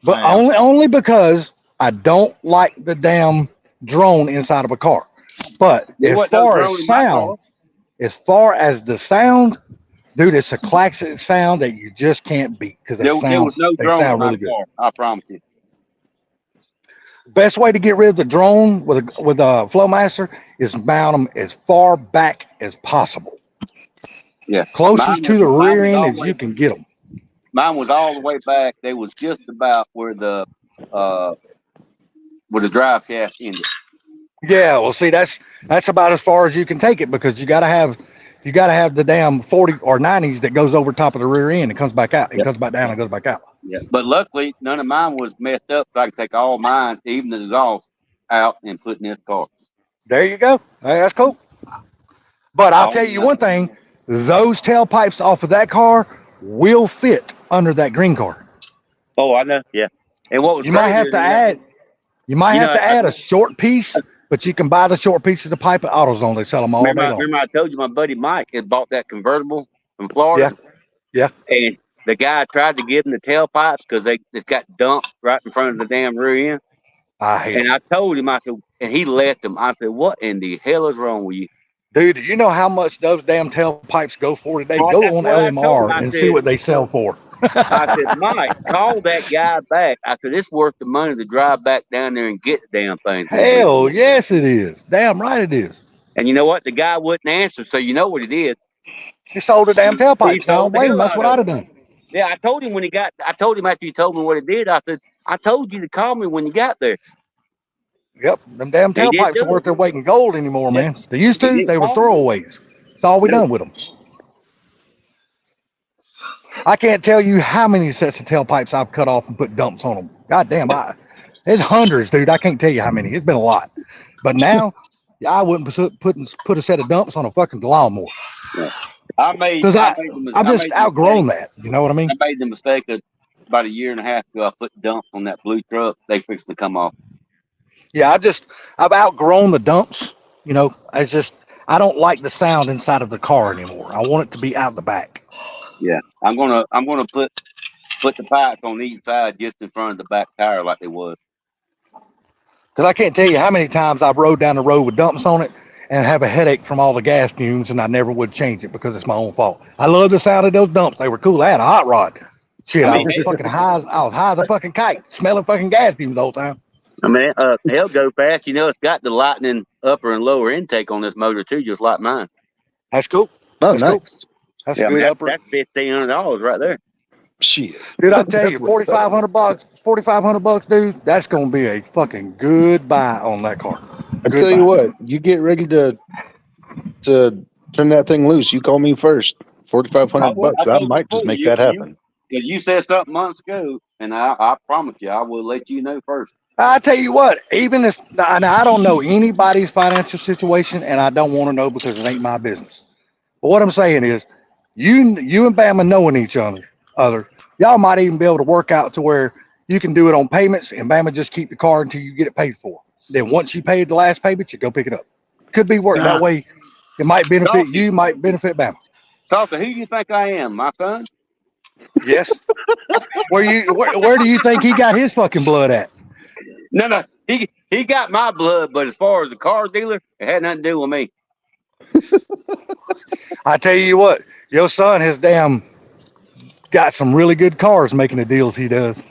but I am. only because I don't like the damn drone inside of a car. But There as wasn't no far drone as in my sound, as far as the sound, dude, it's a classic sound that you just can't beat because There was no they drone in sound my really good. car. I promise you. Best way to get rid of the drone with a Flowmaster is mount them as far back as possible. Yeah. Closest Mine to was- the mine rear was end as always- you can get them. Mine was all the way back. They was just about where the drive shaft ended. Yeah, well, see, that's about as far as you can take it because you got to have the damn 40 or 90s that goes over top of the rear end and comes back out. It Yep. comes back down and goes back out. Yeah. But luckily, none of mine was messed up, so I could take all mine, even the exhaust, out and put in this car. There you go. Hey, that's cool. But I'll Oh, tell you yeah. one thing: those tailpipes off of that car will fit under that green car. Oh, I know. Yeah. And what was You might have crazier to than that- add. You might You have know, to I- add a short piece, but you can buy the short pieces of pipe at AutoZone. They sell them all day long. Remember, I told you my buddy Mike had bought that convertible from Florida. Yeah. And the guy tried to give him the tailpipes because it's got dumped right in front of the damn rear end. I hate And it. I told him, I said, and he left him. I said, what in the hell is wrong with you? Dude, do you know how much those damn tailpipes go for today? Well, Go that's on what I told him. LMR I and said- see what they sell for. I said, Mike, call that guy back. I said, it's worth the money to drive back down there and get the damn thing. Hell yes, it is. Damn right it is. And you know what? The guy wouldn't answer, so you know what he did. She sold the damn He tailpipes. I don't sold the blame him. hell That's out what of I'd it. have done. Yeah, I told him after you told me what he did. I said, I told you to call me when you got there. Yep, them damn They did tailpipes do are worth it. their weight in gold anymore, man. Yes. They used He to. didn't They were call me. throwaways. That's all we Nope. done with them. I can't tell you how many sets of tailpipes I've cut off and put dumps on them. God damn, it's hundreds, dude. I can't tell you how many. It's been a lot. But now, I wouldn't put a set of dumps on a fucking lawnmower because I've just outgrown that. You know what I mean? I made the mistake of about a year and a half ago. I put dumps on that blue truck. They fixed to come off. Yeah, I've outgrown the dumps. You know, it's just I don't like the sound inside of the car anymore. I want it to be out the back. Yeah, I'm gonna put the pipes on each side just in front of the back tire like they was. Because I can't tell you how many times I've rode down the road with dumps on it and have a headache from all the gas fumes, and I never would change it because it's my own fault. I love the sound of those dumps. They were cool. I had a hot rod. Shit, I was fucking high. I was high as a fucking kite, smelling fucking gas fumes the whole time. I mean, hell go fast. You know, it's got the lightning upper and lower intake on this motor too, just like mine. That's cool. Oh, That's cool. nice. That's Yeah, good upper. that's $1,500 right there. Shit. Dude, I tell you, That's what's $4,500, $4,500, dude. That's gonna be a fucking good buy on that car. I tell you what, you get ready to turn that thing loose. You call me first. $4,500. I might just make that happen. Because you said something months ago, and I promise you, I will let you know first. I tell you what, even if now I don't know anybody's financial situation, and I don't want to know because it ain't my business. But what I'm saying is, you and Bama knowing each other, y'all might even be able to work out to where you can do it on payments, and Bama just keep the car until you get it paid for. Then once you paid the last payment, you go pick it up. Could be worked that way. It might benefit you, might benefit Bama. Talk who you think I am, my son? Yes. Where do you think he got his fucking blood at? No, he got my blood, but as far as the car dealer, it had nothing to do with me. I tell you what, your son has damn got some really good cars making the deals he does.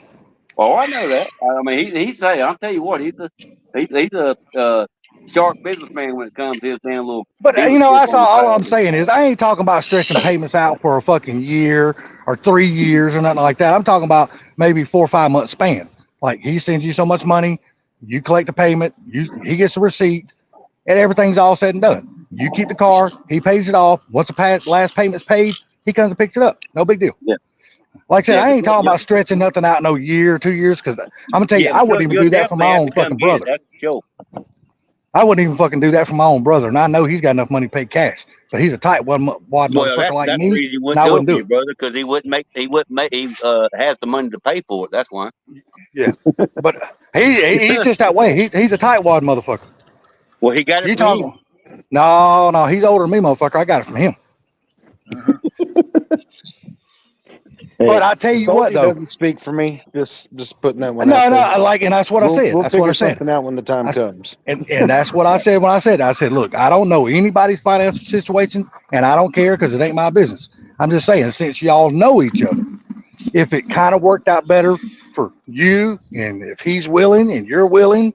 Oh, I know that. I mean, he's I'll tell you what, he's a sharp businessman when it comes to his damn little. But you know, that's all I'm saying is I ain't talking about stretching payments out for a fucking year or 3 years or nothing like that. I'm talking about maybe 4 or 5 month span. Like he sends you so much money, you collect the payment, he gets the receipt, and everything's all said and done. You keep the car, he pays it off. Once the last payment's paid, he comes and picks it up. No big deal. Yeah. Like I said, I ain't talking about stretching nothing out no year or 2 years, because I'm gonna tell you, I wouldn't even do that for my own fucking brother. That's sure. I wouldn't even fucking do that for my own brother, and I know he's got enough money to pay cash. But he's a tight wad motherfucker like that's me. The reason he wouldn't do it, brother, because he wouldn't make. He has the money to pay for it. That's why. Yeah, but he's just that way. He's a tight wad motherfucker. Well, he got it. You talking? No, he's older than me, motherfucker. I got it from him. But I tell you what, though, doesn't speak for me. Just putting that one. No, and that's what I said. We'll that's what I said. Something out when the time comes. And that's what I said when I said, look, I don't know anybody's financial situation, and I don't care because it ain't my business. I'm just saying, since y'all know each other, if it kind of worked out better for you, and if he's willing and you're willing,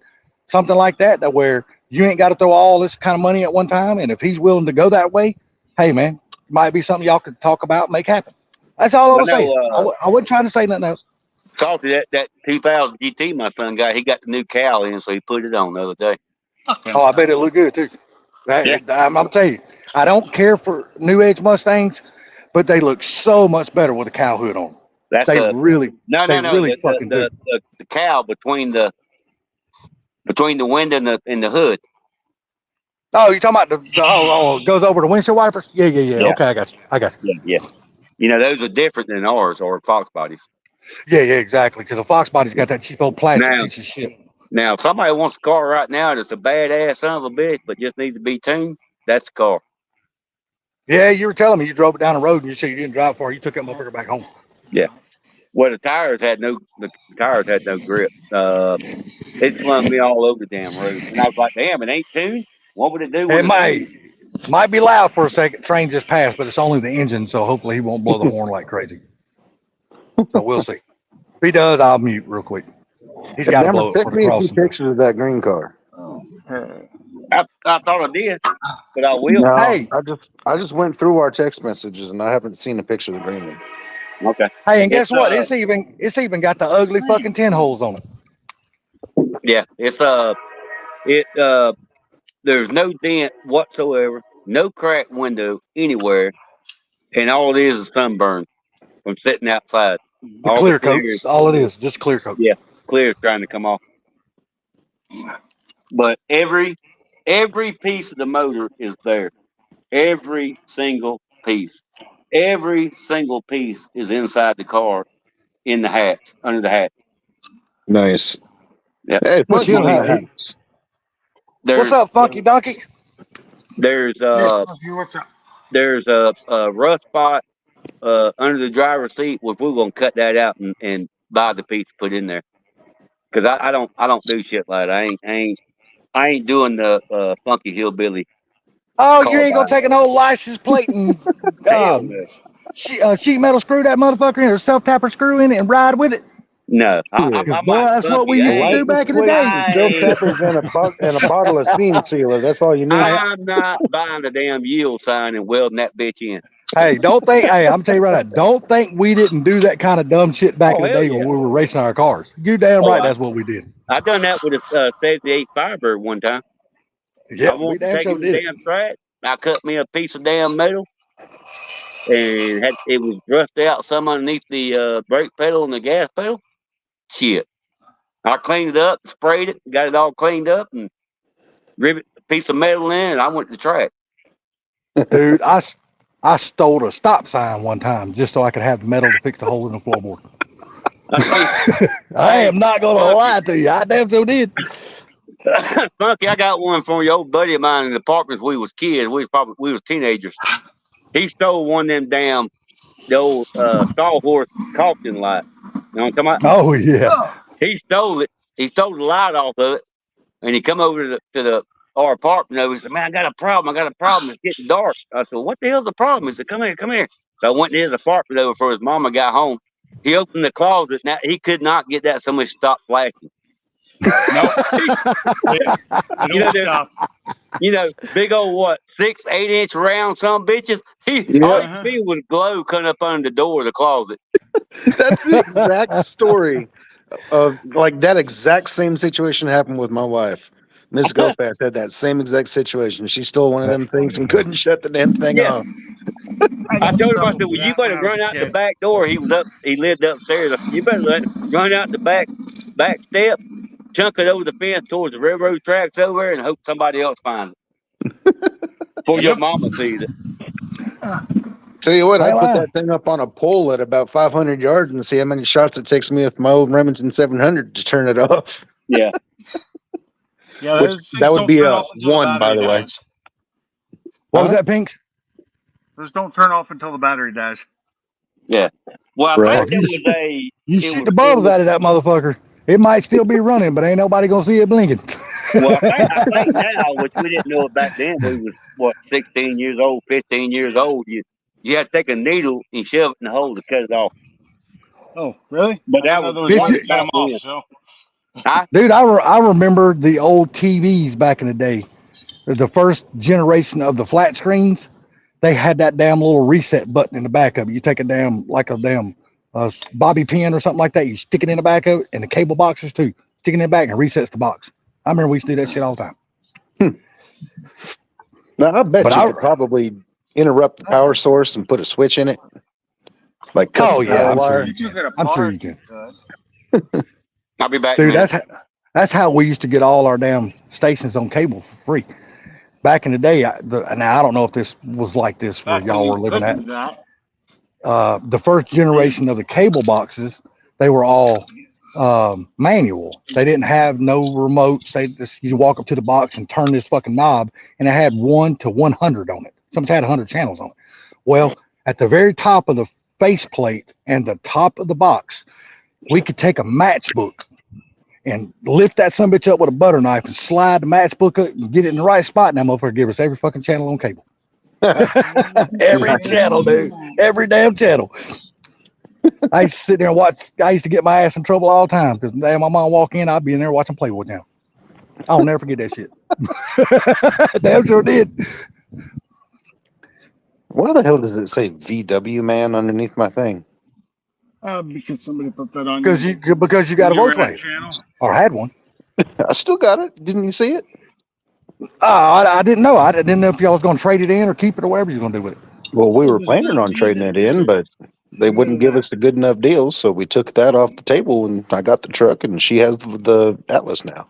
something like that where you ain't got to throw all this kind of money at one time, and if he's willing to go that way, hey man, might be something y'all could talk about, make happen. That's all I was saying. I wasn't trying to say nothing else. Salty, that 2000 GT my son got, he got the new cowl in, so he put it on the other day. Oh, I bet it looked good too. I'm telling you, I don't care for New Edge Mustangs, but they look so much better with a cow hood on. Really fucking do. The cowl between the window and the hood. Oh, you're talking about it goes over the windshield wipers? Yeah. Okay, I got you. Yeah. You know, those are different than ours or Fox bodies. Yeah, exactly. Because the Fox body's got that cheap old plastic piece of shit. Now, if somebody wants a car right now that's a badass son of a bitch, but just needs to be tuned, that's the car. Yeah, you were telling me you drove it down the road and you said you didn't drive far. You took that motherfucker back home. Yeah. Well, the tires had no grip. It slung me all over the damn road, and I was like, "Damn, it ain't tuned. What would it do?" It might be loud for a second. Train just passed, but it's only the engine, so hopefully he won't blow the horn like crazy. So we'll see. If he does, I'll mute real quick. He's got to Remember, blow it text for the me a few crossing. pictures of that green car. Oh, hey. I thought I did, but I will. No, Hey. I just went through our text messages and I haven't seen a picture of the green one. Okay. Hey, and guess It's, what? It's even got the ugly fucking 10 holes on it. Yeah, it's there's no dent whatsoever, no crack window anywhere, and all it is sunburn from sitting outside. The All clear the clear, coat's all it is, just clear coat. yeah, clear is trying to come off. But every piece of the motor is there. Every single piece. Every single piece is inside the car, in the hatch, under the hatch. Nice. Yeah. Hey, Which Funky's he'll in have. the house. What's up, Funky Donkey? There's What's up? there's a rust spot under the driver's seat, which we're gonna cut that out and buy the piece to put in there. Cause I don't do shit like that. I ain't doing the funky hillbilly. Oh, Car you ain't gonna buying. take an old license plate and Hell no. sheet metal screw that motherfucker in or self tapper screw in it and ride with it? No, I Because boy, might that's what we funky. used to do License back in the plates, day. some self tappers, and a bottle of seam sealer. That's all you need. I'm not buying the damn yield sign and welding that bitch in. Hey, don't think. Hey, I'm telling you right now. Don't think we didn't do that kind of dumb shit back in the hell day yeah. when we were racing our cars. You damn Oh, right. That's what we did. I done that with a 78 Firebird one time. Yeah, I we wanted to damn take sure it to did the it. damn track. I cut me a piece of damn metal, and it was rusted out some underneath the brake pedal and the gas pedal. Shit. I cleaned it up, sprayed it, got it all cleaned up, and rivet a piece of metal in, and I went to the track. Dude, I stole a stop sign one time just so I could have the metal to fix the hole in the floorboard. I am not gonna lie to you. I damn sure did. Funky, I got one from your old buddy of mine in the apartments. We was kids. We was teenagers. He stole one of them damn the old Star Wars caution light. You know what I'm talking about? Oh yeah. He stole it. He stole the light off of it, and he come over to our apartment. He said, "Man, I got a problem. It's getting dark." I said, "What the hell's the problem?" He said, "Come here." So I went to his apartment over before his mama got home. He opened the closet. Now he could not get that somebody stop flashing. No. Big old 6-8 inch round some bitches. All you could see was glow coming up under the door of the closet. That's the exact story of like that exact same situation happened with my wife. Miss GoFast had that same exact situation. She stole one of them things and couldn't shut the damn thing off. I told him, I said, "Well, you better run out the back door." He lived upstairs. I said, "You better run out the back step, chunk it over the fence towards the railroad tracks over there, and hope somebody else finds it before your mama sees it." Tell you what, I put that thing up on a pole at about 500 yards and see how many shots it takes me with my old Remington 700 to turn it off. Yeah. Yeah, Which, that would be a 1, by the way. What was that, Pink? Those don't turn off until the battery dies. Yeah. Well, I think it was a. You shoot the bulbs out of that motherfucker. It might still be running, but ain't nobody gonna see it blinking. Well, I think now, which we didn't know it back then. We was 16 years old, 15 years old. You had to take a needle and shove it in the hole to cut it off. Oh, really? But that was one them off. So. Dude, I remember the old TVs back in the day. The first generation of the flat screens, they had that damn little reset button in the back of it. You take a damn bobby pin or something like that. You stick it in the back of it, and the cable boxes too. Stick it in the back and resets the box. I remember we used to do that shit all the time. Now I bet you could probably interrupt the power source and put a switch in it. Like cut the power wire. I'm sure you can. I'll be back. Dude, that's how we used to get all our damn stations on cable for free. Back in the day, now I don't know if this was like this where y'all were living at. The first generation of the cable boxes, they were all manual. They didn't have no remotes. You walk up to the box and turn this fucking knob, and it had 1 to 100 on it. Sometimes had 100 channels on it. Well, at the very top of the faceplate and the top of the box, we could take a matchbook and lift that sumbitch up with a butter knife and slide the matchbook up and get it in the right spot. And that motherfucker give us every fucking channel on cable. Every channel, dude. Every damn channel. I used to sit there and watch. I used to get my ass in trouble all the time because my mom walk in, I'd be in there watching Playboy Channel. I'll never forget that shit. Damn sure did. Why the hell does it say VW man underneath my thing? Because somebody put that on. Because you got a You were in that Volkswagen channel. or had one. I still got it. Didn't you see it? I didn't know. I didn't know if y'all was going to trade it in or keep it or whatever you're going to do with it. Well, we were There's planning no on trading it reason in, to. but they wouldn't give us a good enough deal, so we took that off the table, and I got the truck, and she has the Atlas now.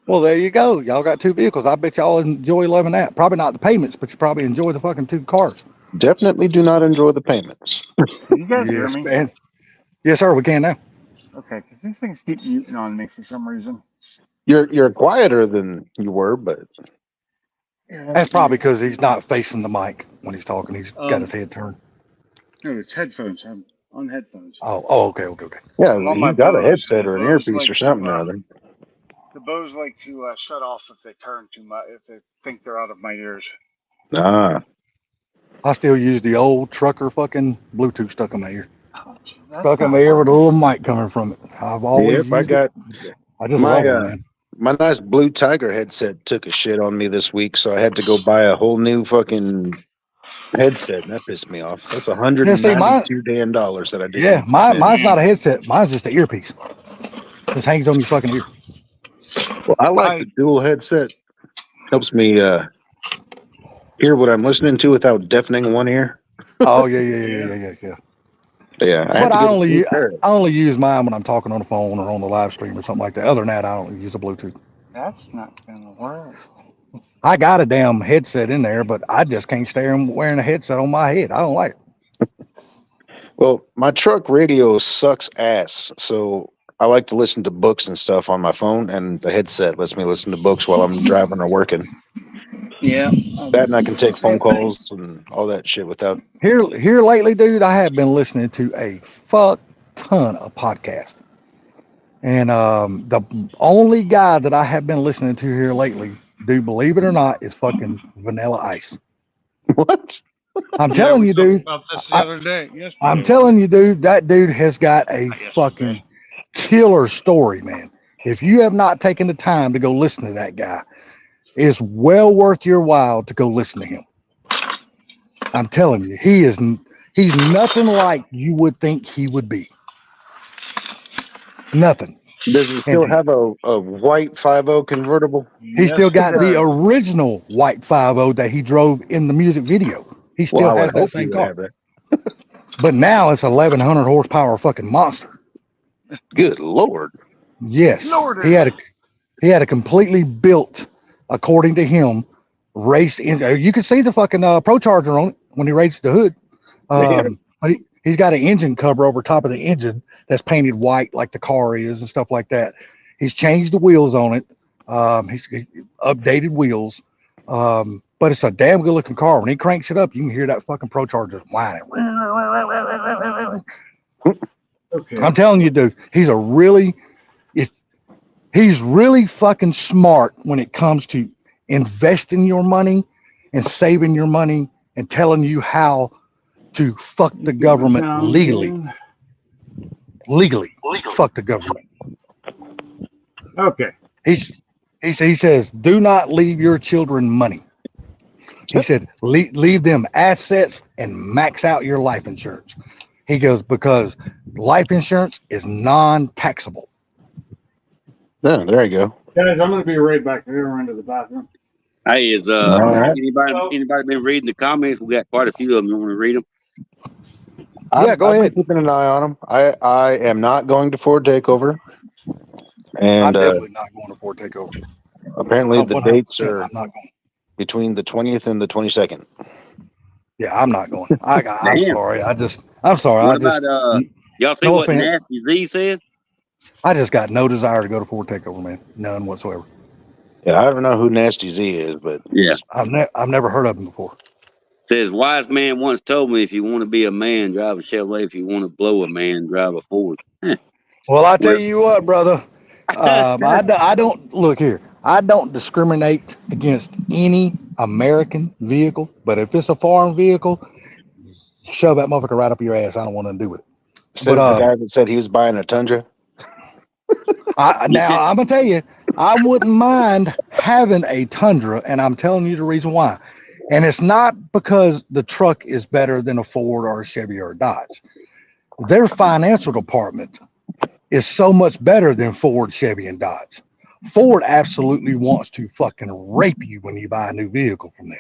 Well, there you go. Y'all got two vehicles. I bet y'all enjoy loving that. Probably not the payments, but you probably enjoy the fucking two cars. Definitely do not enjoy the payments. You guys hear Yes, me? man. Yes, sir. We can now. Okay, because these things keep muting on me for some reason. You're quieter than you were, but That's probably because he's not facing the mic when he's talking. He's got his head turned. No, it's headphones. I'm on headphones. Okay. yeah, I'm on my you got a Bose, headset and or an Bose earpiece like or something to, or other. The Bose like to shut off if they turn too much, if they think they're out of my ears. Ah, I still use the old trucker fucking Bluetooth stuck in my ear. That's Stuck in not my ear with a working. little mic coming from it. I've always yep. I used it. got I just my love them, man. my nice Blue Tiger headset took a shit on me this week, so I had to go buy a whole new fucking headset, and that pissed me off. That's Yeah, see, mine. $192 damn dollars that I didn't. Yeah, spend. mine's not a headset. Mine's just an earpiece. Just hangs on your fucking ear. Well, I like the dual headset. Helps me hear what I'm listening to without deafening one ear. Oh yeah. Yeah, I have But to I get a only new pair. use mine when I'm talking on the phone or on the live stream or something like that. Other than that, I don't use a Bluetooth. That's not gonna work. I got a damn headset in there, but I just can't stand wearing a headset on my head. I don't like it. Well, my truck radio sucks ass, so I like to listen to books and stuff on my phone, and the headset lets me listen to books while I'm driving or working. Yeah. That, and I can take phone calls and all that shit without. Here lately, dude, I have been listening to a fuck ton of podcasts. And the only guy that I have been listening to here lately, dude, believe it or not, is fucking Vanilla Ice. What? I'm telling you, dude. About this the other day. Yesterday. I'm telling you, dude, that dude has got a fucking killer story, man. If you have not taken the time to go listen to that guy, it's well worth your while to go listen to him. I'm telling you, he's nothing like you would think he would be. Nothing. Does he still have a white 5.0 convertible? He still got the original white 5.0 that he drove in the music video. He still Well, I has would hope that he same would car. have that. But now it's 1,100 horsepower fucking monster. Good Lord. Yes. Lord. He had a completely built, according to him, race engine. You can see the fucking Pro Charger on it when he raised the hood. But he's got an engine cover over top of the engine that's painted white like the car is and stuff like that. He's changed the wheels on it. He's updated wheels. But it's a damn good looking car. When he cranks it up, you can hear that fucking Pro Charger whining. Okay. I'm telling you, dude, he's really fucking smart when it comes to investing your money and saving your money and telling you how to fuck the government legally. Fuck the government. Okay. He says, do not leave your children money. He said, leave them assets and max out your life insurance. He goes, because life insurance is non-taxable. Yeah, there you go. Guys, I'm going to be right back. We're going to the bathroom. Hey, is right. anybody been reading the comments? We got quite a few of them. You want to read them? Yeah, go ahead. I've been keeping an eye on them. I am not going to Ford Takeover. And I'm definitely not going to Ford Takeover. Apparently the dates are I'm not going. between the 20th and the 22nd. Yeah, I'm not going. I'm sorry. I'm sorry. What about y'all see no what offense. Nasty Z said? I just got no desire to go to Ford Takeover, man. None whatsoever. Yeah, I don't know who Nasty Z is, but Yeah, I've never heard of him before. Says wise man once told me, if you want to be a man, drive a Chevrolet. If you want to blow a man, drive a Ford. Well, I tell you what, brother. I don't look here. I don't discriminate against any American vehicle, but if it's a foreign vehicle, shove that motherfucker right up your ass. I don't want nothing to do with it. Says But, the guy that said he was buying a Tundra. now I'm gonna tell you, I wouldn't mind having a Tundra, and I'm telling you the reason why. And it's not because the truck is better than a Ford or a Chevy or a Dodge. Their financial department is so much better than Ford, Chevy, and Dodge. Ford absolutely wants to fucking rape you when you buy a new vehicle from them.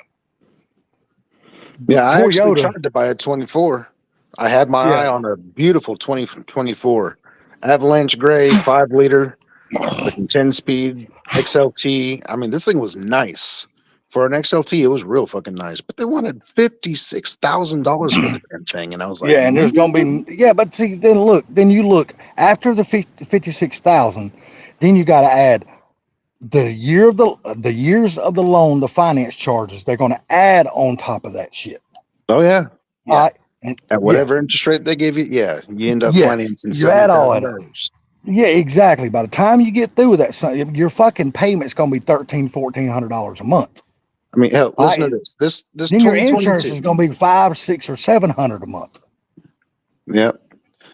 Yeah, I actually Toyota, tried to buy a 24. I had my eye yeah, on a beautiful 2024 Avalanche Gray 5 liter, fucking 10 speed XLT. I mean, this thing was nice. For an XLT, it was real fucking nice. But they wanted $56,000 for the damn thing, and I was like, yeah, and there's gonna be but see, then you look after the 56,000, then you got to add the years of the loan, the finance charges. They're gonna add on top of that shit. oh yeah, Yeah. And at whatever interest rate they gave you, yeah, you end up Yes, financing you add all that up. $70,000. Yeah, exactly. By the time you get through with that, your fucking payment's gonna be $1,400 a month. I mean, hell, listen I, to this. This then your insurance is 2022. gonna be $500, $600, or $700 a month. Yep.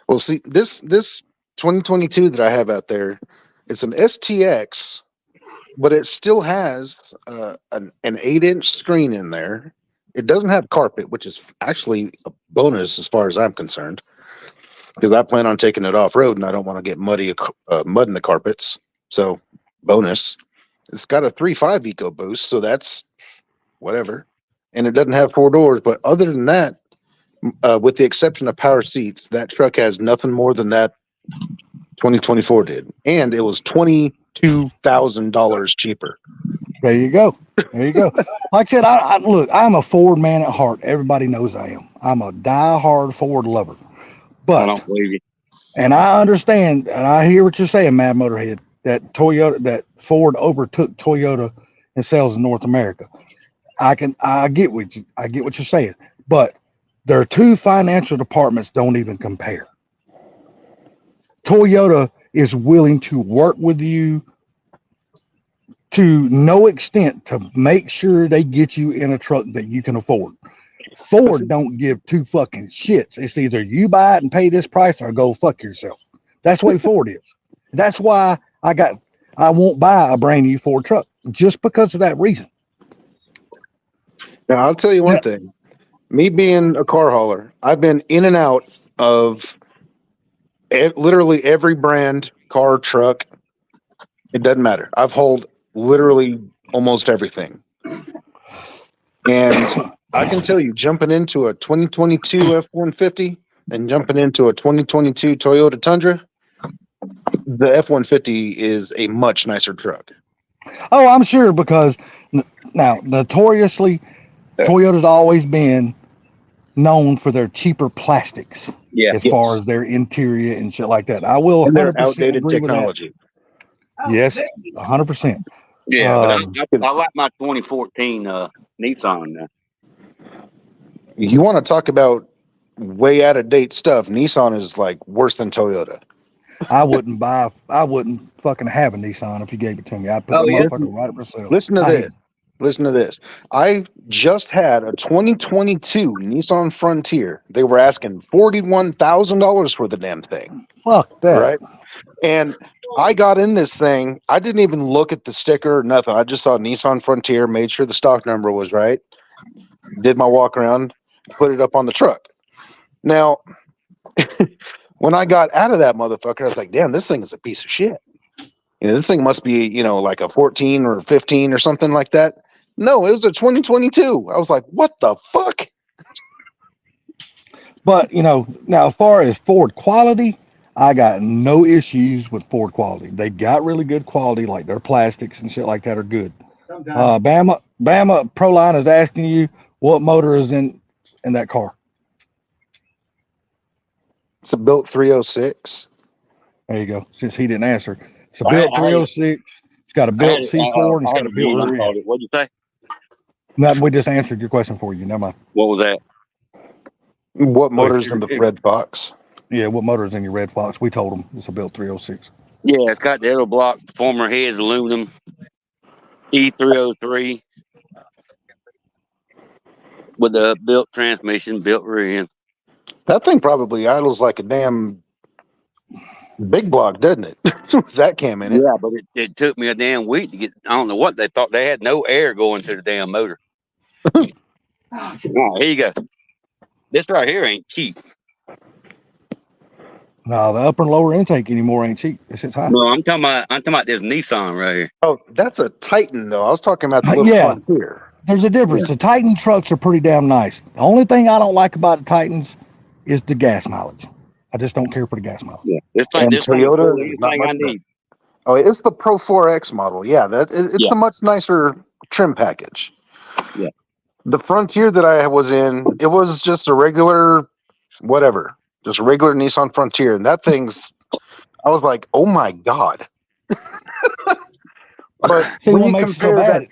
Well, see, this 2022 that I have out there, it's an STX, but it still has an 8-inch screen in there. It doesn't have carpet, which is actually a bonus as far as I'm concerned, because I plan on taking it off road and I don't want to get mud in the carpets. So, bonus. It's got a 3.5 EcoBoost, so that's whatever. And it doesn't have 4 doors, but other than that, with the exception of power seats, that truck has nothing more than that 2024 did, and it was $22,000 cheaper. There you go. There you go. Like I said, look, I'm a Ford man at heart. Everybody knows I am. I'm a die-hard Ford lover. I But don't believe you. and I understand, and I hear what you're saying, Mad Motorhead. That Ford overtook Toyota in sales in North America. I get what you're saying, but their two financial departments don't even compare. Toyota is willing to work with you to no extent to make sure they get you in a truck that you can afford. Ford don't give two fucking shits. It's either you buy it and pay this price or go fuck yourself. That's the way Ford is. That's why I won't buy a brand new Ford truck, just because of that reason. Now, I'll tell you one thing. Me being a car hauler, I've been in and out of literally every brand, car, truck. It doesn't matter. I've hauled literally almost everything. And I can tell you, jumping into a 2022 F-150 and jumping into a 2022 Toyota Tundra, the F-150 is a much nicer truck. Oh, I'm sure, because now notoriously, Toyota's always been known for their cheaper plastics as far as their interior and shit like that. I will And their 100% outdated agree with that. technology. Yes, 100%. Yeah, but I like my 2014 Nissan now. You want to talk about way out of date stuff? Nissan is like worse than Toyota. I wouldn't fucking have a Nissan if you gave it to me. I'd put that motherfucker right up for sale. Listen to this. Listen to this. I just had a 2022 Nissan Frontier. They were asking $41,000 for the damn thing. Fuck that. Right? And I got in this thing. I didn't even look at the sticker or nothing. I just saw Nissan Frontier, made sure the stock number was right, did my walk around, put it up on the truck. Now, when I got out of that motherfucker, I was like, damn, this thing is a piece of shit. You know, this thing must be, like a 14 or 15 or something like that. No, it was a 2022. I was like, what the fuck? But, now as far as Ford quality, I got no issues with Ford quality. They got really good quality, like their plastics and shit like that are good. Bama Proline is asking you what motor is in that car. It's a built 306. There you go. Since he didn't answer. It's a built 306. It's got a built C4 and it's got a built rear. What'd you say? We just answered your question for you. Never mind. What was that? What motor's in the Red Fox? Yeah, what motor is in your Red Fox? We told them it's a built 306. Yeah, it's got the aero block, former heads, aluminum, E303 with the built transmission, built rear end. That thing probably idles like a damn big block, doesn't it? With that cam in it. Yeah, but it took me a damn week to get. I don't know what they thought. They had no air going to the damn motor. Oh, here you go. This right here ain't cheap. No, the upper and lower intake anymore ain't cheap. It's high. No, I'm talking about this Nissan right here. Oh, that's a Titan though. I was talking about the little Yeah. Frontier. There's a difference. The Titan trucks are pretty damn nice. The only thing I don't like about the Titans is the gas mileage. I just don't care for the gas mileage. Yeah, this thing, And this thing, Toyota, is not anything I much better. need. Oh, it's the Pro 4X model. Yeah, it's Yeah. a much nicer trim package. Yeah. The Frontier that I was in, it was just a regular, whatever, just a regular Nissan Frontier, and that thing's. I was like, oh my god. But See, when what you makes it so compare that, bad?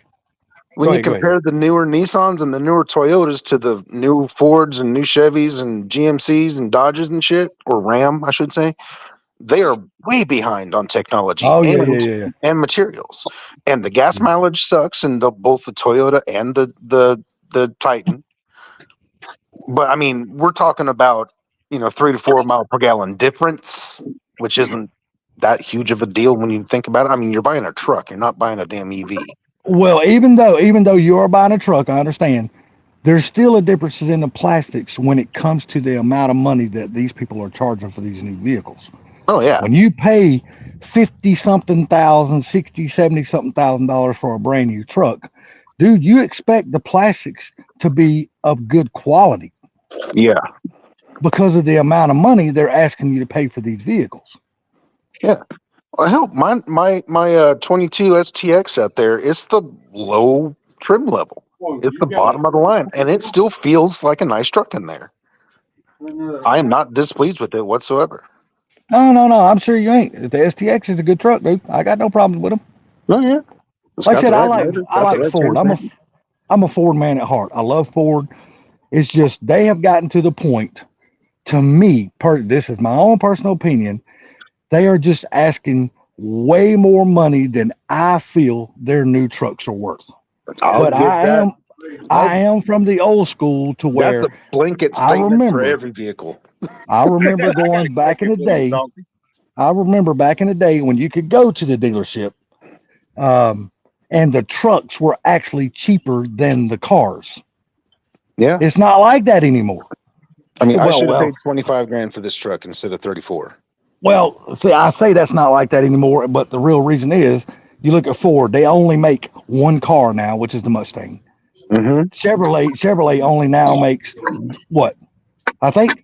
when Go you ahead, go ahead. compare the newer Nissans and the newer Toyotas to the new Fords and new Chevys and GMCs and Dodges and shit, or Ram, I should say, they are way behind on technology Oh yeah, yeah. and materials. And the gas mileage sucks in both the Toyota and the Titan. But I mean, we're talking about 3 to 4 mile per gallon difference, which isn't that huge of a deal when you think about it. I mean, you're buying a truck, you're not buying a damn EV. Well, even though you are buying a truck, I understand. There's still a difference in the plastics when it comes to the amount of money that these people are charging for these new vehicles. Oh yeah. When you pay 50 something thousand, 60, 70 something $1,000 for a brand new truck, dude, you expect the plastics to be of good quality Yeah. because of the amount of money they're asking you to pay for these vehicles. Well, hell, my 22 STX out there, it's the low trim level. Whoa, It's you the got bottom of the line, and it still feels like a nice truck in there. another- I am not displeased with it whatsoever. No, I'm sure you ain't. The STX is a good truck, dude. I got no problems with them. Oh yeah. It's Like I got said, the I right like motor, it's got the right Ford. transmission. I'm a Ford man at heart. I love Ford. It's just they have gotten to the point, to me, this is my own personal opinion, they are just asking way more money than I feel their new trucks are worth. I'll But give that. I am from the old school to where That's a blanket I statement for remember- every vehicle. I remember going back in the day. I remember back in the day when you could go to the dealership, and the trucks were actually cheaper than the cars. Yeah. It's not like that anymore. I mean, I Well, should have well. paid 25 grand for this truck instead of 34. Well, see, I say that's not like that anymore, but the real reason is you look at Ford, they only make one car now, which is the Mustang. Mm-hmm. Chevrolet only now makes what? I think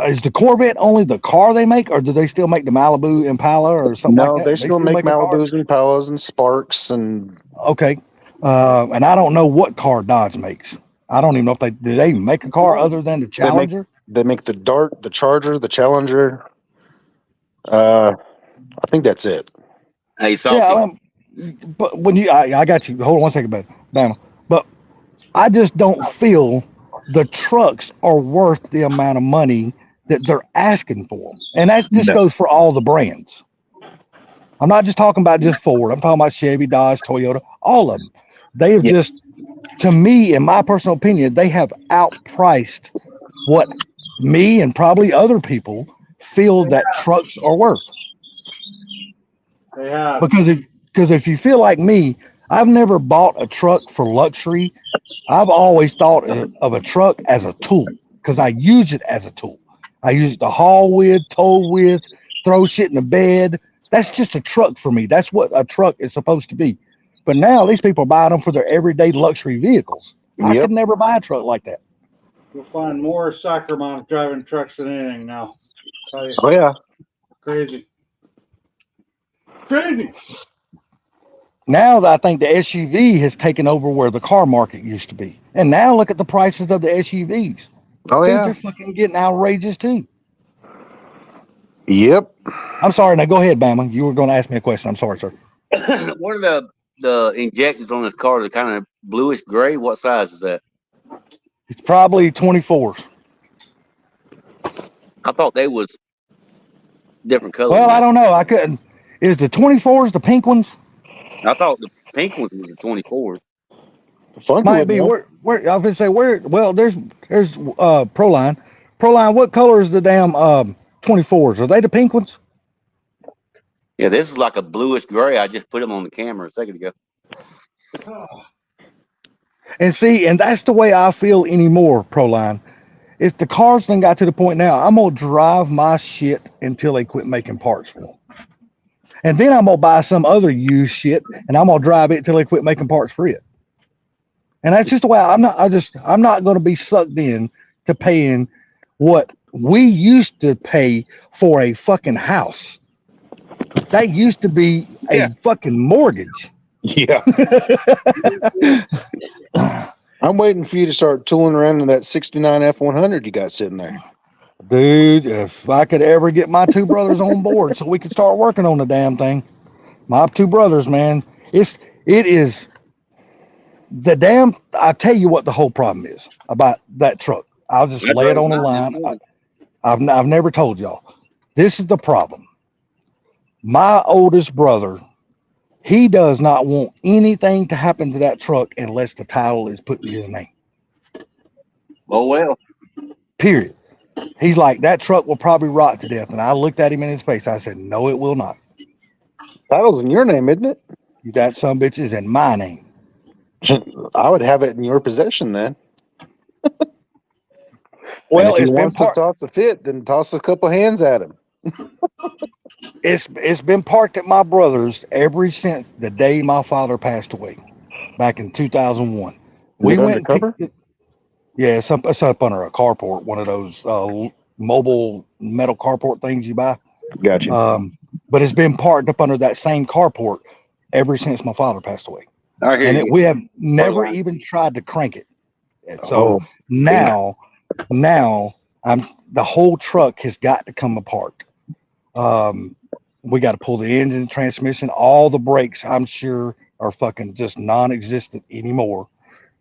is the Corvette only the car they make, or do they still make the Malibu Impala or something No, like that? they still make a car? Malibus and Impalas and Sparks and Okay. And I don't know what car Dodge makes. I don't even know if they make a car other than the Challenger. they make the Dart, the Charger, the Challenger. I think that's it. Hey, Salty. Yeah, but when I got you. Hold on 1 second, Bama. But I just don't feel the trucks are worth the amount of money that they're asking for them, and that just No. goes for all the brands. I'm not just talking about just Ford. I'm talking about Chevy, Dodge, Toyota, all of them. They have just, to me, in my personal opinion, they have outpriced what me and probably other people feel that trucks are worth. They have. Because if you feel like me, I've never bought a truck for luxury. I've always thought of a truck as a tool because I use it as a tool. I use it to haul with, tow with, throw shit in the bed. That's just a truck for me. That's what a truck is supposed to be. But now these people are buying them for their everyday luxury vehicles. I Yep. could never buy a truck like that. You'll find more soccer moms driving trucks than anything now. Tell you, Oh yeah. crazy. Crazy. Now that I think the SUV has taken over where the car market used to be. And now look at the prices of the SUVs. Oh Dude, yeah. they're fucking getting outrageous too. Yep. I'm sorry. Now go ahead, Bama. You were going to ask me a question. I'm sorry, sir. What are the injectors on this car? They're kind of bluish gray. What size is that? It's probably 24s. I thought they was different colors. Well, I don't know. I couldn't. Is the 24s the pink ones? I thought the pink ones were the 24s. Funky Might would be. know. Where I was gonna say where. Well, there's Proline. Proline, what color is the damn 24s? Are they the pink ones? Yeah, this is like a bluish gray. I just put them on the camera a second ago. And see, and that's the way I feel anymore, Proline. It's the cars done got to the point now. I'm gonna drive my shit until they quit making parts for them. And then I'm gonna buy some other used shit and I'm gonna drive it until they quit making parts for it. And that's just the way I'm not gonna be sucked in to paying what we used to pay for a fucking house. That used to be a fucking mortgage. Yeah. I'm waiting for you to start tooling around in that 69 F100 you got sitting there. Dude, if I could ever get my two brothers on board so we could start working on the damn thing. My two brothers, man, it is the damn, I tell you what the whole problem is about that truck. I'll just lay it on the line. I've never told y'all. This is the problem. My oldest brother, he does not want anything to happen to that truck unless the title is put in his name. Oh, well. Period. He's like, that truck will probably rot to death. And I looked at him in his face. I said, no, it will not. Title's in your name, isn't it? That some bitch is in my name. I would have it in your possession then. Well, if he wants to toss a fit, then toss a couple hands at him. It's been parked at my brother's ever since the day my father passed away, back in 2001. We went undercover? Yeah, it's up under a carport, one of those mobile metal carport things you buy. Gotcha. But it's been parked up under that same carport ever since my father passed away. We have never even tried to crank it. And so now the whole truck has got to come apart. We got to pull the engine, transmission, all the brakes, I'm sure, are fucking just non-existent anymore.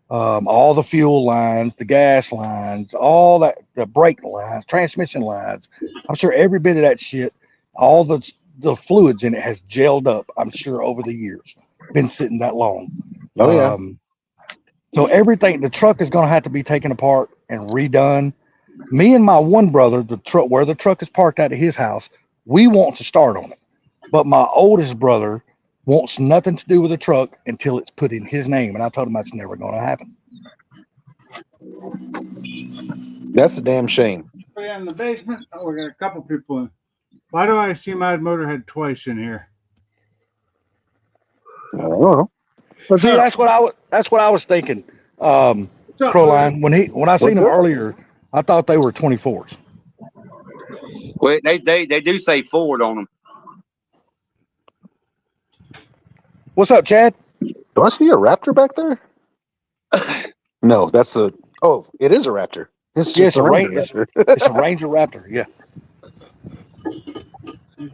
All the fuel lines, the gas lines, all that, the brake lines, transmission lines. I'm sure every bit of that shit, all the fluids in it has gelled up, I'm sure, over the years. Been sitting that long. Oh, yeah. So everything, the truck is going to have to be taken apart and redone. Me and my one brother, where the truck is parked out of his house, we want to start on it. But my oldest brother wants nothing to do with the truck until it's put in his name. And I told him that's never going to happen. That's a damn shame. Yeah, in the basement. Oh, we got a couple people in. Why do I see Mad Motorhead twice in here? I don't know. But see, that's what I was thinking. Proline, when I seen them earlier, I thought they were 24s. Well, they do say Ford on them. What's up, Chad? Do I see a Raptor back there? No, that's it is a Raptor. It's just a Ranger. It's a Ranger Raptor, yeah.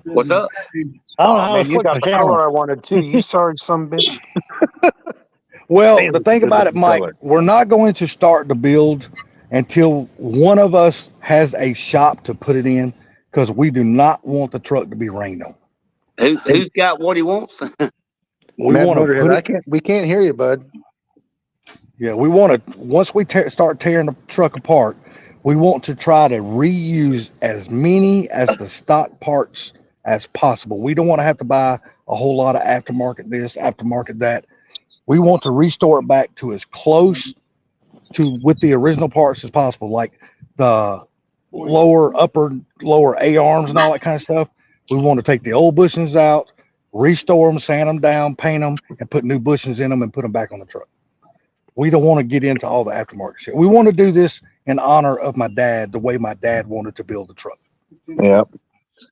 What's up? You got the color I wanted too. You sorry, some bitch. Well, the thing about it, Mike, we're not going to start the build until one of us has a shop to put it in, because we do not want the truck to be rained on. Who's got what he wants? We want to we can't hear you, bud. Yeah, we want to, once we start tearing the truck apart, we want to try to reuse as many as the stock parts as possible. We don't want to have to buy a whole lot of aftermarket this, aftermarket that. We want to restore it back to as close to with the original parts as possible, like the lower A arms and all that kind of stuff. We want to take the old bushings out, restore them, sand them down, paint them, and put new bushings in them and put them back on the truck. We don't want to get into all the aftermarket shit. We want to do this in honor of my dad, the way my dad wanted to build the truck. Yeah.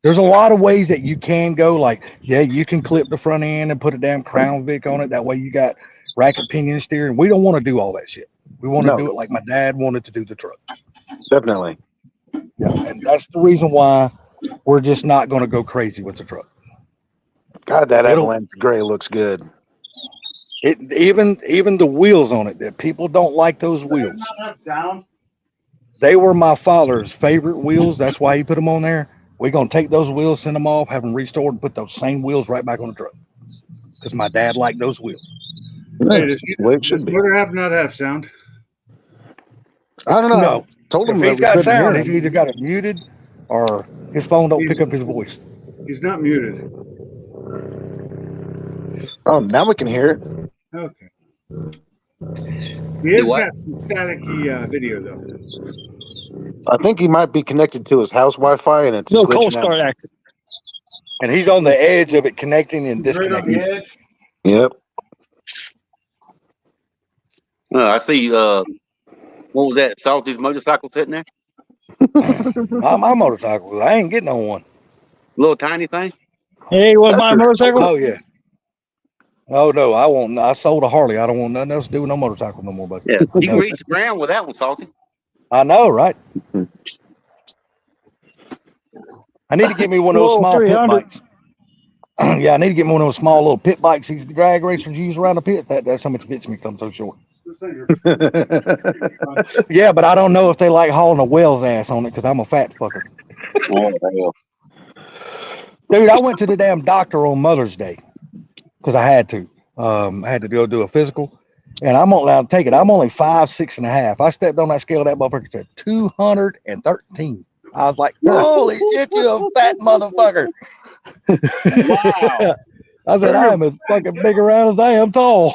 There's a lot of ways that you can go. Like, yeah, you can clip the front end and put a damn Crown Vic on it. That way you got racket pinion steering. We don't want to do all that shit. We want to do it like my dad wanted to do the truck. Definitely. Yeah, and that's the reason why we're just not going to go crazy with the truck. God, that Avalanche gray looks good. It even the wheels on it, that people don't like those wheels. They were my father's favorite wheels. That's why he put them on there. We're going to take those wheels, send them off, have them restored, and put those same wheels right back on the truck. Because my dad liked those wheels. Hey, does motor have not have sound? I don't know. No. told If him that he's we got couldn't hear sound, he's him. either got it muted or his phone don't pick up his voice. He's not muted. Oh, now we can hear it. Okay. He has what? got some staticky video though. I think he might be connected to his house Wi-Fi, and it's No cold glitching out. start active. And he's on the edge of it connecting and He's right on disconnecting. the edge. Yep. I see. What was that? Salty's motorcycle sitting there? My motorcycle, I ain't getting on one. Little tiny thing. Hey, what That's my your motorcycle? Oh yeah. Oh no, I won't. I sold a Harley. I don't want nothing else to do with no motorcycle no more, buddy. Yeah, you can No. reach the ground with that one, Salty. I know, right? I need to get me one of those Whoa, small pit 300. bikes. Yeah, I need to get me one of those small little pit bikes these drag racers use around the pit. That's how much it fits me because I'm so short. Those things are Yeah, but I don't know if they like hauling a whale's ass on it because I'm a fat fucker. Oh, hell. Dude, I went to the damn doctor on Mother's Day because I had to. I had to go do a physical, and I'm not allowed to take it. I'm only 5'6" and a half. I stepped on that scale. That motherfucker said 213. I was like, holy shit, you a fat motherfucker. Wow. I said, I am as fucking big around as I am tall.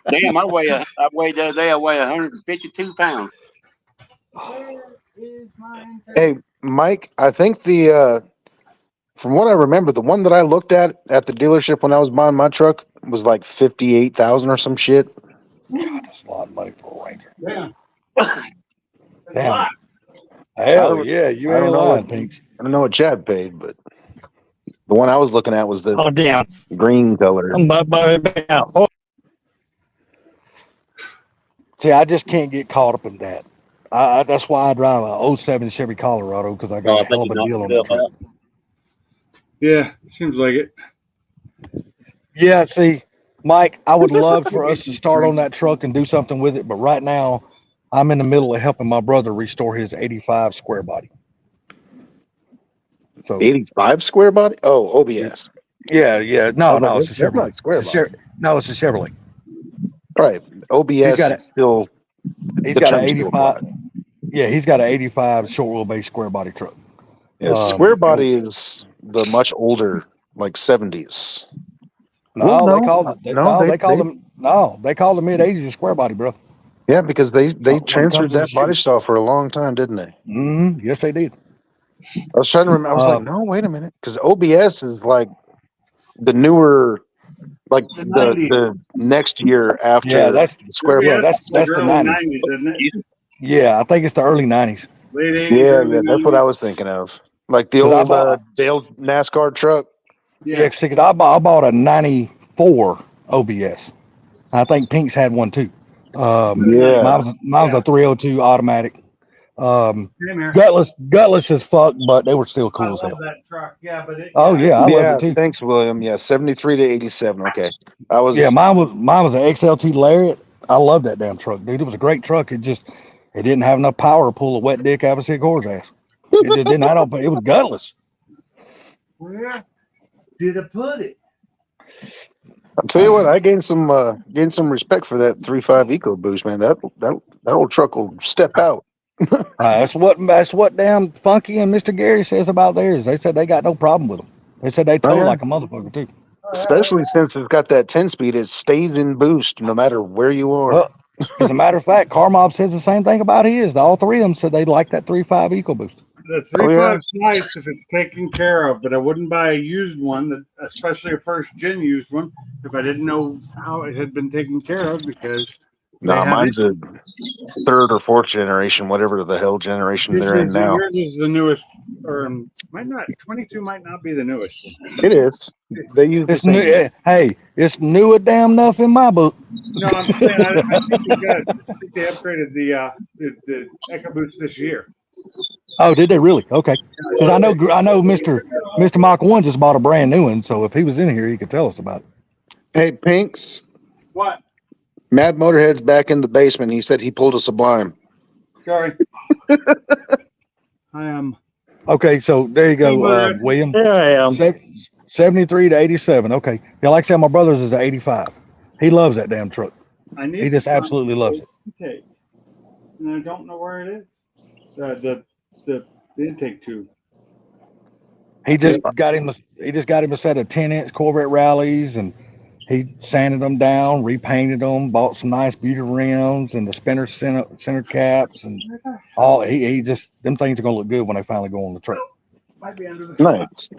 Damn, I weighed the other day, I weigh 152 pounds. Hey, Mike, I think from what I remember, the one that I looked at the dealership when I was buying my truck was like 58,000 or some shit. God, that's a lot of money for a Ranger. Yeah. Damn. Hell don't- yeah, you I ain't don't know lying, what- Pinks. I don't know what Chad paid, but the one I was looking at was the Oh, damn. green color. I'm back out. Oh, See, I just can't get caught up in that. That's why I drive a 07 Chevy Colorado because I got a hell of a deal on that truck. Yeah, seems like it. Yeah, see, Mike, I would love for us to start on that truck and do something with it, but right now I'm in the middle of helping my brother restore his 85 square body. So 85 square body? Oh, OBS. yeah, I no, was like, it's a that's Chevrolet. not square It's a body. no, it's a Chevrolet. Right. OBS got is still He's the got an term still 85. applies. Yeah, he's got an 85 short wheelbase square body truck. Yeah, square body is the much older, like 70s. No, Well, they no, called it. no, They they- called them. No, they called the mid 80s a square body, bro. Yeah, because they when it transferred comes to that the body shoes. style for a long time, didn't they? Yes, they did. I was trying to remember. I was like, no, wait a minute, because OBS is like the newer, like The the 90s. next year after Yeah, that's square Yeah, body. that's the early 90s. 90s, isn't it? Yeah, I think it's the early 90s. Late 80s, Yeah, early yeah, that's what I 90s. was thinking of. Like the 'Cause I old bought- Dale NASCAR truck. Yeah, Yeah. 'cause I bought a 94 OBS. I think Pink's had one too. Yeah. Mine was a 302 automatic. Same here. Gutless as fuck, but they were still I cool as love hell. that truck. Yeah, but it. Oh yeah, I yeah, love it too. thanks, William. Yeah, 73 to 87. Okay, I was. Yeah, mine was an XLT Lariat. I love that damn truck, dude. It was a great truck. It didn't have enough power to pull a wet dick out of a sick horse ass. It just didn't. It was gutless. Where did I put it? I'll tell you what, I gained some respect for that 3.5 EcoBoost, man. That old truck will step out. That's what damn Funky and Mr. Gary says about theirs. They said they got no problem with them. They said they tow yeah. like a motherfucker too. Especially since it's got that 10-speed, it stays in boost no matter where you are. Well, as a matter of fact, Car Mob says the same thing about his. All three of them said they like that 3.5 EcoBoost. The Oh, 3.5 is nice if it's taken care of, but I wouldn't buy a used one, especially a first gen used one, if I didn't know how it had been taken care of because No, they have mine's a third or fourth generation, whatever the hell generation they're in now. Yours is the newest, or might not. 22 might not be the newest one. It is. They use the It's new. same. Hey, it's new a damn enough in my book. No, I'm saying I think they got. I think they upgraded the EcoBoost this year. Oh, did they really? Okay. Because I know Mr. Mach 1 just bought a brand new one, so if he was in here, he could tell us about it. Hey, Pinks, What? Mad Motorhead's back in the basement. He said he pulled a Sublime. Sorry. I am. Okay, so there you go, William. there I am. 73 to 87. Okay. Yeah, like I said, my brother's is an 85. He loves that damn truck. I need. He just absolutely loves it. Okay. and I don't know where it is. The intake tube. He just got him a set of 10-inch Corvette rallies, and he sanded them down, repainted them, bought some nice beauty rims and the spinner center caps, and all. He just, them things are gonna look good when they finally go on the truck. Might be under the Nice.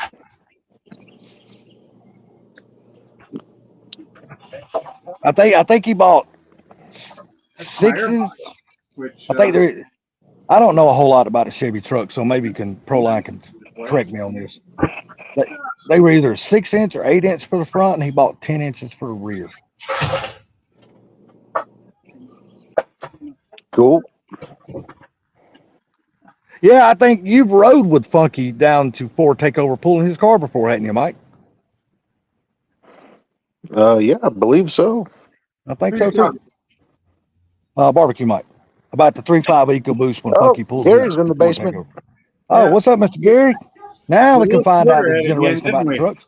I think he bought That's sixes. higher, which I think there. I don't know a whole lot about a Chevy truck, so maybe Proline can correct me on this. They were either 6-inch or 8-inch for the front, and he bought 10 inches for the rear. Cool. Yeah, I think you've rode with Funky down to Ford Takeover pulling his car before, hadn't you, Mike? Yeah, I believe so. I think so too. Barbecue Mike. About the 3.5 EcoBoost when Funky pulls. Gary's his in the Ford basement. Takeover. Oh, Yeah. what's up, Mr. Gary? Now we We can find out the looked generation again, about the didn't trucks.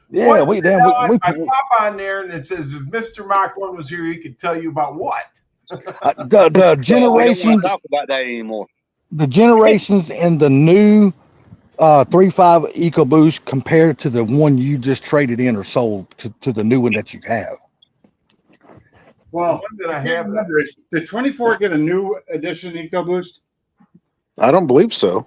Yeah, What we the damn hell? we I pop on there and it says if Mr. Mach 1 was here, he could tell you about what? the Well, we don't want generations to talk about that anymore. the generations in the new 3.5 EcoBoost compared to the one you just traded in or sold to the new one that you have. Well, When did I can't have that? remember. Did 24 get a new edition EcoBoost? I don't believe so.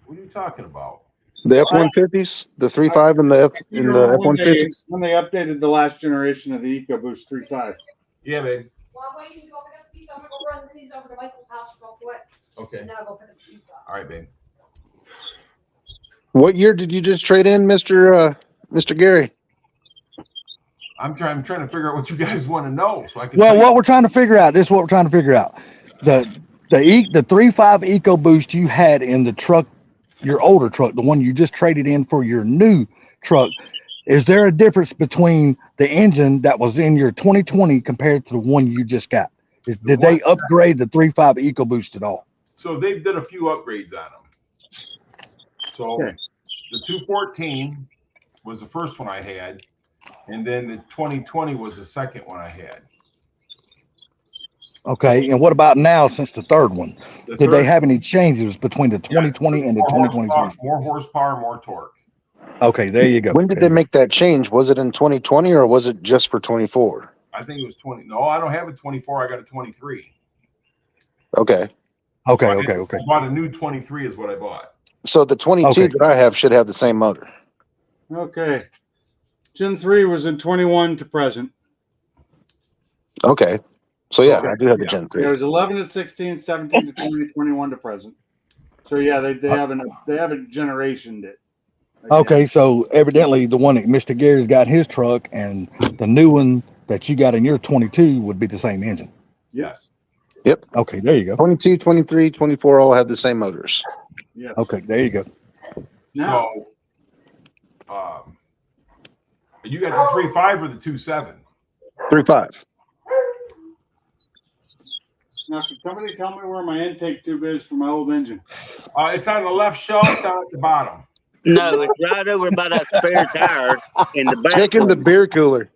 What are you talking about? The F-150s, the 3.5 and the F-150s. When they updated the last generation of the EcoBoost 3.5. Yeah, babe. Well, I'm waiting to go pick up the pizza. I'm gonna go run these over to Michael's house real quick, Okay. and then I'll go pick up the pizza. All right, babe. What year did you just trade in, Mr. Gary? I'm trying to figure out what you guys want to know so I can. Well, tell you. what we're trying to figure out, this is what we're trying to figure out. The 3.5 EcoBoost you had in the truck, your older truck, the one you just traded in for your new truck, is there a difference between the engine that was in your 2020 compared to the one you just got? Did they upgrade the 3.5 EcoBoost at all? So they did a few upgrades on them. So Okay. the 214 was the first one I had, and then the 2020 was the second one I had. Okay, and what about now since the third one? The Did they third- have any changes between the 2020 and the more 2023? horsepower, more horsepower, more torque. Okay, there you go. When did they make that change? Was it in 2020 or was it just for 24? I think it was 20. No, I don't have a 24. I got a 23. Okay. Okay, So I okay, okay. bought a new 23 is what I bought. So the 22 Okay. that I have should have the same motor. Okay. Gen 3 was in 21 to present. Okay. So yeah, Okay. I do have the Yeah. Gen It 3. was 11 to 16, 17 to 20, 21 to present. So yeah, they haven't generationed it. again. Okay, so evidently the one that Mr. Gary's got in his truck and the new one that you got in your 22 would be the same engine. Yes. Okay, there you go. 22, 23, 24 all have the same motors. Yeah. Okay, there you go. Now, So, you got the 3.5 or the 2.7? 3.5. now, can somebody tell me where my intake tube is for my old engine? It's on the left shelf down at the bottom. No, it's right over by that spare tire in the back. Check in the beer cooler.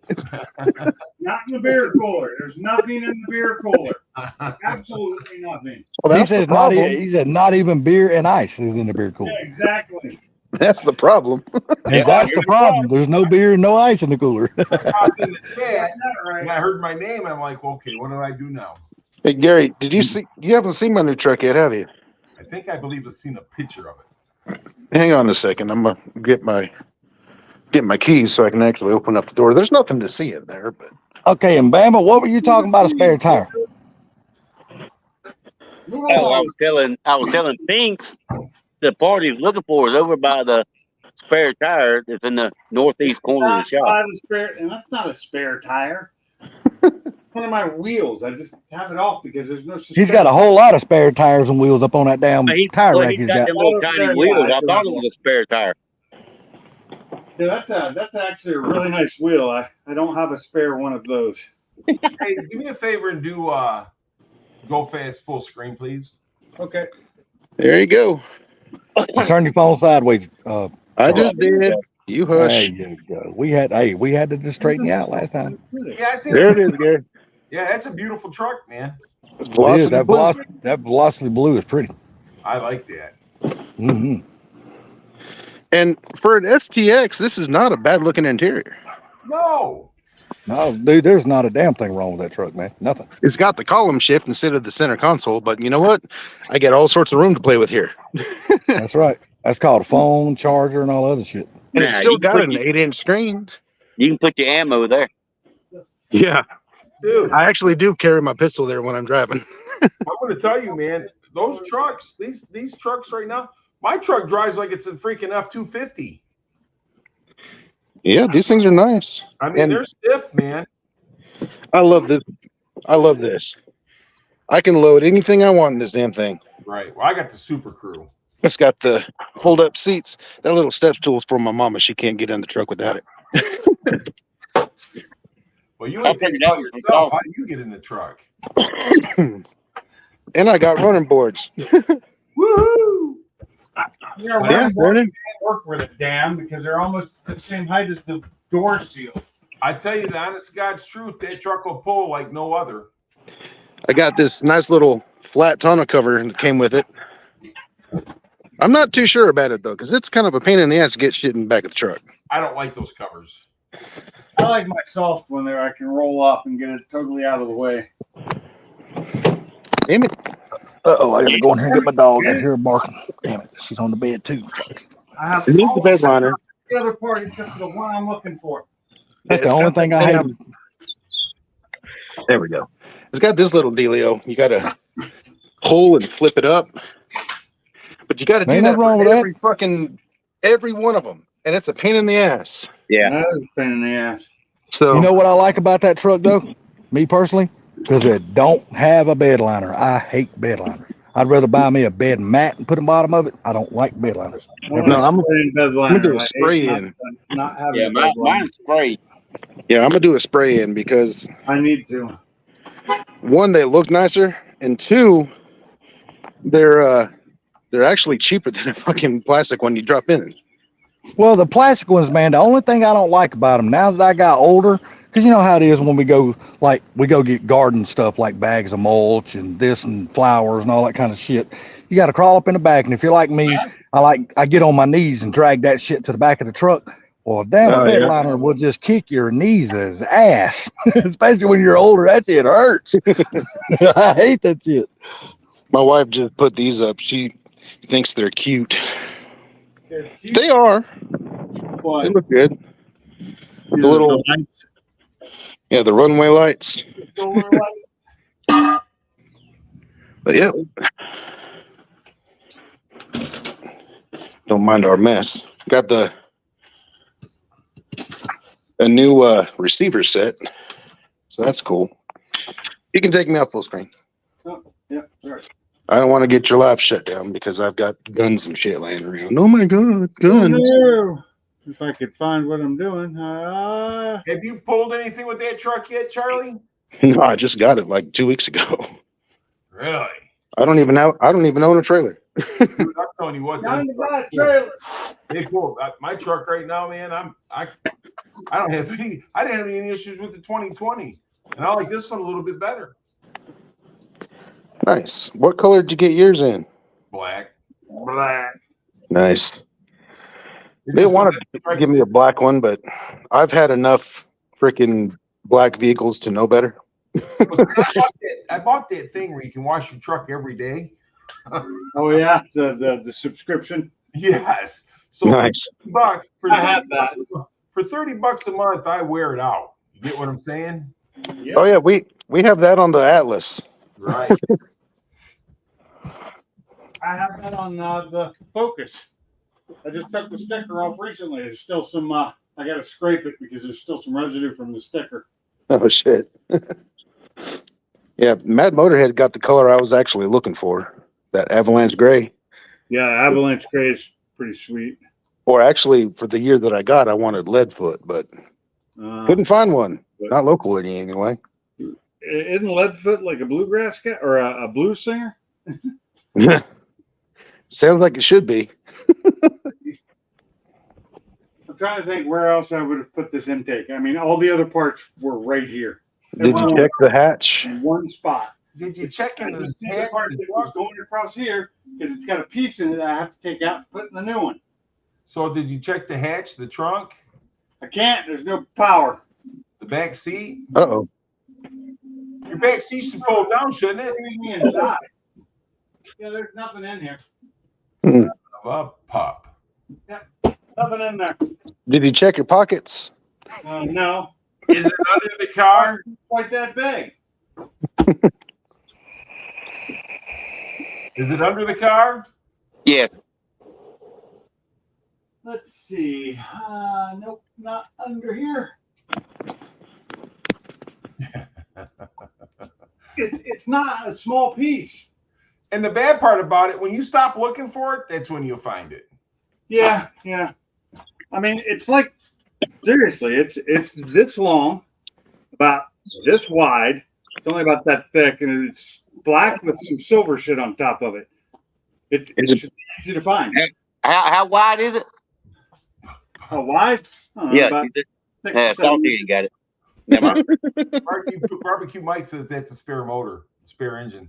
Not in the beer cooler. There's nothing in the beer cooler. Absolutely nothing. Well, He that's the said not. problem. He said not even beer and ice is in the beer cooler. Yeah, exactly. That's the problem. And that's the problem. There's no beer and no ice in the cooler. I was in the chat, That's not and right. I heard my name. I'm like, okay, what do I do now? Hey Gary, did you see? You haven't seen my new truck yet, have you? I believe I've seen a picture of it. Hang on a second. I'm gonna get my keys so I can actually open up the door. There's nothing to see in there, but Okay, and Bama, what were you talking about a spare tire? Move Oh, I along. was telling Pinks the party's looking for is over by the spare tire that's in the northeast corner of the shop. Not a spare, and that's not a spare tire. One of my wheels. I just have it off because there's no suspension. He's got a whole lot of spare tires and wheels up on that damn tire rack He's he's got got. them little Over tiny there, wheels. yeah, I thought it was a spare tire. Yeah, that's actually a really nice wheel. I don't have a spare one of those. Hey, do me a favor and do go fast full screen, please. Okay. there you go. Turn your phone sideways. I just did. You There hush. you go. We had to just straighten you out last time. Yeah, I see. There it is, Gary. Yeah, that's a beautiful truck, man. It is. Velocity That Blue. velocity blue is pretty. I like that. Hmm. And for an STX, this is not a bad looking interior. No. No, dude, there's not a damn thing wrong with that truck, man. Nothing. It's got the column shift instead of the center console, but you know what? I get all sorts of room to play with here. That's right. That's called a phone, charger, and all other shit. And Nah, it's still you can got put an your- 8-inch screen. You can put your ammo there. Yeah. Dude, I actually do carry my pistol there when I'm driving. I'm going to tell you, man, those trucks, these trucks right now, my truck drives like it's a freaking F-250. Yeah, these things are nice. I mean, And- they're stiff, man. I love this. I love this. I can load anything I want in this damn thing. Right. Well, I got the Super Crew. It's got the fold up seats. That little step stool's for my mama. She can't get in the truck without it. Well, you I ain't figured thinking out about yourself. yourself. How do you get in the truck? And I got running boards. Woohoo! Yeah, Well, running boards Brennan. can't work with it, damn, because they're almost the same height as the door seal. I tell you the honest to God's truth, that truck will pull like no other. I got this nice little flat tonneau cover that came with it. I'm not too sure about it though, because it's kind of a pain in the ass to get shit in the back of the truck. I don't like those covers. I like my soft one there. I can roll up and get it totally out of the way. Damn it. Uh-oh, I gotta go in here and get my dog out here barking. Damn it, she's on the bed too. I have It needs a all bed liner. the other part except for the one I'm looking for. That's the It's only got thing that I damn- hate. There we go. It's got this little dealio. You got to pull and flip it up. But you got to do Ain't that nothing wrong for with every one of them. And it's a pain in the ass. Yeah. That is a pain in the ass. So You know what I like about that truck though? Me personally? Because it don't have a bed liner. I hate bed liners. I'd rather buy me a bed mat and put the bottom of it. I don't like bed liners. No, I'm gonna do a I hate spray not- in. Not having Yeah, a bed liner. mine's sprayed. yeah, I'm gonna do a spray in because I need to. one, they look nicer, and two, they're actually cheaper than a fucking plastic one you drop in. Well, the plastic ones, man, the only thing I don't like about them now that I got older, because you know how it is when we go get garden stuff like bags of mulch and this and flowers and all that kind of shit. You got to crawl up in the back, and if you're like me, I get on my knees and drag that shit to the back of the truck. Well, damn, Oh, a bed yeah. liner will just kick your knees as ass, especially when you're older. That shit hurts. I hate that shit. My wife just put these up. She thinks they're cute. They're cute, They are. but They look good. these little- are the lights. Yeah, the runway lights. Solar light. But yeah. Don't mind our mess. Got a new receiver set. So that's cool. You can take me out full screen. Yeah, sorry. I don't want to get your life shut down because I've got guns and shit laying around. Oh my god, guns. No. If I could find what I'm doing. Have you pulled anything with that truck yet, Charlie? No, I just got it like 2 weeks ago. Really? I don't even own a trailer. Dude, I'm telling you what. Time those to buy a trucks- trailer. They cool. My truck right now, man. I don't have any. I didn't have any issues with the 2020, and I like this one a little bit better. Nice. What color did you get yours in? Black. Black. Nice. It They just wanted doesn't- to give me a black one, but I've had enough freaking black vehicles to know better. I bought that thing where you can wash your truck every day. Oh yeah, the subscription. Yes. So Nice. $30 for I have 30 bucks, for $30 a month, I wear it out. You get what I'm saying? Yep. Oh yeah, we have that on the Atlas. Right. I have that on the Focus. I just took the sticker off recently. There's still some. I got to scrape it because there's still some residue from the sticker. Oh shit. Yeah, Mad Motorhead got the color I was actually looking for. That Avalanche Gray. Yeah, Avalanche Gray is pretty sweet. Or actually, for the year that I got, I wanted Leadfoot, but couldn't find one. Not locally anyway. Isn't Leadfoot like a bluegrass cat or a blues singer? Sounds like it should be. I'm trying to think where else I would have put this intake. I mean, all the other parts were right here. Did you check the hatch? In one spot. Did you check in the The hatch? part that was going across here, because it's got a piece in it I have to take out and put in the new one. So did you check the hatch, the trunk, I can't, there's no power. the back seat? Uh-oh. Your back seat should fold down, shouldn't it? Everything inside. Yeah, there's nothing in here. A pup. Nothing in there. Did you check your pockets? No, Is it under the car? quite that big. Is it under the car? Yes. Let's see. Nope, not under here. It's not a small piece. And the bad part about it, when you stop looking for it, that's when you'll find it. Yeah. I mean, it's like seriously, it's this long, about this wide. It's only about that thick, and it's black with some silver shit on top of it. It should be easy to find. How wide is it? How wide? Yeah. About you did- 6 Yeah, or 7 Salty ain't got it. Never mind. Barbecue Mike says that's a spare motor, spare engine.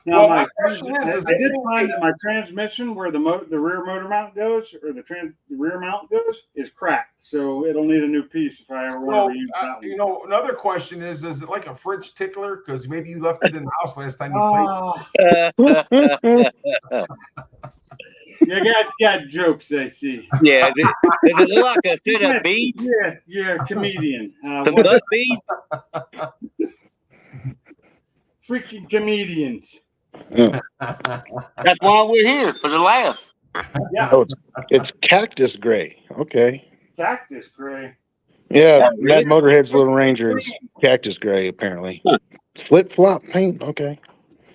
Now, Well, my my question is I did find that my transmission, where the rear motor mount goes, or the rear mount goes, is cracked. So it'll need a new piece if I ever want So, to reuse that one. you know, another question is it like a fridge tickler? Because maybe you left it in the house last time you played. You guys got jokes, I see. Yeah. Does it look like a set of beads? Yeah, you're a comedian. Some butt beads? Freaking comedians. That's why we're here, for the laughs. Yeah, Oh, it's cactus gray. Okay. cactus gray. Yeah, Mad Motorhead's Little Ranger is cactus gray, apparently. Flip flop paint. Okay.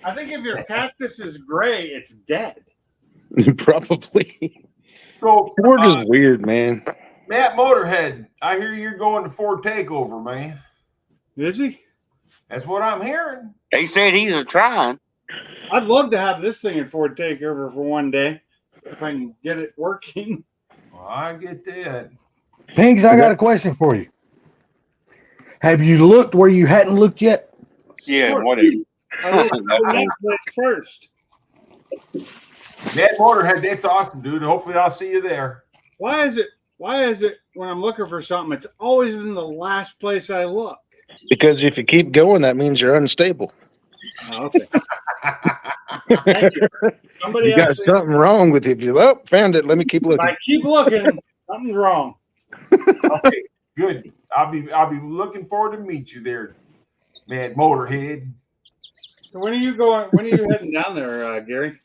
I think if your cactus is gray, it's dead. Probably. So, Ford is weird, man. Matt Motorhead, I hear you're going to Ford Takeover, man. Is he? That's what I'm hearing. He said he was trying. I'd love to have this thing at Ford Takeover for one day if I can get it working. Well, I get that. Pinks, I got a question for you. Have you looked where you hadn't looked yet? Yeah, Sure. whatever. I looked at that place first. Matt Motorhead, that's awesome, dude. Hopefully I'll see you there. Why is it when I'm looking for something, it's always in the last place I look? Because if you keep going, that means you're unstable. Oh, okay. Thank you. Somebody You got actually, something wrong with it. Oh, found it. Let me keep if looking. I keep looking, something's wrong. Okay, good. I'll be looking forward to meet you there, Matt Motorhead. So when are you going? When are you heading down there, Gary?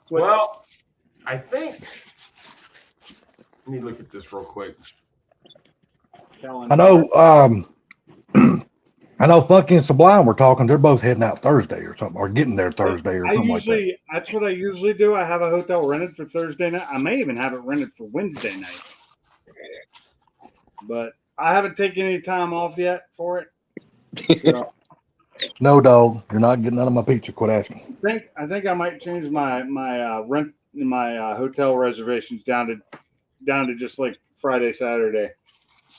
What- Well, I think. Let me look at this real quick. calendar. I know, I know Funky and Sublime were talking. They're both heading out Thursday or something, or getting there Thursday or something like that. That's what I usually do. I have a hotel rented for Thursday night. I may even have it rented for Wednesday night. But I haven't taken any time off yet for it. So No, dog, you're not getting none of my pizza. Quit asking. I think I might change my hotel reservations down to just like Friday, Saturday.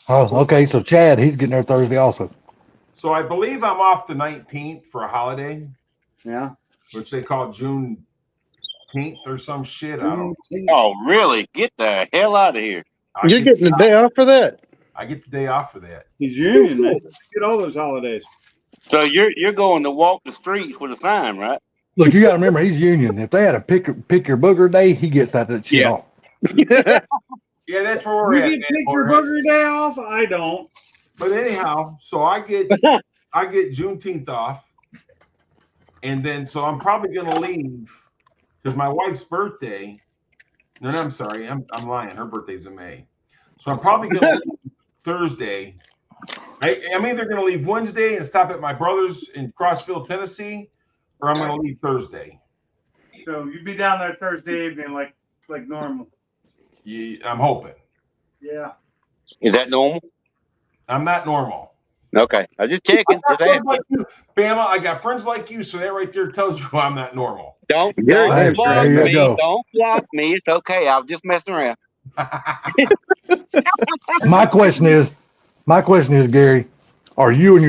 Oh, okay. So Chad, he's getting there Thursday also. So I believe I'm off the 19th for a holiday, Yeah. which they call Juneteenth or some shit. I don't. Oh, really? Get the hell out of here. I You're get- getting the day off for that. I get the day off for that. He's union, man. Get all those holidays. So you're going to walk the streets with a sign, right? Look, you got to remember he's union. If they had a pick your booger day, he gets that shit Yeah. off. Yeah, that's where we're You at. can man. take your booger day off. I don't. But anyhow, so I get Juneteenth off, and then so I'm probably gonna leave because my wife's birthday. No, I'm sorry, I'm lying. Her birthday's in May, so I'm probably gonna leave Thursday. I'm either gonna leave Wednesday and stop at my brother's in Crossville, Tennessee, or I'm gonna leave Thursday. So you'd be down there Thursday evening, like normal. Yeah, I'm hoping. Yeah. Is that normal? I'm not normal. Okay. I was just checking. I got Just friends asking. like you, Bama. I got friends like you, so that right there tells you I'm not normal. Don't Hey, block there you me. go. Don't block me. It's okay. I was just messing around. My question is, Gary, are you and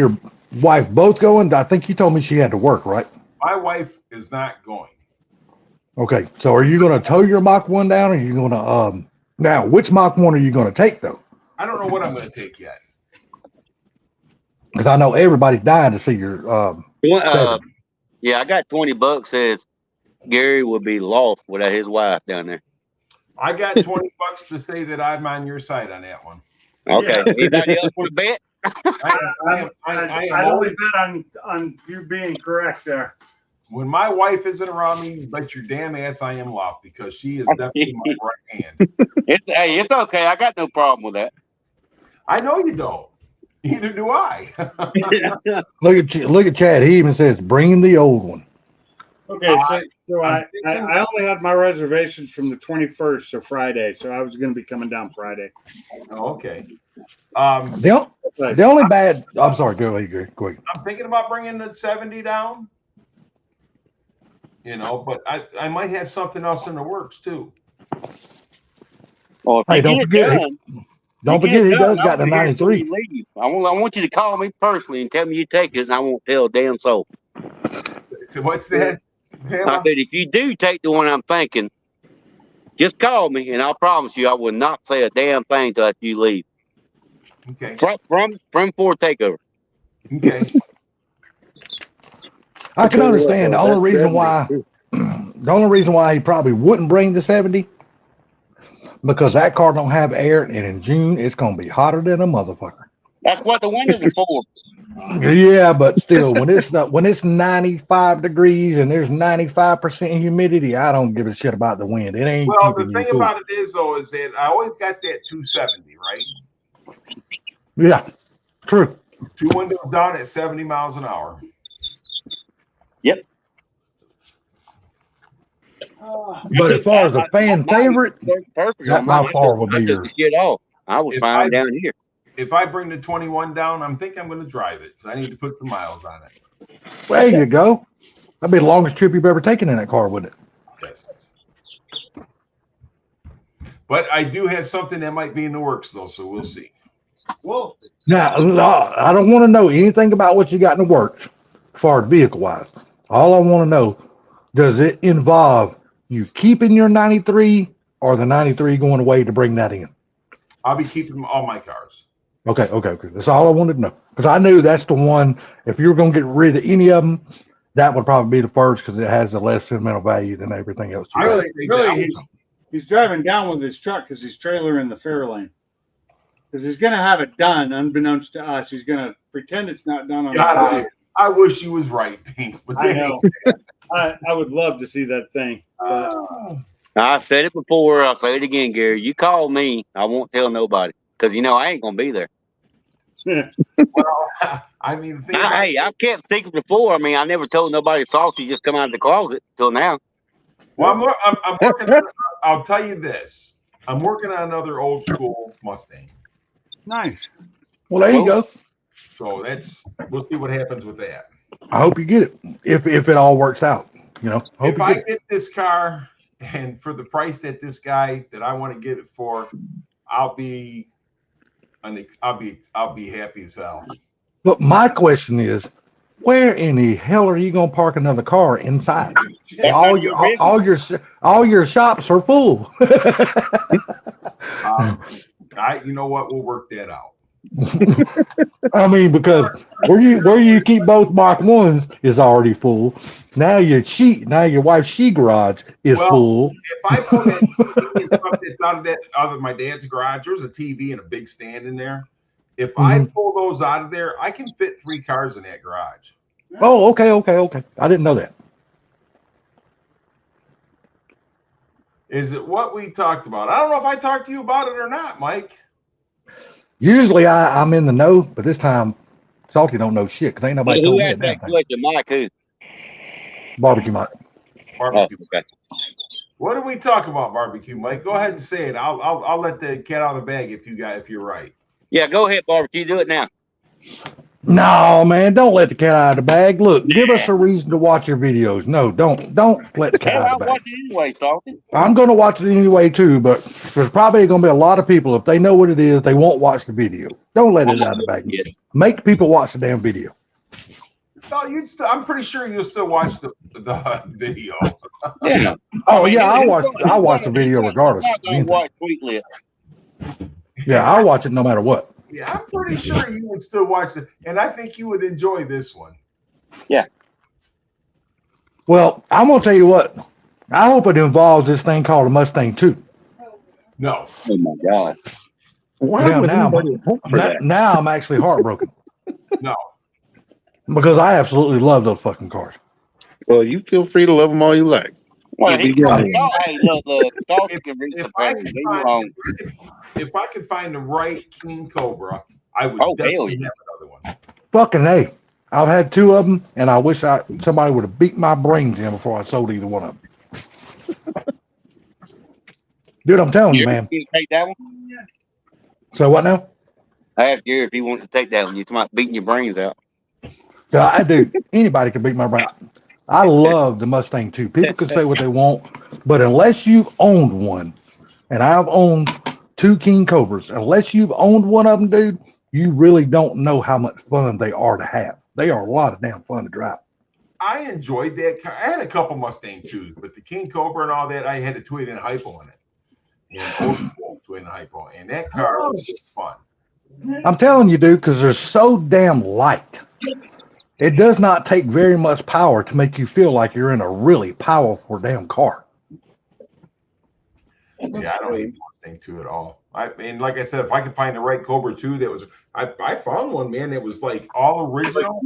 wife both going? I think you told me she had to work, right? My wife is not going. Okay, so are you going to tow your Mach 1 down, or are you going to now which Mach 1 are you going to take though? I don't know what I'm going to take yet. Because I know everybody's dying to see your Yeah, I got $20. Says Gary would be lost without his wife down there. I got $20 to say that I'm on your side on that one. Okay. Anybody else want to bet? I'd only bet on you being correct there. When my wife isn't around me, bet your damn ass I am lost, because she is definitely my right hand. It's okay. I got no problem with that. I know you don't. Neither do I. look at Chad. He even says, "Bring the old one." Okay, so I only had my reservations from the 21st, so Friday. So I was going to be coming down Friday. Oh, okay. The only bad. I'm sorry. Go ahead, Gary. Go ahead. I'm thinking about bringing the 70 down. But I might have something else in the works too. Well, Hey, don't forget. He does got the 93. I want you to call me personally and tell me you take it, and I won't tell a damn soul. So what's that? I said, if you do take the one I'm thinking, just call me, and I'll promise you I will not say a damn thing till after you leave. Okay. From Ford Takeover. Okay. I can understand the only reason why he probably wouldn't bring the 70, because that car don't have air, and in June it's gonna be hotter than a motherfucker. That's what the windows are for. Yeah, but still, when it's 95 degrees and there's 95% humidity, I don't give a shit about the wind. It ain't. Well, the thing about it is that I always got that 270, right? Yeah, true. 2 windows down at 70 miles an hour. Yep. But as far as a fan favorite, perfect. that by far would be yours. I was fine down here. If I bring the 21 down, I'm thinking I'm going to drive it. I need to put some miles on it. There you go. That'd be the longest trip you've ever taken in that car, wouldn't it? Yes. But I do have something that might be in the works, though, so we'll see. Well, Now, I don't want to know anything about what you got in the works as far as vehicle-wise. All I want to know, does it involve you keeping your 93 or the 93 going away to bring that in? I'll be keeping all my cars. Okay. That's all I wanted to know. Because I knew that's the one, if you were going to get rid of any of them, that would probably be the first, because it has a less sentimental value than everything else. He's driving down with his truck because he's trailering the Fairlane. Because he's going to have it done, unbeknownst to us. He's going to pretend it's not done on God, I wish you was right, Pete. But I know. I would love to see that thing. I've said it before. I'll say it again, Gary. You call me, I won't tell nobody, because I ain't gonna be there. Well, I mean, I've kept secret before. I mean, I never told nobody Salty just come out of the closet till now. Well, I'm working on, I'll tell you this. I'm working on another old school Mustang. Nice. Well, there you go. So we'll see what happens with that. I hope you get it. If it all works out, If I get this car, and for the price that this guy that I want to get it for, I'll be happy as hell. But my question is, where in the hell are you gonna park another car inside? all your shops are full. You know what? We'll work that out. I mean, because where you keep both Mach 1s is already full. Now your wife's she garage is full. If I put that that's out of my dad's garage, there's a TV and a big stand in there. If I pull those out of there, I can fit 3 cars in that garage. Oh, okay. I didn't know that. Is it what we talked about? I don't know if I talked to you about it or not, Mike. Usually I'm in the know, but this time Salty don't know shit because ain't nobody told me that. Mike, who? Barbecue Mike. Barbecue. Oh, okay. What did we talk about, Barbecue Mike? Go ahead and say it. I'll let the cat out of the bag if you're right. Yeah, go ahead, Barbecue. Do it now. No, man, don't let the cat out of the bag. Look, give us a reason to watch your videos. No, don't let the cat out of the bag. I'll watch it anyway, Salty. I'm going to watch it anyway too, but there's probably going to be a lot of people, if they know what it is, they won't watch the video. Don't let it out of the bag. Make people watch the damn video. No, you'd still. I'm pretty sure you'll still watch the video. Yeah. Oh I mean, yeah, he's I watch the video regardless. I'm not gonna watch Tweetlet. Yeah, I'll watch it no matter what. Yeah, I'm pretty sure you would still watch it, and I think you would enjoy this one. Well, I'm gonna tell you what. I hope it involves this thing called a Mustang 2. No, Oh my god. Why Yeah, would now, anybody hope for that? now I'm actually heartbroken no. because I absolutely love those fucking cars. Well, you feel free to love them all you like. Well, You'll he, be good. hey, look, Dawson can read If some I things. could Leave him find, alone. if I could find the right King Cobra, I would Oh, hell definitely yeah. have another one. Fucking A. I've had 2 of them, and I wish somebody would have beat my brains in before I sold either one of them. Dude, I'm telling you, man. You take that one? So what now? I asked Gary if he wanted to take that one. You talking about beating your brains out. Yeah, I do. Anybody can beat my brain. I love the Mustang 2. People can say what they want, but unless you've owned one, and I've owned 2 King Cobras, unless you've owned one of them, dude, you really don't know how much fun they are to have. They are a lot of damn fun to drive. I enjoyed that car. I had a couple Mustang 2s, but the King Cobra and all that, I had a twin and hypo in it. And twin and hypo, and that car was just fun. I'm telling you, dude, because they're so damn light. It does not take very much power to make you feel like you're in a really powerful damn car. Yeah, I don't hate Mustang 2 at all. And like I said, if I could find the right Cobra 2, that was I found one, man, that was like all original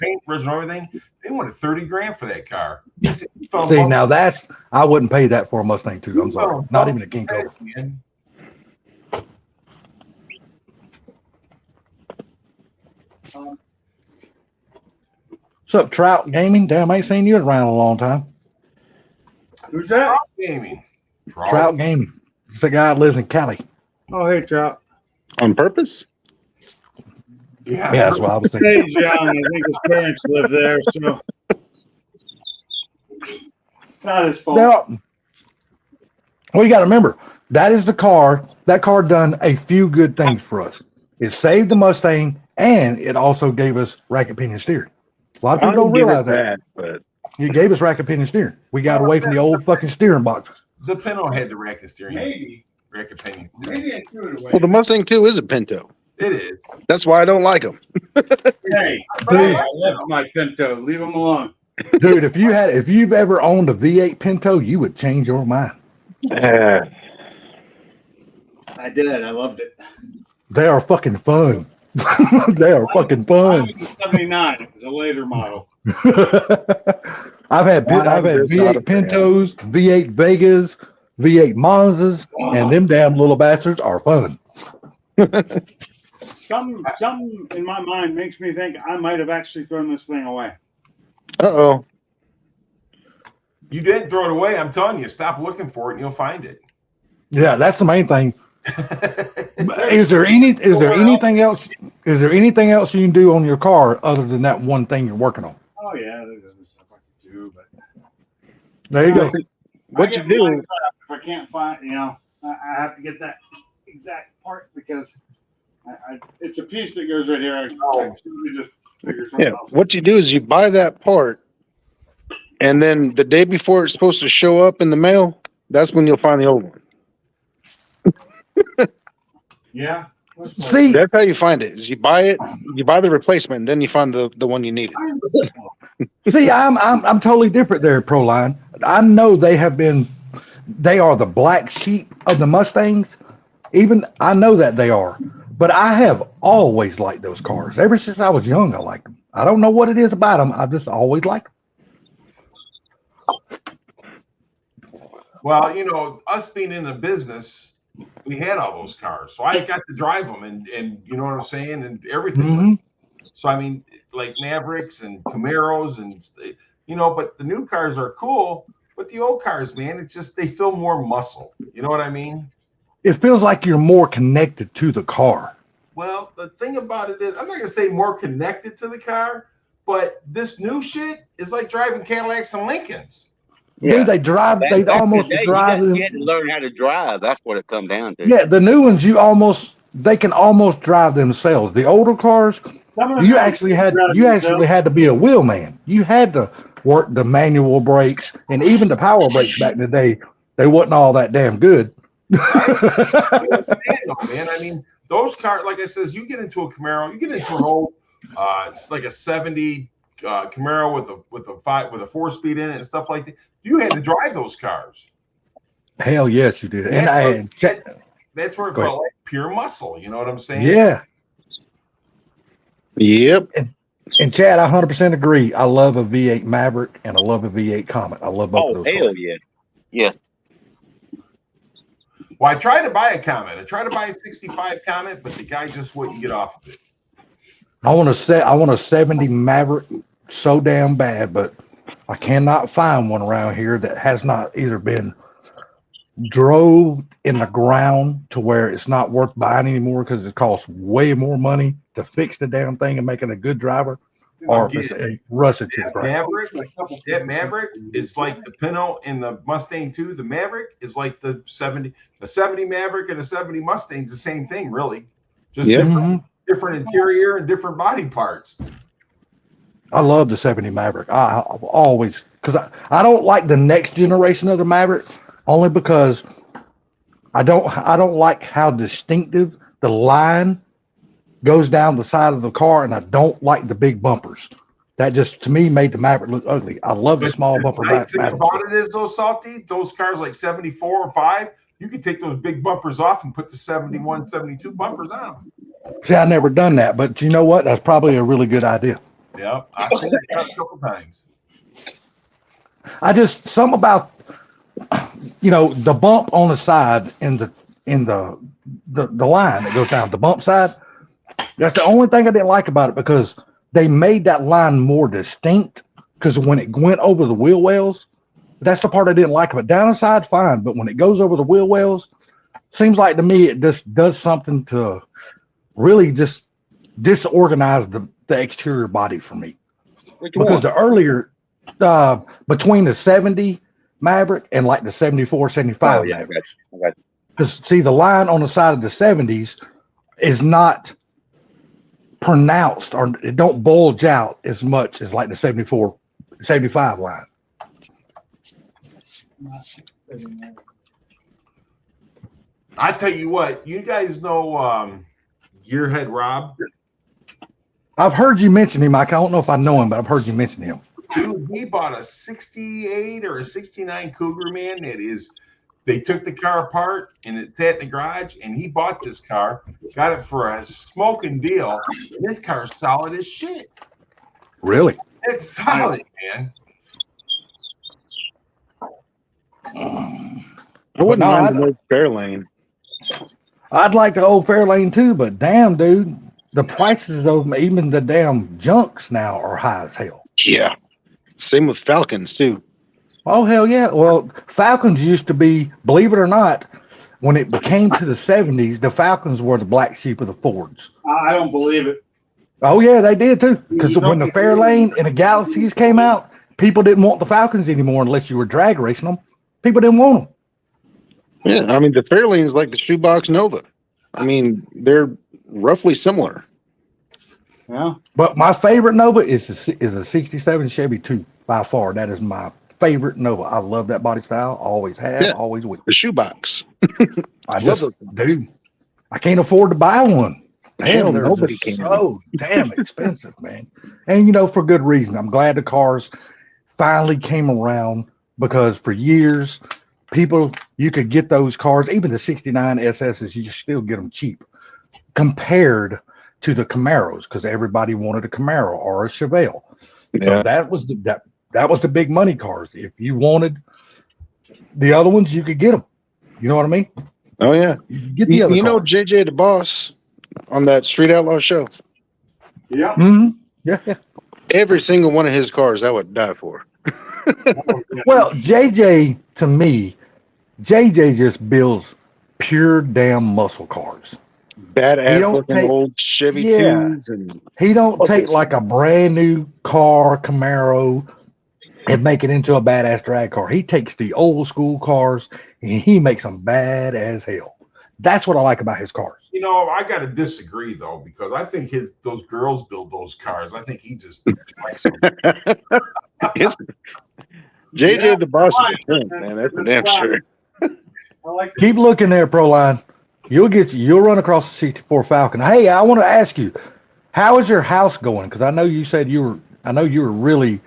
paint, original everything. They wanted 30 grand for that car. See, now I wouldn't pay that for a Mustang 2. I'm sorry. Not even a King Cobra. Man. What's up, Trout Gaming? Damn, I ain't seen you around in a long time. Who's that? Trout gaming. Trout Gaming. It's the guy that lives in Cali. Oh, hey, Trout. On purpose? Yeah, Yeah, that's what I was thinking. He's young. I think his parents live there, so it's not his fault. Now, well, you got to remember, that is the car. That car done a few good things for us. It saved the Mustang, and it also gave us racket pinion steering. A lot of people don't realize that. But You gave us racket pinion steering. We got away from the old fucking steering boxes. the Pinto had the racket steering. Maybe. Racket pinion. Maybe I threw it away. well, the Mustang 2 is a Pinto. It is. That's why I don't like them. Hey, Dude. I love my Pinto. Leave him alone. Dude, if you've ever owned a V8 Pinto, you would change your mind. I did. I loved it. They are fucking fun. They are fucking fun. Mine was a 79. It was a later model. I've had just not a V8 fan. Pintos, V8 Vegas, V8 Monzas, and them damn little bastards are fun. Something in my mind makes me think I might have actually thrown this thing away. Uh-oh. You didn't throw it away. I'm telling you, stop looking for it and you'll find it. Yeah, that's the main thing. Is there anything else you can do on your car other than that one thing you're working on? Oh yeah, there's other stuff I could do, but There you go. What I you get do? mine set up. If I can't find, I have to get that exact part because it's a piece that goes right here. I actually just figure something Yeah. else. What you do is you buy that part, and then the day before it's supposed to show up in the mail, that's when you'll find the old one. Yeah. See, That's how you find it. Is you buy it, you buy the replacement, and then you find the one you needed. I'm totally different there, Proline. I know they are the black sheep of the Mustangs. Even I know that they are, but I have always liked those cars. Ever since I was young, I liked them. I don't know what it is about them. I just always liked them. Well, us being in the business, we had all those cars, so I got to drive them, and you know what I'm saying, and everything. Mhm. So I mean, like Mavericks and Camaros, and but the new cars are cool, but the old cars, man, it's just they feel more muscle. You know what I mean? It feels like you're more connected to the car. Well, the thing about it is, I'm not gonna say more connected to the car, but this new shit is like driving Cadillacs and Lincolns. Dude, they drive. They almost drive them. You got to learn how to drive. That's what it comes down to. Yeah, the new ones they can almost drive themselves. The older cars, Some of them You have actually had rather you than actually had to be a wheel man. You had to work the manual brakes and even the power brakes back in the day. They wasn't all that damn good. Man, I mean, those cars, like I says, you get into a Camaro, you get into an old, it's like a 70 Camaro with a 4-speed in it and stuff like that. You had to drive those cars. Hell yes, you did. And That's where it Go felt like pure muscle. You know what I'm saying? yeah. Yep. And Chad, I 100% agree. I love a V8 Maverick and I love a V8 Comet. I love both of Oh those. hell cars. yeah, yeah. Well, I tried to buy a Comet. I tried to buy a 65 Comet, but the guy just wouldn't get off of it. I want a 70 Maverick so damn bad, but I cannot find one around here that has not either been drove in the ground to where it's not worth buying anymore because it costs way more money to fix the damn thing and make it a good driver, or if it's a rush it to the ground. Maverick is like the Pinto and the Mustang too. The Maverick is like the 70 Maverick and the 70 Mustang's the same thing, really. Just Yeah. different interior and different body parts. I love the 70 Maverick. I've always, because I don't like the next generation of the Maverick, only because I don't like how distinctive the line goes down the side of the car, and I don't like the big bumpers. That just to me made the Maverick look ugly. I love the small bumper. The nice thing Maverick. about it is, though, Salty, those cars like 74 or 5, you can take those big bumpers off and put the 71, 72 bumpers on them. See, I never done that, but you know what? That's probably a really good idea. Yeah, I've seen it a couple times. I just something about the bump on the side in the line that goes down the bump side. That's the only thing I didn't like about it, because they made that line more distinct. Because when it went over the wheel wells, that's the part I didn't like. But down the side, fine. But when it goes over the wheel wells, seems like to me it just does something to really just disorganize the exterior body for me. Which Because one? the earlier between the 70 Maverick and like the 74, 75 Oh, yeah, Maverick. I got you. Because see, the line on the side of the 70s is not pronounced, or it don't bulge out as much as like the 74, 75 line. I tell you what, you guys know Gearhead Rob? I've heard you mention him. I don't know if I know him, but I've heard you mention him. Dude, he bought a 68 or a 69 Cougar, man. They took the car apart and it sat in the garage, and he bought this car, got it for a smoking deal. And this car's solid as shit. Really? It's solid, man. I wouldn't No, mind the old Fairlane. I'd like the old Fairlane too, but damn, dude, the prices of even the damn junks now are high as hell. Yeah. Same with Falcons too. Oh, hell yeah. Well, Falcons used to be, believe it or not, when it became to the 70s, the Falcons were the black sheep of the Fords. I don't believe it. Oh, yeah, they did too. Because You when the don't- Fairlane and the Galaxies came out, people didn't want the Falcons anymore unless you were drag racing them. People didn't want them. Yeah, I mean the Fairlane is like the shoebox Nova. I mean they're roughly similar. Yeah. But my favorite Nova is a 67 Chevy 2 by far. That is my favorite Nova. I love that body style. Always have, Yeah. always will. The shoebox. I love just, those things. dude, I can't afford to buy one. Hell, Damn, they're nobody just can. so damn expensive, man. And for good reason. I'm glad the cars finally came around, because for years, you could get those cars, even the 69 SSs, you still get them cheap compared to the Camaros, because everybody wanted a Camaro or a Chevelle. So Yeah. that was the big money cars. If you wanted the other ones, you could get them. You know what I mean? Oh yeah. You could get the You, other you know cars. JJ the Boss on that Street Outlaw show. Yeah. Mhm. Yeah. Every single one of his cars I would die for. Well, JJ, to me, JJ just builds pure damn muscle cars. He Badass don't looking take- old Chevy Yeah. 2s and He don't take Okay. like a brand new car, Camaro, and make it into a badass drag car. He takes the old school cars and he makes them bad as hell. That's what I like about his cars. You know, I got to disagree though, because I think those girls build those cars. I think he just likes them. JJ Yeah, the boss right. of the print, man. That's for That's damn right. sure. I like Keep looking there, Proline. You'll run across the 64 Falcon. Hey, I want to ask you, how is your house going? Because I know you said you were really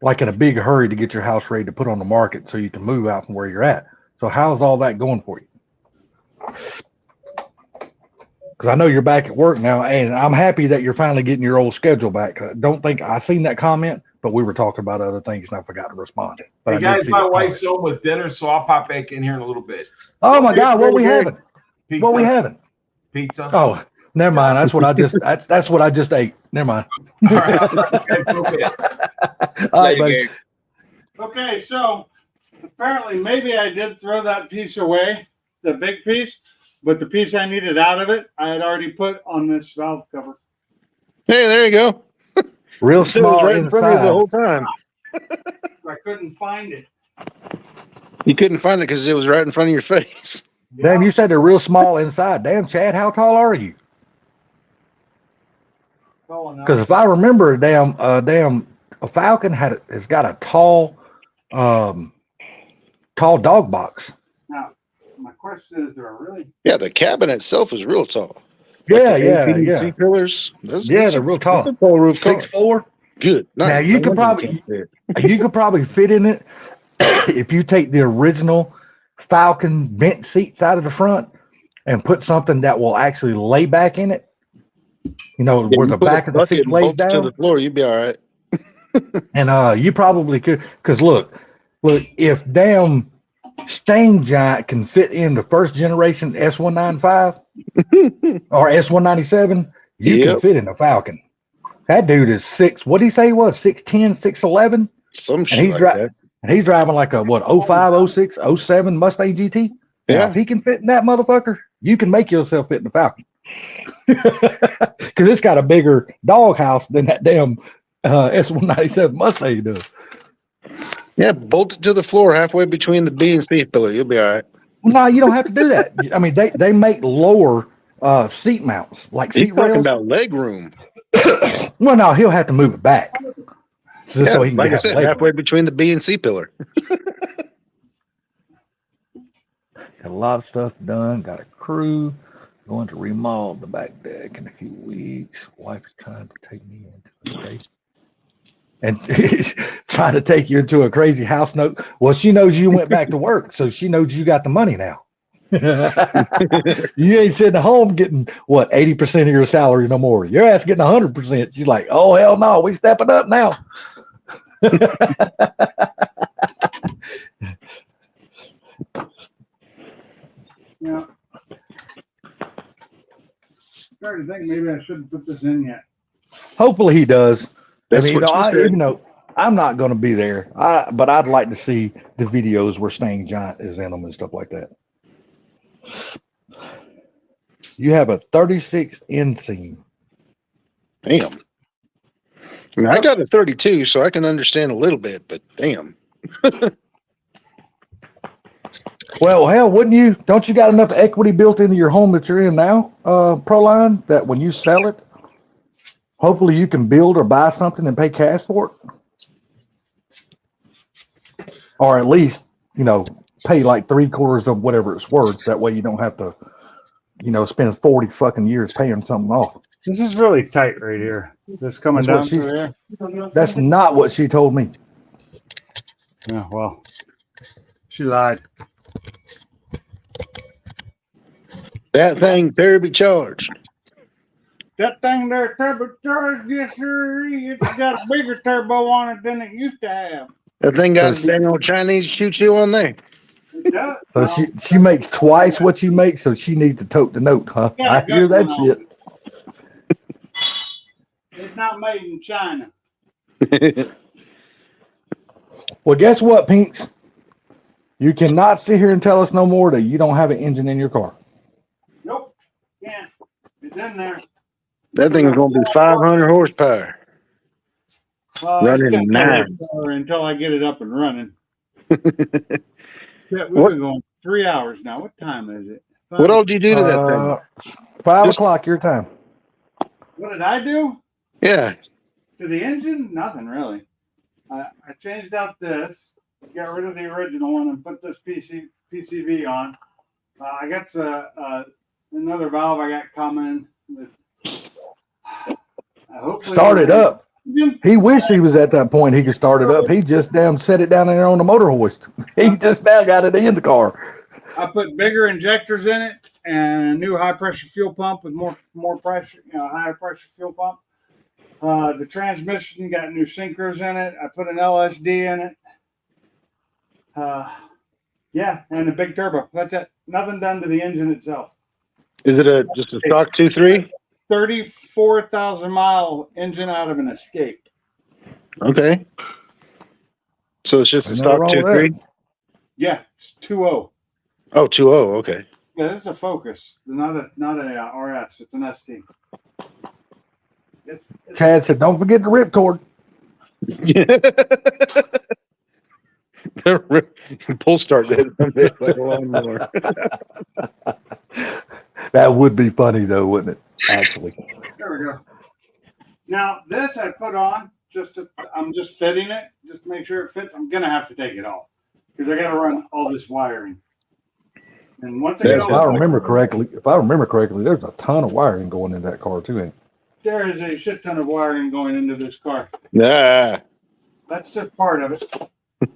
like in a big hurry to get your house ready to put on the market so you can move out from where you're at. So how's all that going for you? Because I know you're back at work now, and I'm happy that you're finally getting your old schedule back. I don't think I seen that comment, but we were talking about other things and I forgot to respond. But Hey I did guys, see my the wife's comment. home with dinner, so I'll pop back in here in a little bit. Oh my God, what we having? Pizza. What we having? Pizza. Oh, never mind. That's what I just that's what I just ate. Never mind. All right, I'll talk to you guys in a little bit. All right, buddy. Okay, so apparently maybe I did throw that piece away, the big piece, but the piece I needed out of it, I had already put on this valve cover. Hey, there you go. Real It was small right in front of you the inside. whole time. I couldn't find it. You couldn't find it because it was right in front of your face. Damn, you said they're real small inside. Damn, Chad, how tall are you? Because if I remember, a Falcon has got a tall dog box. Now, my question is, do I really? Yeah, the cabin itself is real tall. Yeah, the yeah, APDC yeah. pillars. That's, Yeah, that's they're real tall. That's a tall roof car. 6'4". Good. Now, you could probably fit in it if you take the original Falcon vent seats out of the front and put something that will actually lay back in it. You know, where the back of the seat lays to down. the floor, you'd be all right. And you probably could, because look, if damn Stain Giant can fit in the first generation S195 or S197, you can fit in the Falcon. That dude is what did he say he was? 6'10", 6'11"? Some shit he's like that. And he's driving like a 05, 06, 07 Mustang GT. Now, Yeah. if he can fit in that motherfucker, you can make yourself fit in the Falcon. Because it's got a bigger doghouse than that damn S197 Mustang does. Yeah, bolt it to the floor halfway between the B and C pillar. You'll be all right. Well, no, you don't have to do that. I mean, they make lower seat mounts, like He's seat talking rails. about leg room. Well, no, he'll have to move it back. Just Yeah, so he can like I have said, leg halfway room. between the B and C pillar. Got a lot of stuff done. Got a crew going to remodel the back deck in a few weeks. Wife's trying to take me into the day. And trying to take you into a crazy house note. Well, she knows you went back to work, so she knows you got the money now. You ain't sitting at home getting 80% of your salary no more. Your ass getting 100%. She's like, oh hell no, we stepping up now. Yeah. Starting to think maybe I shouldn't put this in yet. Hopefully he does. That's I mean, what she said. I'm not going to be there. But I'd like to see the videos where Stain Giant is in them and stuff like that. You have a 36 inseam. Damn. I mean, I got a 32, so I can understand a little bit, but damn. Well, hell, wouldn't you? Don't you got enough equity built into your home that you're in now, Proline, that when you sell it, hopefully you can build or buy something and pay cash for it? Or at least, pay like 3/4 of whatever it's worth. That way you don't have to, spend 40 fucking years paying something off. This is really tight right here. This coming That's down what through there. That's not what she told me. Yeah, well, she lied. That thing terribly charged. That thing there, turbocharged, yes sir. It's got a bigger turbo on it than it used to have. That thing got So a dang old Chinese choo-choo on there. It does. So she makes twice what you make, so she needs to tote the note, huh? Yeah, I hear that definitely. shit. It's not made in China. Well, guess what, Pinks? You cannot sit here and tell us no more that you don't have an engine in your car. Nope, can't. It's in there. That thing is going to be 500 horsepower. Running it's got 9. horsepower until I get it up and running. Yeah, we've What? been going 3 hours now. What time is it? What all did you do to that thing? 5 Just- o'clock your time. What did I do Yeah. to the engine? Nothing really. I changed out this, got rid of the original one, and put this PCV on. I got another valve I got coming. Hopefully Start it up. engine. He wished he was at that point. He could start it up. He just damn set it down there on the motor hoist. He just now got it in the car. I put bigger injectors in it and a new high pressure fuel pump with more pressure, higher pressure fuel pump. The transmission got new synchros in it. I put an LSD in it. Yeah, and a big turbo. That's it. Nothing done to the engine itself. Is it just a stock 2.3? 34,000 mile engine out of an Escape. Okay. So it's just a Ain't stock nothing wrong with 2.3? Yeah, it's 2.0. Oh, 2.0. Okay. Yeah, this is a Focus, not a RS. It's an ST. It's Chad said, "Don't forget the ripcord." Pull start that like a lawnmower. That would be funny though, wouldn't it? Actually. There we go. Now this I put on I'm just fitting it just to make sure it fits. I'm gonna have to take it off because I got to run all this wiring. And once I get If all I the remember correctly, there's a ton of wiring going in that car too. Ain't there is a shit ton of wiring going into this car. Yeah. That's just part of it.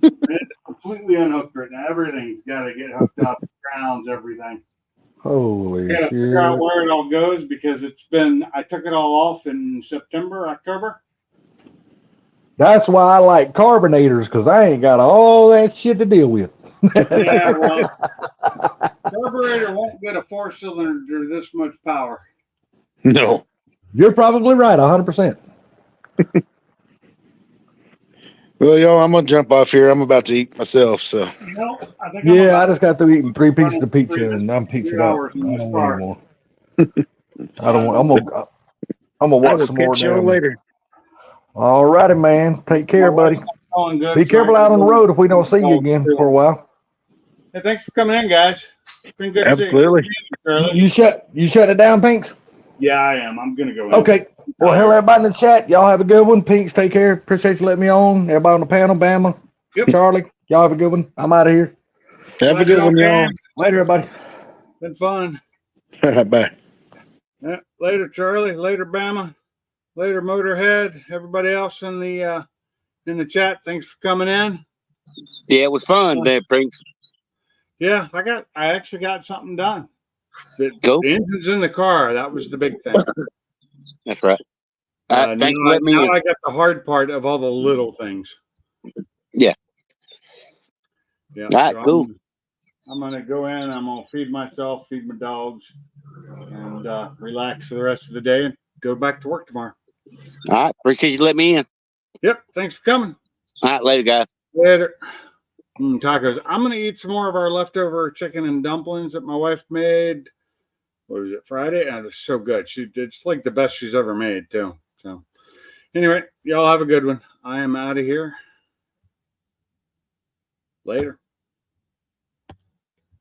It's completely unhooked right now. Everything's got to get hooked up, grounds, everything. Holy I gotta shit! figure out where it all goes because I took it all off in September, October. That's why I like carbonators because I ain't got all that shit to deal with. Yeah, well, carburetor won't get a 4-cylinder this much power. No. You're probably right, 100%. Well, y'all, I'm gonna jump off here. I'm about to eat myself. So No, I think Yeah, I just got through eating 3 pieces of pizza and I'm pizza out. I hours in this don't car. want anymore. I don't want. I'm gonna I watch will some more. catch y'all Damn. later. All righty, man. Take care, buddy. Going good, Be so careful I out on the can- road if we don't see you again for a while. Hey, thanks for coming in, guys. It's been good to see Absolutely. you. Charlie. You shut it down, Pinks? Yeah, I am. I'm gonna go in. Okay. Well, hell, everybody in the chat, y'all have a good one. Pinks, take care. Appreciate you letting me on. Everybody on the panel, Bama, Yep. Charlie, y'all have a good one. I'm out of here. Have a Glad good one, y'all. came. Later, everybody. Been fun. Bye. Yeah, later, Charlie. Later, Bama. Later, Motorhead. Everybody else in the chat. Thanks for coming in. Yeah, it was fun there, Prince. Yeah, I actually got something done. Cool. The engine's in the car. That was the big thing. That's right. Thanks for letting me now in. I got the hard part of all the little things. Yeah. Yeah. All right, cool. I'm gonna go in. I'm gonna feed myself, feed my dogs, and relax for the rest of the day and go back to work tomorrow. All right. Appreciate you letting me in. Yep. Thanks for coming. All right. Later, guys. Later. Tacos. I'm gonna eat some more of our leftover chicken and dumplings that my wife made. What was it, Friday? Oh, they're so good. It's like the best she's ever made too. So anyway, y'all have a good one. I am out of here. Later.